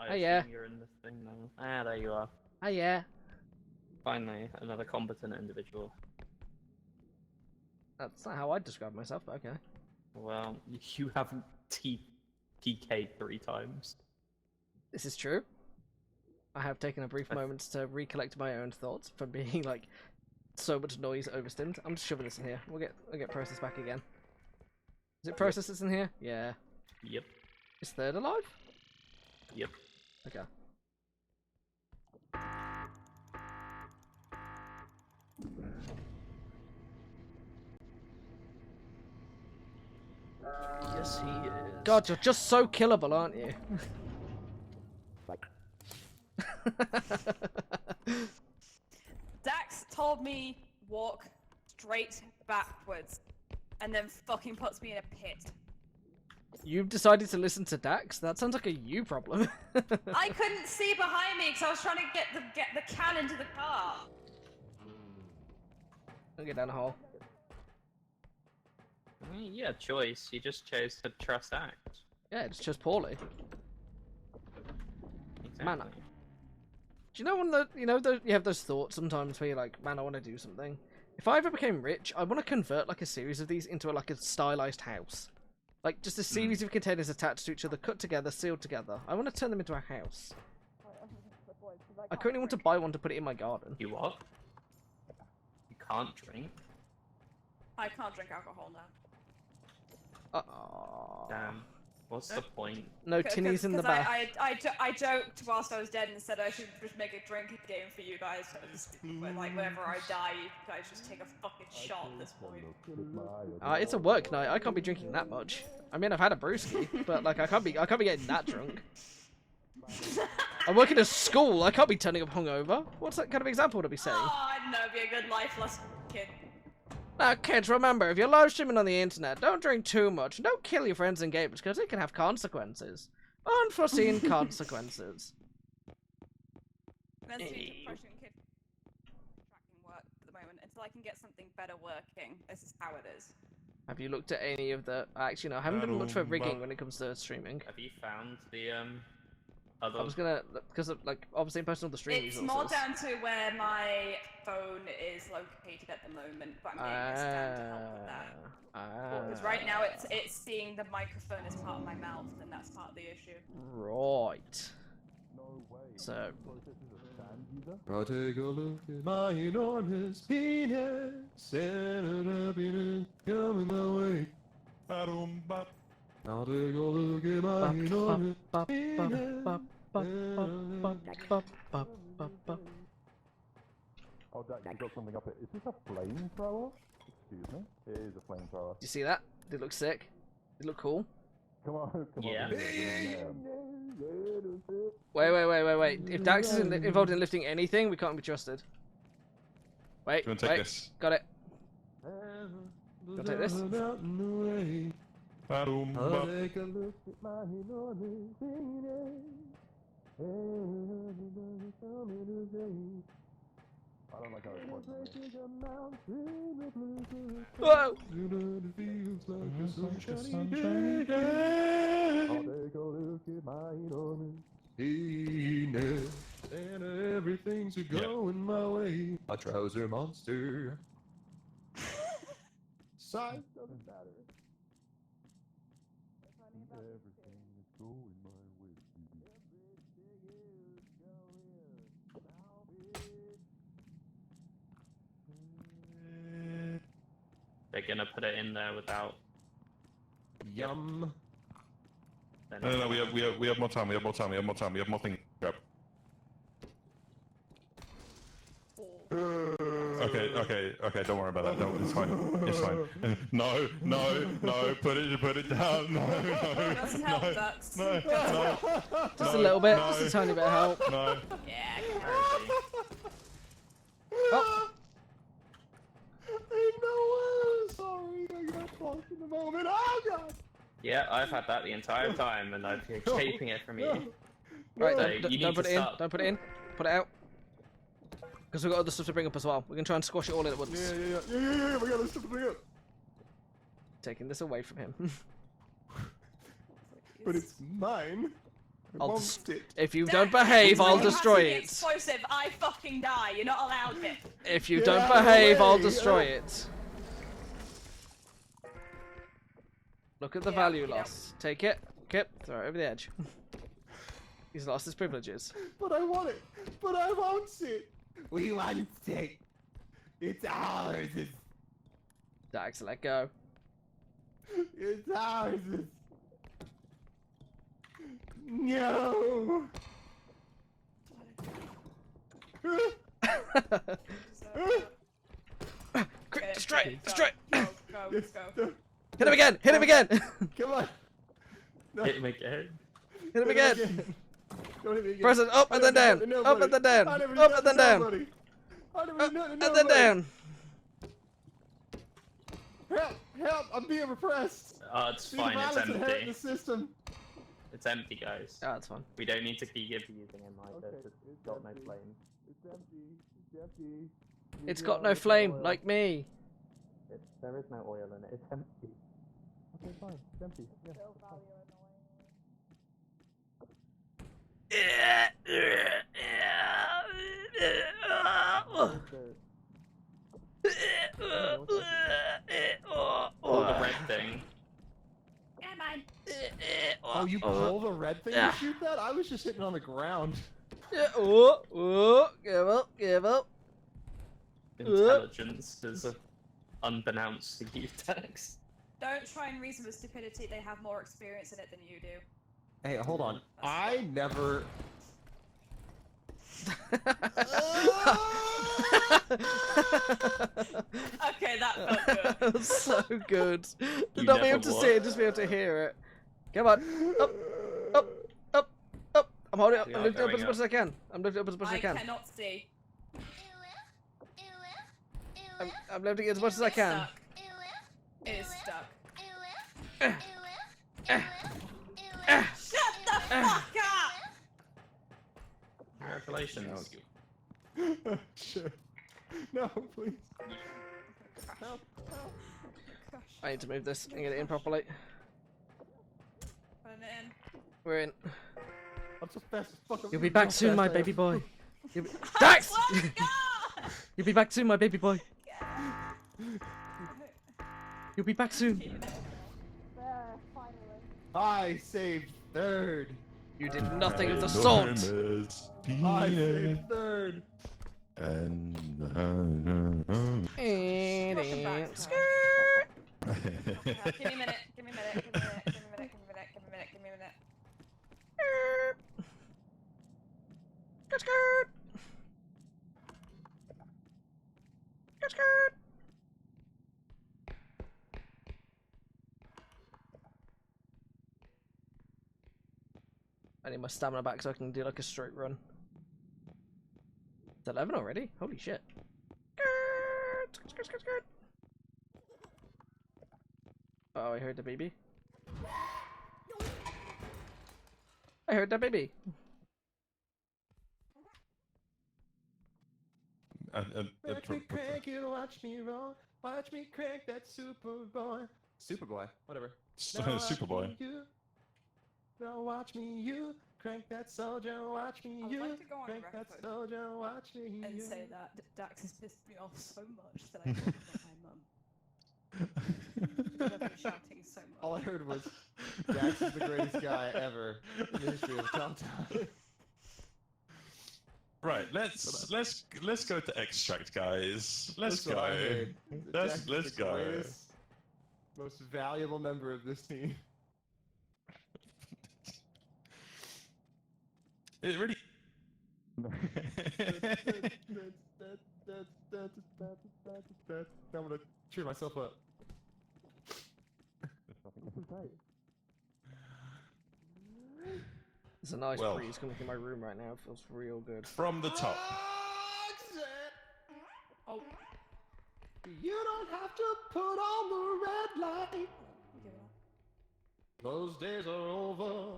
I yeah. assume you're in the thing now. Ah, there you are. Oh yeah. Finally, another competent individual. That's not how I describe myself, but okay. Well, you haven't TK'd 3 times. This is true. I have taken a brief moment to recollect my own thoughts from being like so much noise overstimmed. I'm just shoving this in here. We'll get process back again. Is it process that's in here? Yeah. Yep. Is Third alive? Yep. Okay. Yes, he is. God, you're just so killable, aren't you? Dax told me walk straight backwards. and then fucking puts me in a pit. You've decided to listen to Dax? That sounds like a you problem. I couldn't see behind me because I was trying to get the can into the car. Don't get down the hole. I mean, you had choice. You just chose to trust Act. Yeah, it's just poorly. Exactly. Man, do you know when you have those thoughts sometimes where you're like, man, I want to do something. If I ever became rich, I want to convert like a series of these into like a stylized house. Like just a series of containers attached to each other, cut together, sealed together. I want to turn them into a house. I currently want to buy one to put it in my garden. You what? You can't drink? I can't drink alcohol now. Damn. What's the point? No tinnies in the back. I joked whilst I was dead and said I should just make a drinking game for you guys. Like whenever I die, you guys just take a fucking shot at this point. It's a work night. I can't be drinking that much. I mean, I've had a brewski, but like I can't be getting that drunk. I work in a school. I can't be turning up hungover. What's that kind of example to be saying? Oh, I don't know. Be a good life lesson, kid. Now, kids, remember, if you're live streaming on the internet, don't drink too much. And don't kill your friends and gamers, because it can have consequences. Unforeseen consequences. That's the depression kid tracking work at the moment until I can get something better working. This is how it is. Have you looked at any of the... Actually, no, I haven't done much for rigging when it comes to streaming. Have you found the other... I was gonna... Because of, like, obviously I'm posting all the streaming It's resources. more down to where my phone is located at the moment, but I'm getting a stand to help with that. Because right now it's seeing the microphone as part of my mouth, and that's part of the issue. Right. So... I'll take a look at my enormous penis, and an happiness coming my way. I'll take a look at my enormous penis. Oh, Jack, you got something up here. Is this a flamethrower? Excuse me. It is a flamethrower. Do you see that? Did it look sick? Did it look cool? Come on, come Yeah. on. Wait. If Dax isn't involved in lifting anything, we can't be trusted. Wait, Do you want to take this? Got it. You want to take this? I'll take a look at my enormous penis. I don't like how it works. Whoa! It feels like a sunshiny day. I'll take a look at my enormous penis, and everything's going my way. A trouser monster. Size doesn't matter. Everything is going my way. They're gonna put it in there without... Yum. No, we have more time. We have more time. We have more time. We have more things. Grab. Okay. Don't worry about that. No, it's fine. It's fine. No. Put it down. No. Doesn't help, that's... No. Just a little bit. Just a tiny bit of help. No. Yeah, Oh. Sorry, I got lost in the moment. Oh god! Yeah, I've had that the entire time, and I'm keeping it from you. Right, So don't you put need it to in. start. Don't put it in. Put it out. Because we've got other stuff to bring up as well. We can try and squash it all in at once. Yeah. We got this stuff to bring up. Taking this away from him. But it's mine. I I'll want it. If you don't behave, I'll It has to destroy be it. Explosive, I fucking die. You're not allowed it. If you Get don't out of the behave, way, I'll destroy it. Look at the Yeah, value yeah. loss. Take it. Kip, throw it over the edge. He's lost his privileges. But I want it. But I want it. We want it. It's ours. Dax, let go. It's ours. No. Quick, destroy! Go. Hit him again! Hit him again! Come on. No. Hit him again. Hit him again! Don't hit me again. Press it up and then down! Up and then down! Up and then down! Up and then down! Help! I'm being repressed! It's The fine, it's violence inherent in empty. the system. It's empty, guys. Yeah, that's fine. We don't need to keep using him either. Okay, It's got no flame. It's empty. It's empty. It's got no flame, like me. There is no oil in it. It's empty. Okay, fine. It's empty. Yeah. Oh, the red thing. Come on. Oh, you pull the red thing to shoot that? I was just hitting on the ground. Give up, give up. Intelligence is unbeknownst to you, Tex. Don't try and reason with stupidity. They have more experience in it than you do. Hey, hold on. I never. Okay, that felt good. That was so good. You Not be never able to what? see it, just be able to hear it. Come on. Up, up, up, up. I'm holding up. We I'm are lifting up going as much as I can. I'm lifting up as much as I can. cannot see. I'm lifting it as much as I can. It is stuck. Eh. Shut the fuck up! Congratulations. Shit. No, please. Help. Help. I need to move this and get it in properly. Put it in. We're in. I'm so fast as fuck. You'll be back soon, my baby boy. You'll be... Dax! You'll be back soon, my baby boy. You'll be back soon. I saved third. You did nothing of the sort. I saved third. And Welcome back. Give me a minute. Give me a minute. Give me a minute. Give me a minute. Give me a minute. Give me a minute. Give me a minute. Skirt. Skirt. I need my stamina back so I can do like a straight run. It's 11 already? Holy shit. Skirt. Oh, I heard the baby. I heard that baby. Watch me crank it, watch me roll. Watch me crank that Superboy. Superboy, whatever. Superboy. Now watch me, you crank that soldier. Watch me, I would you like to go on crank that record soldier. Watch me, and you. say that Dax has pissed me off so much that I called my mum. I've been shouting so much. All I heard was Dax is the greatest guy ever in the history of Telltale. Right, let's go to extract, guys. Let's That's what I go. heard. Dax is Let's the go. greatest, most valuable member of this team. It really. I'm gonna cheer myself up. There's a nice Well. breeze coming through my room right now. It feels real good. From the top. Oh. You don't have to put on the red light. Those days are over.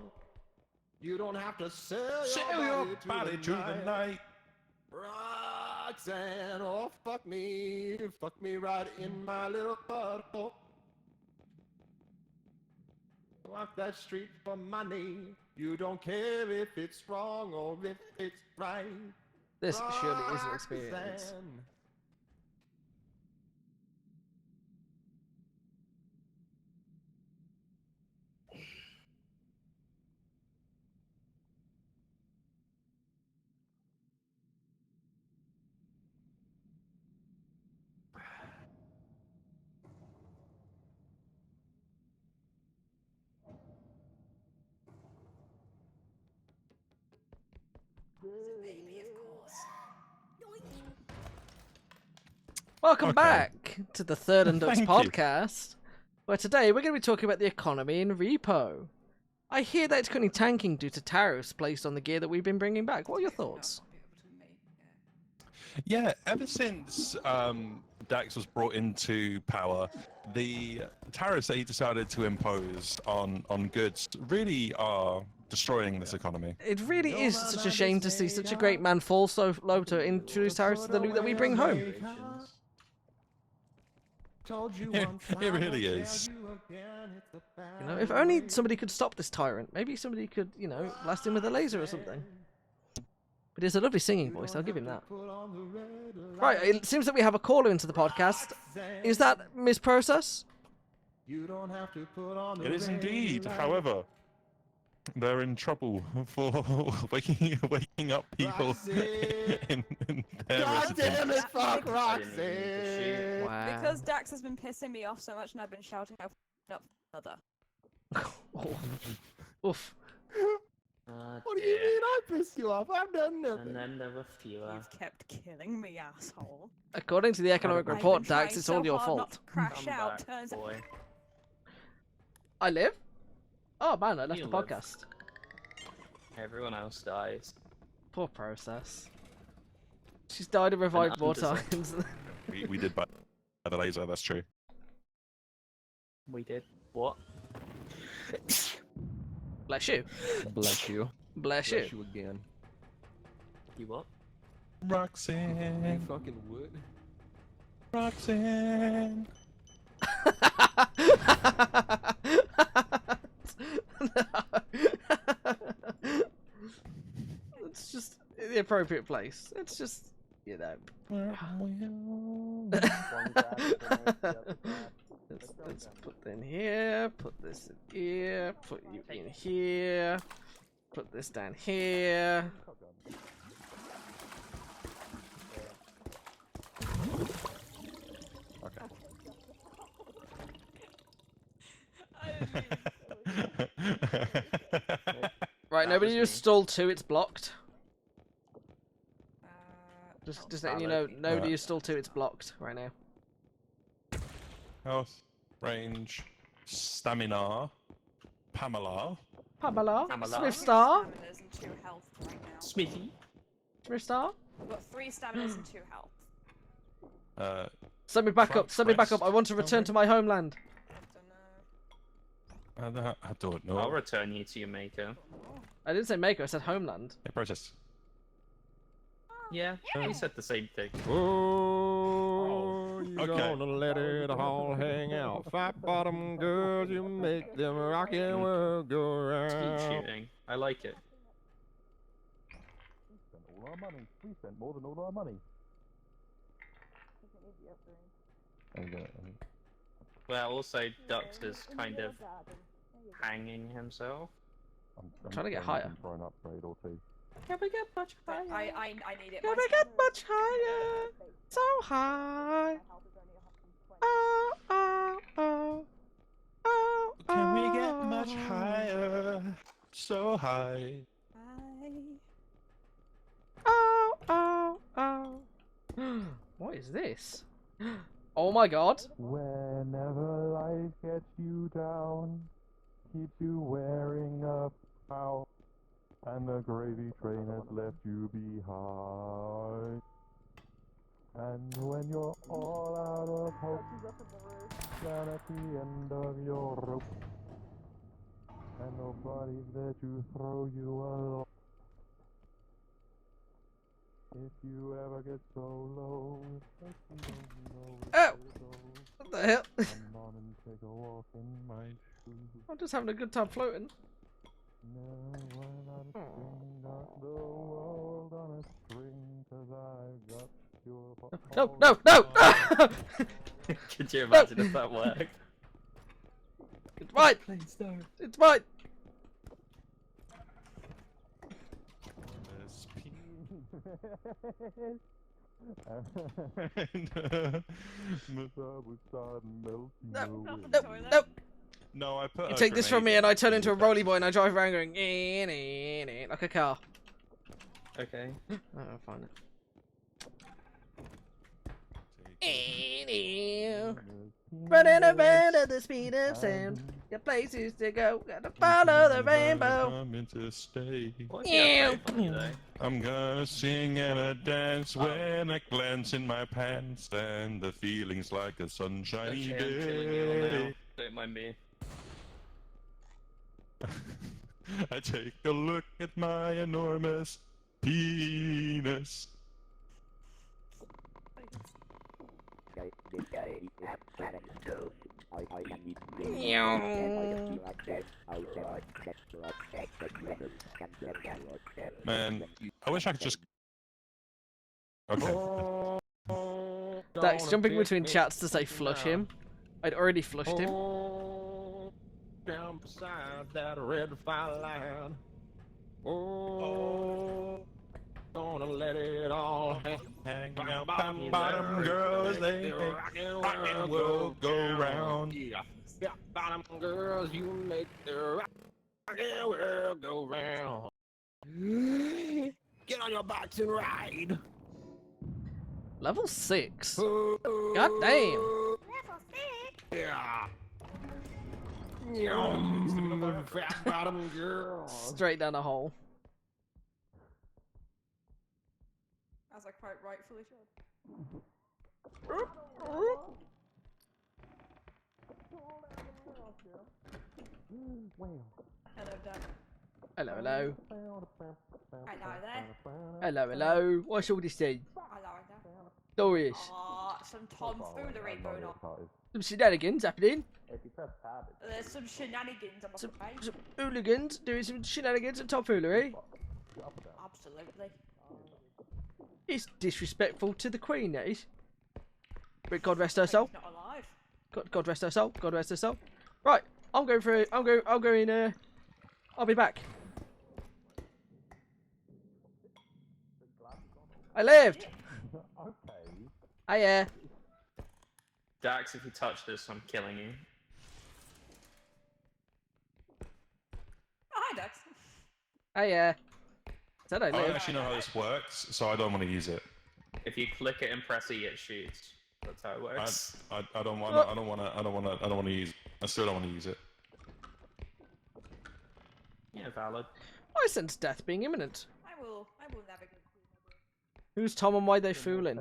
You don't have to sell your body to the night. Roxanne, oh fuck me right in my little butthole. Walk that street for money. You don't care if it's wrong or if it's right. This surely is an experience. Roxanne. Welcome Okay. back to the Third and Ducks Thank you. podcast, where today we're going to be talking about the economy in Repo. I hear that it's currently tanking due to tariffs placed on the gear that we've been bringing back. What are your thoughts? Yeah, ever since Dax was brought into power, the tariffs that he decided to impose on goods really are destroying this economy. It really is such a shame to see such a great man fall so low to introduce tariffs to the loot that we bring home. It really is. You know, if only somebody could stop this tyrant. Maybe somebody could, you know, blast him with a laser or something. But he has a lovely singing voice, I'll give him that. Right, it seems that we have a caller into the podcast. Is that Miss Process? It is indeed. However, they're in trouble for waking up people in their God damn it, residence. fuck Roxy! Wow. Because Dax has been pissing me off so much and I've been shouting out up another. Oof. What do you mean I pissed you off? I've done nothing. And then there were fewer. You've kept killing me, asshole. According to the economic I've report, been trying Dax, it's so all your hard not fault. to crash Come out, back, turns out. boy. I live? Oh man, I left You the live. podcast. Everyone else dies. Poor Process. She's died and revived more undeserved. times. We did by the laser, that's true. We did. What? Bless you. Bless you. Bless you. Bless you again. You what? Roxanne. You fucking would. Roxanne. It's just the appropriate place. It's just, you know. Let's put in here, put this in here, put you in here, put this down here. Okay. Right, nobody just stole 2, it's blocked. Just letting you know, nobody just stole 2, it's blocked right now. Health, range, stamina, Pamela. Pamela, Pamela. Smith Star, Staminas and 2 health right now. Smithy. Smith Star. I've got 3 staminas and 2 health. Send me back up, send me back up. I want to return to my homeland. I don't know. I'll return you to your maker. I didn't say Mako, I said homeland. Yeah, Process. Yeah, we said the same thing. Oh, you Okay. gonna let it all hang out. Fat bottom girls, you make them rock and world go Speed round. shooting. I like it. We spent all our money. We spent more than all our money. Well, also Dux is kind of hanging himself. I'm trying to get higher. For an upgrade or two. Can we get much higher? I need it. Can we get much higher? So high. Oh, oh, oh. Oh, Can we get much higher? So high. Oh, oh, oh. What is this? Oh my god. Whenever life gets you down, keeps you wearing a frown, and the gravy train has left you behind. And when you're all out of hope, down at the end of your rope, and nobody's there to throw you along. If you ever get so low, that you don't know where to go, What the hell? come on and take a walk in my shoes. I'm just having a good time floating. Never run out of string, got the world on a string, 'cause I've got your No, no, no! Could you imagine if that worked? It's mine! Please don't. It's mine! No, no! No, I put. You a take this from me grenade and I in turn the into a back. rolly boy and I drive around going like a car. Okay. Oh, I'll find it. Running around at the speed of sound. Got places to go. Gotta follow the rainbow. Coming to stay. Yeah. I'm gonna sing and a dance when I glance in my pants, and the feeling's like a sunshiny Okay, I'm killing you all now. day. Don't mind me. I take a look at my enormous penis. Man, I wish I could just. Okay. Dax jumping between chats to say flush him. I'd already flushed him. Down beside that red fire line. Oh, gonna let it all hang out. Bottom girls, they rock and will go round. Yeah, bottom girls, you make the rock and will go round. Get on your bikes and ride. Level 6. God damn. Yeah. Fat bottom girl. Straight down a hole. As I quite rightfully should. Hello, Dad. Hello, hello. Hello there. Hello, hello. What's all this then? Hello there. Glorious. Some tomfoolery going on. Some shenanigans happening. There's some shenanigans, I'm afraid. Some hooligans doing some shenanigans and tomfoolery. Absolutely. It's disrespectful to the Queen, that is. But God rest her soul. She's not alive. God rest her soul. God rest her soul. Right, I'm going for. I'll go in. I'll be back. I lived. Hiya. Dax, if you touch this, I'm killing you. Oh, hi, Dax. Hiya. Said I I don't lived. actually know how this works, so I don't want to use it. If you click it and press E, it shoots. That's how it works. I don't want to use it. I still don't want to use it. Yeah, valid. I sense death being imminent. I will navigate. Who's Tom and why they fooling?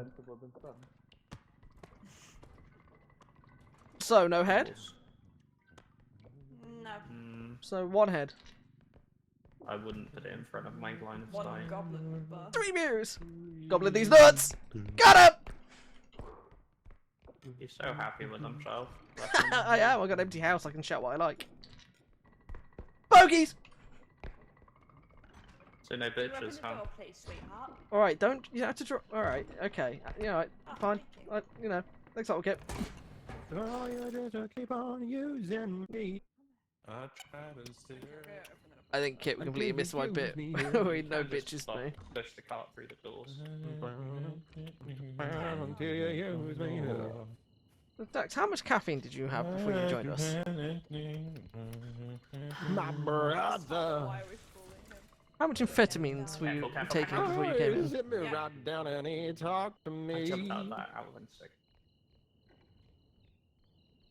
So no head. No. So one head. I wouldn't put it in front of my line of One sight. goblin would burst. 3 mirrors. Goblin these nuts. Got him. You're so happy with them, child. I am. I got an empty house. I can shout what I like. Bogies. So no Open bitches, the huh? door, please, sweetheart. All right. Don't you have to draw? All right. Okay. You know, fine. You know. Thanks, I'll get. Oh, you just keep on using me. I try to steer. I think Kit completely missed my bit. We no bitches me. Push the cart through the doors. Until you use me. Dax, how much caffeine did you have before you joined us? My brother. How much amphetamines were you taking before you came in? Sit me right down and he talked to me. I jumped out that hour and sick.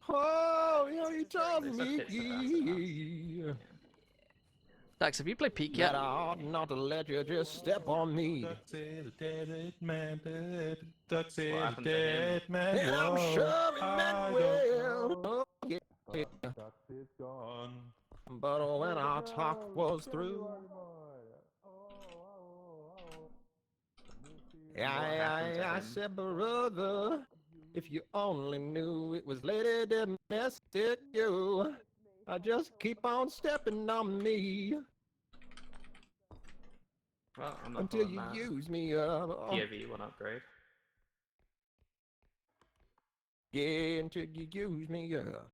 Oh, yeah, you told me. Dax, have you played Peak That yet? I ought not to let you just step on me. That's it, happened to dead him? man. And I'm sure Manuel. Oh, yeah. Gone. But when our talk was through, I said, brother, if you only knew it was Lady Domestic you, I just keep on stepping on me Well, I'm not until pulling you that. use me up. POV 1 upgrade. Yeah, until you use me up.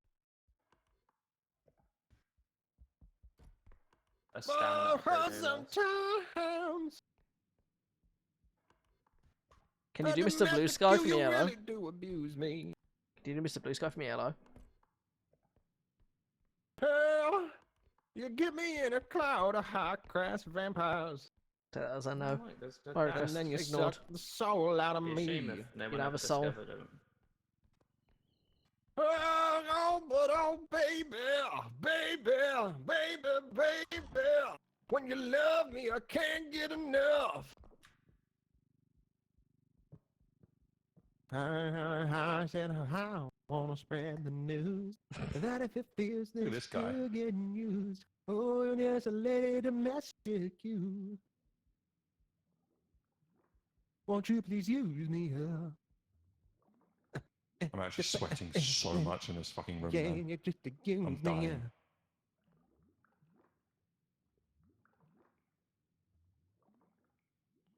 A stamina upgrade, no less. Sometimes. Can you do Mr. Blue Sky for me, you Yellow? really do abuse me. Can you do Mr. Blue Sky for me, Yellow? Hell, you get me in a cloud of high-class vampires. As I know. Right, there's good Or guys. And then you ignored. suck the soul out of Be a shame me. if no You one have a ever soul. discovered it. Oh, but oh, baby, baby. When you love me, I can't get enough. I said I wanna spread the news that if it feels Look at this this guy. you're getting used. Oh, there's a lady domestic you. Won't you please use me up? I'm actually sweating so much in this fucking room, Yeah, man. you just to use I'm me dying. up.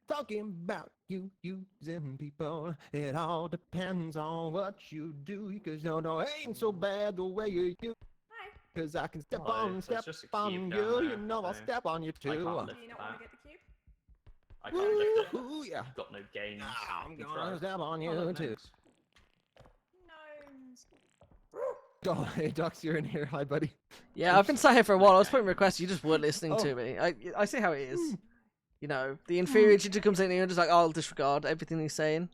Talking about you using people, it all depends on what you do. Cause no, ain't so bad the way you use. Cause I can step Oh, on, there's step just a on cube you. down You there, know I'll so step on you I too. can't Do lift you not that. want to get the cube? I can't lift it. Ooh, yeah. Got no gains. I'm Can gonna try. step on you Oh, look, too. thanks. No. Oh, hey, Dux, you're in here. Hi, buddy. Yeah, I've been sat here for a while. I was putting requests. You just weren't listening Oh. to me. I see how it is. You know, the inferior tutor comes in and you're just like, oh, I'll disregard everything he's saying.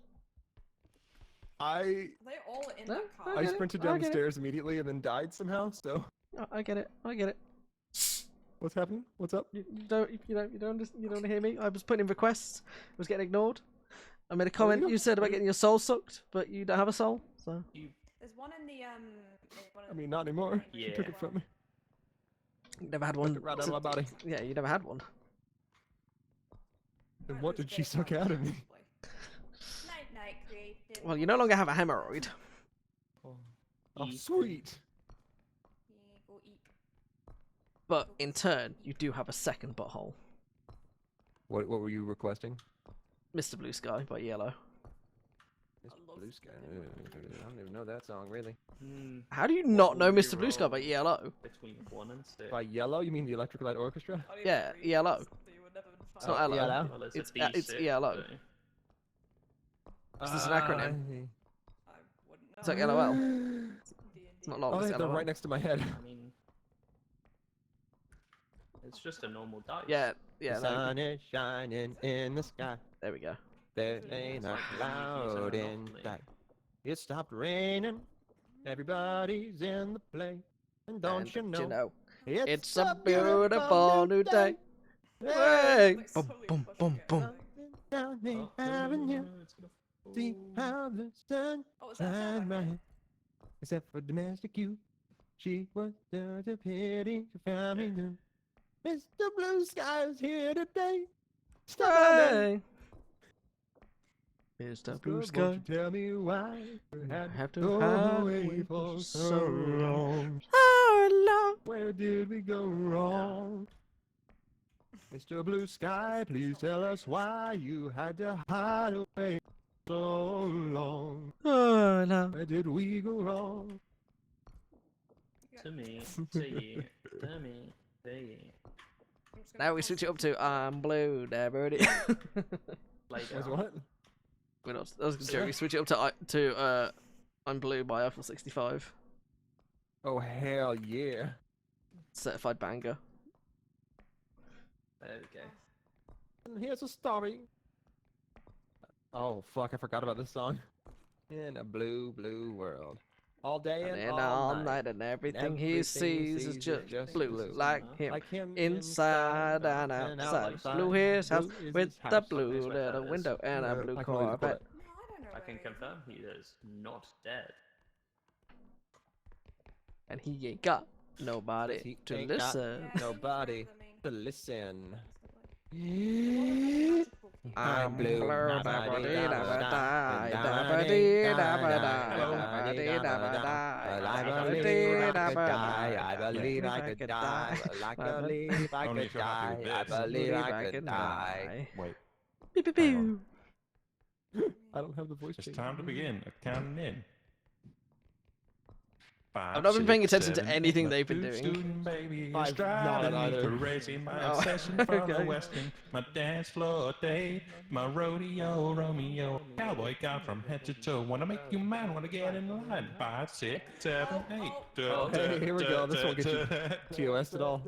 I They all in No, that car. I I get it, sprinted I down the get it. stairs immediately and then died somehow. So I get it. I get it. what's happening? What's up? You don't hear me. I was putting in requests. It was getting ignored. I made a comment you said about getting your soul sucked, but you don't have a soul, so. There's one in the there's one in I mean, not anymore. She took Yeah. it from me. You never had Took one. it right out of my body. Yeah, you never had one. Then what did she suck out of me? Night night created. Well, you no longer have a hemorrhoid. Oh, sweet. Go eat. But in turn, you do have a second butthole. What were you requesting? Mr. Blue Sky by Yellow. Blue Sky. I don't even know that song really. How do you not know Mr. Blue Sky by Yellow? Between 1 and 6. By Yellow, you mean the Electric Light Orchestra? Yeah, ELO. It's not LO. ELO? Well, It's it's ELO. Is this an acronym? It's like LOL. It's not long. Oh, It's they're LOL. right next to my head. I mean, it's just a normal dice. Yeah, The yeah. No, sun is shining in the sky. there we go. There ain't a like cloud using in Monopoly. sight. It stopped raining. Everybody's in the play. And don't you know? It's a beautiful new day. Hey! Boom, boom, boom, boom. Down the avenue. See how the sun shines right. Except for domestic you. She was such a pity. She found me new. Mr. Blue Sky is here today. Stop by Hey! Mr. Blue Won't Sky. you tell me why you had Have to to go hide away away for for so so long? How long? Where did we go wrong? Mr. Blue Sky, please tell us why you had to hide away so long. Oh, no. Where did we go wrong? To me, to you, to me, to you. Now we switch it up to I'm blue, never it. Like, As what? We're not. I was joking. Switch it up to I'm blue by Eiffel 65. Oh hell yeah! Certified banger. there we go. And here's a story. Oh fuck! I forgot about this song. In a blue, blue world, all day and, And all night. and everything he sees is just blue, blue. like him. Like him Inside and outside. Blue his house Blue is with his the house. blue That's what little that is. window and a No, blue I can believe you called Corvette. it. No, I don't know. I can confirm he is not dead. And he ain't got nobody He to ain't got listen. Nobody to listen. I'm blue. I believe I could die. I believe I Only could if you're happy with die. I this. believe I could die. Wait, Pew, pew, pew. I don't have the voice it's change. time to begin. Counting in. I've not been paying attention to anything they've been doing. Student baby is I've not driving me either. crazy. My Oh, obsession from okay. the western, my dance floor day, my rodeo Romeo, cowboy guy from head to toe. Wanna make you mad? Wanna get in line? 5, 6, 7, 8. Oh, hey, here we go. This won't get you TOS at all.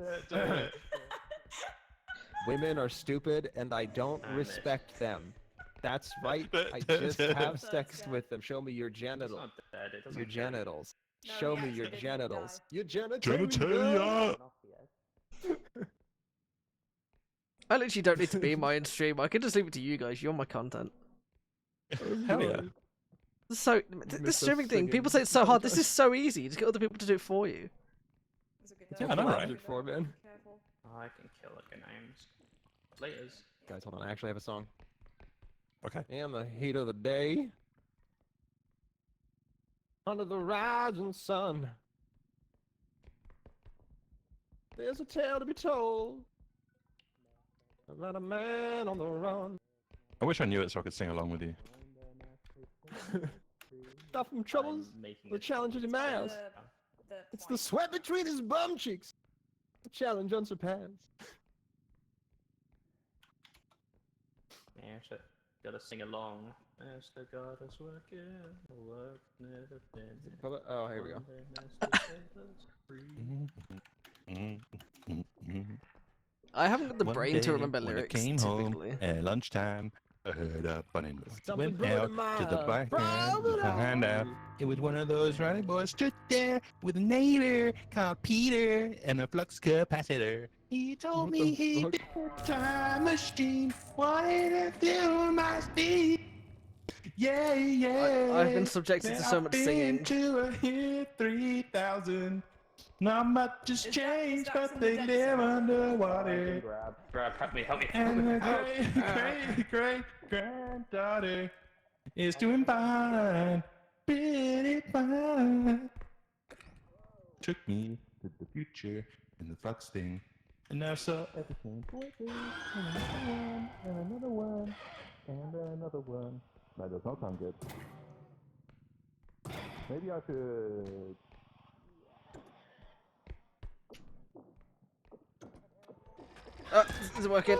Women are stupid and I don't respect them. That's right. I just have sex with them. Show me your It's genitals. not dead. It doesn't Your kill you. genitals. Show he me your actually didn't genitals. die. Your genitalia. Genitalia! I literally don't need to be in my own stream. I can just leave it to you guys. You're my content. Hell yeah. So this streaming thing, people say it's so hard. This is so easy. Just get other people to do it for you. Yeah, I know, right? For, man. I can kill a names. Laters. Guys, hold on. I actually have a song. Okay. And the heat of the day. Under the rising sun. There's a tale to be told about a man on the run. I wish I knew it so I could sing along with you. Stuff from troubles, the challenges he miles. It's the sweat between his bum cheeks. The challenge unsurpassed. Yeah, so gotta sing along. As the goddess working, work never been. Oh, here we go. I haven't got the One brain to day remember when I lyrics. came typically. home at lunchtime, I heard a funny noise. Something Went blew out in my to the back brow, to find out it was one of those running boys stood there with a neighbor called Peter and a flux capacitor. He told me he did a time machine, wanted to fill my speed. Yeah, yeah. I've been subjected to so much singing. To a hit 3000. Not much has changed, but they live underwater. Grab, help me. And the great granddaughter is doing fine, pretty fine. Took me to the future and the flux thing, and I saw everything. And another one, and another one. That does not sound good. Maybe I should. Oh, is it working?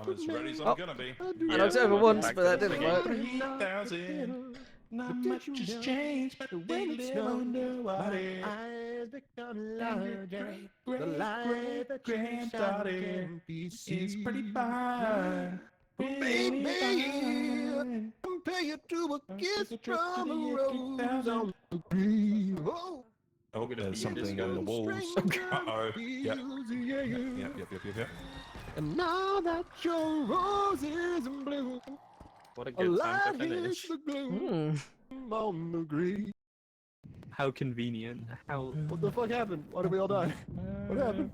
I'm as ready as I'm gonna be. I knocked it over once, but that didn't work. 3,000. Not much has changed, but they live underwater. Eyes become larger. The light that granddaughter is pretty fine. Baby, compare you to a kiss from a rose on the green. Oh, there's something on the walls. Uh-oh. Yep. Yep. And now that your rose is in bloom, What a good time alive to is finish. the gloom on the green. How convenient. How. What the fuck happened? Why did we all die? What happened?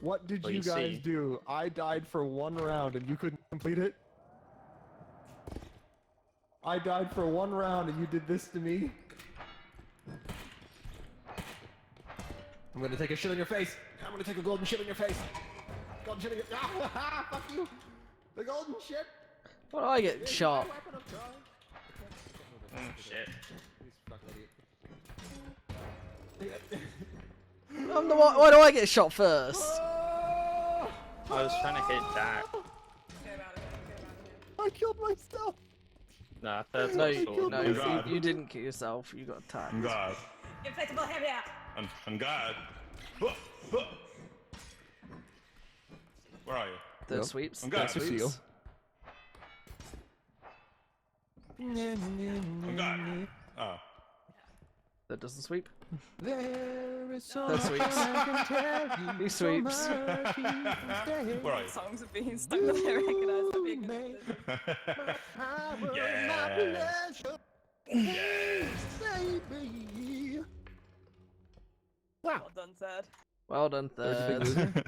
What did Well, you you guys see. do? I died for one round and you couldn't complete it? I died for one round and you did this to me? I'm gonna take a shit on your face. I'm gonna take a golden shit on your face. Golden shit on your... Ah, fuck you! The golden shit! Why do I get shot? Oh, shit. Why do I get shot first? I was trying to hit that. I killed myself! Nah, third No, sword. you didn't kill yourself. You got attacked. I'm God. Inflatable heavy out. I'm God. Where are you? The sweeps. I'm The God. sweeps. I'm God. Oh. That doesn't sweep. There is so That sweeps. I can tell you. He sweeps. So much you can say. Where are you? Songs are being stuck that I recognize. That'd be a good Yeah. Yes. Baby. Wow. Well done, Third. Well done, There's a big Third. loser.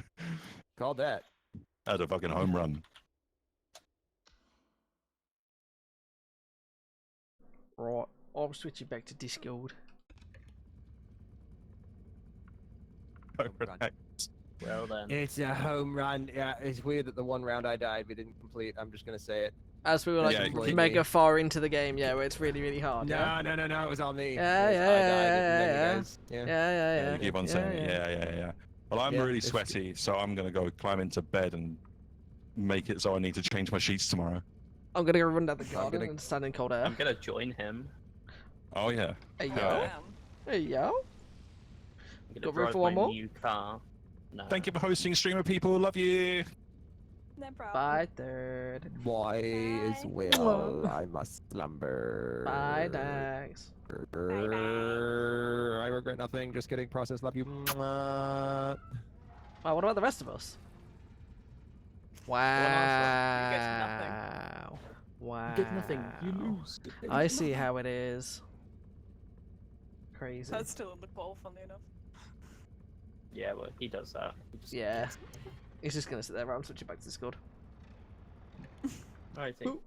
Called that. That's a fucking home run. Right, I'll switch you back to Discord. Well then. It's a home run. Yeah, it's weird that the one round I died we didn't complete. I'm just gonna say it. As we were like Yeah, mega far into the game, yeah, where it's really, really hard. Yeah, No, it was all me. Yeah, It was- I died and then you yeah. guys- Yeah, yeah. yeah. You keep on saying it. Yeah. Well, I'm Yeah, really it's- sweaty, so I'm gonna go climb into bed and make it so I need to change my sheets tomorrow. I'm gonna go run down the garden and stand in cold air. I'm gonna join him. Oh yeah. Hey yo. Yeah. Hey yo. I'm gonna Got room drive for one my more? new car. No. Thank you for hosting, streamer people. Love you. No problem. Bye, third. Boy is well, I must slumber. Bye, Dax. I regret nothing. Just kidding. Process. Love you. Mwah. Wow, what about the rest of us? Wow. Wow. You get nothing. You lose. I see how it is. Crazy. That's still in the poll, funny enough. Yeah, well, he does that. He just Yeah. gets- He's just gonna sit there. I'm switching back to Discord. I think.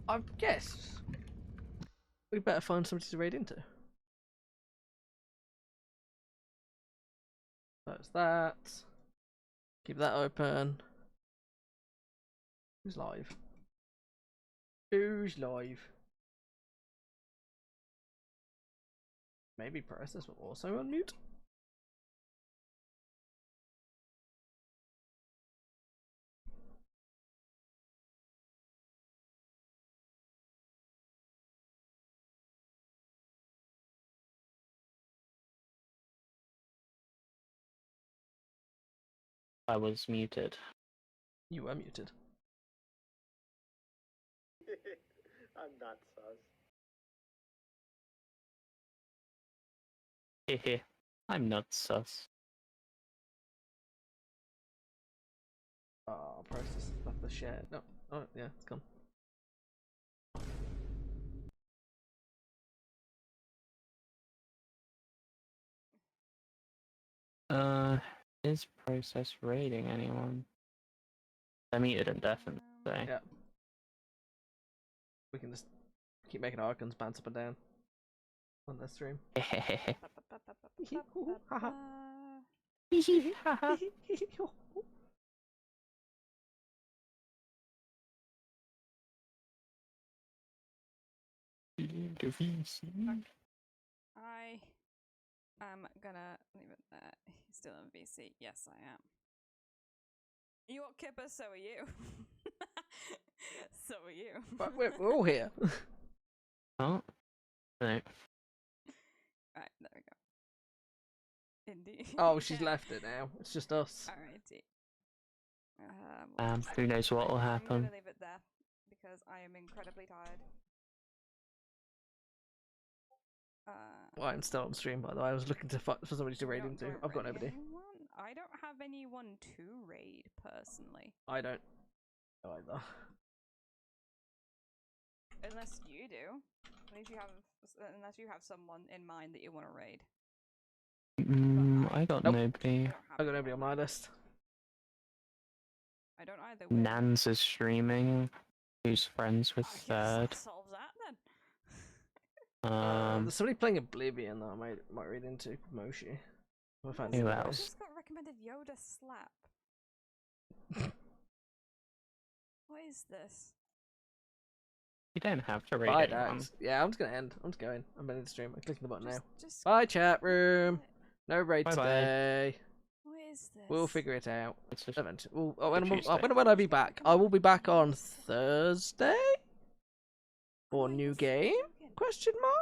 I guess we better find somebody to raid into. That's that. Keep that open. Who's live? Who's live? Maybe Process will also unmute. I was muted. You were muted. I'm not sus. Hehe. I'm not sus. Oh, Process left the share. No. Oh, yeah, it's gone. Is Process raiding anyone? I muted him definitely. So. Yeah. We can just keep making our icons bounce up and down on the stream. I am gonna leave it there. He's still in VC. Yes, I am. You what, Kipper? So are you. So are you. But we're all here. Oh. No. Right, there we go. Indeed. Oh, she's left it now. It's just us. Alrighty. Who knows what will I'm happen? gonna leave it there because I am incredibly tired. Well, I'm still on stream, by the way. I was looking for somebody to raid into. I've got nobody. I don't have anyone to raid personally. I don't either. Unless you do. Unless you have someone in mind that you want to raid. I got Nope. nobody. I got nobody on my list. I don't either. Nans is streaming. Who's friends with Third? That solves that then. There's somebody playing Oblivion that I might read into. Moshi. Who I else? just got recommended Yoda Slap. What is this? You don't have to raid Bye, anyone. Dax. Yeah, I'm just gonna end. I'm just going. I'm ending the stream. I'm clicking the button now. Just Bye, chat room. No raid Bye-bye. today. What is this? We'll figure it out. It's just Eventually. When Tuesday. will I be back? I will be back on Thursday for new game? Question mark.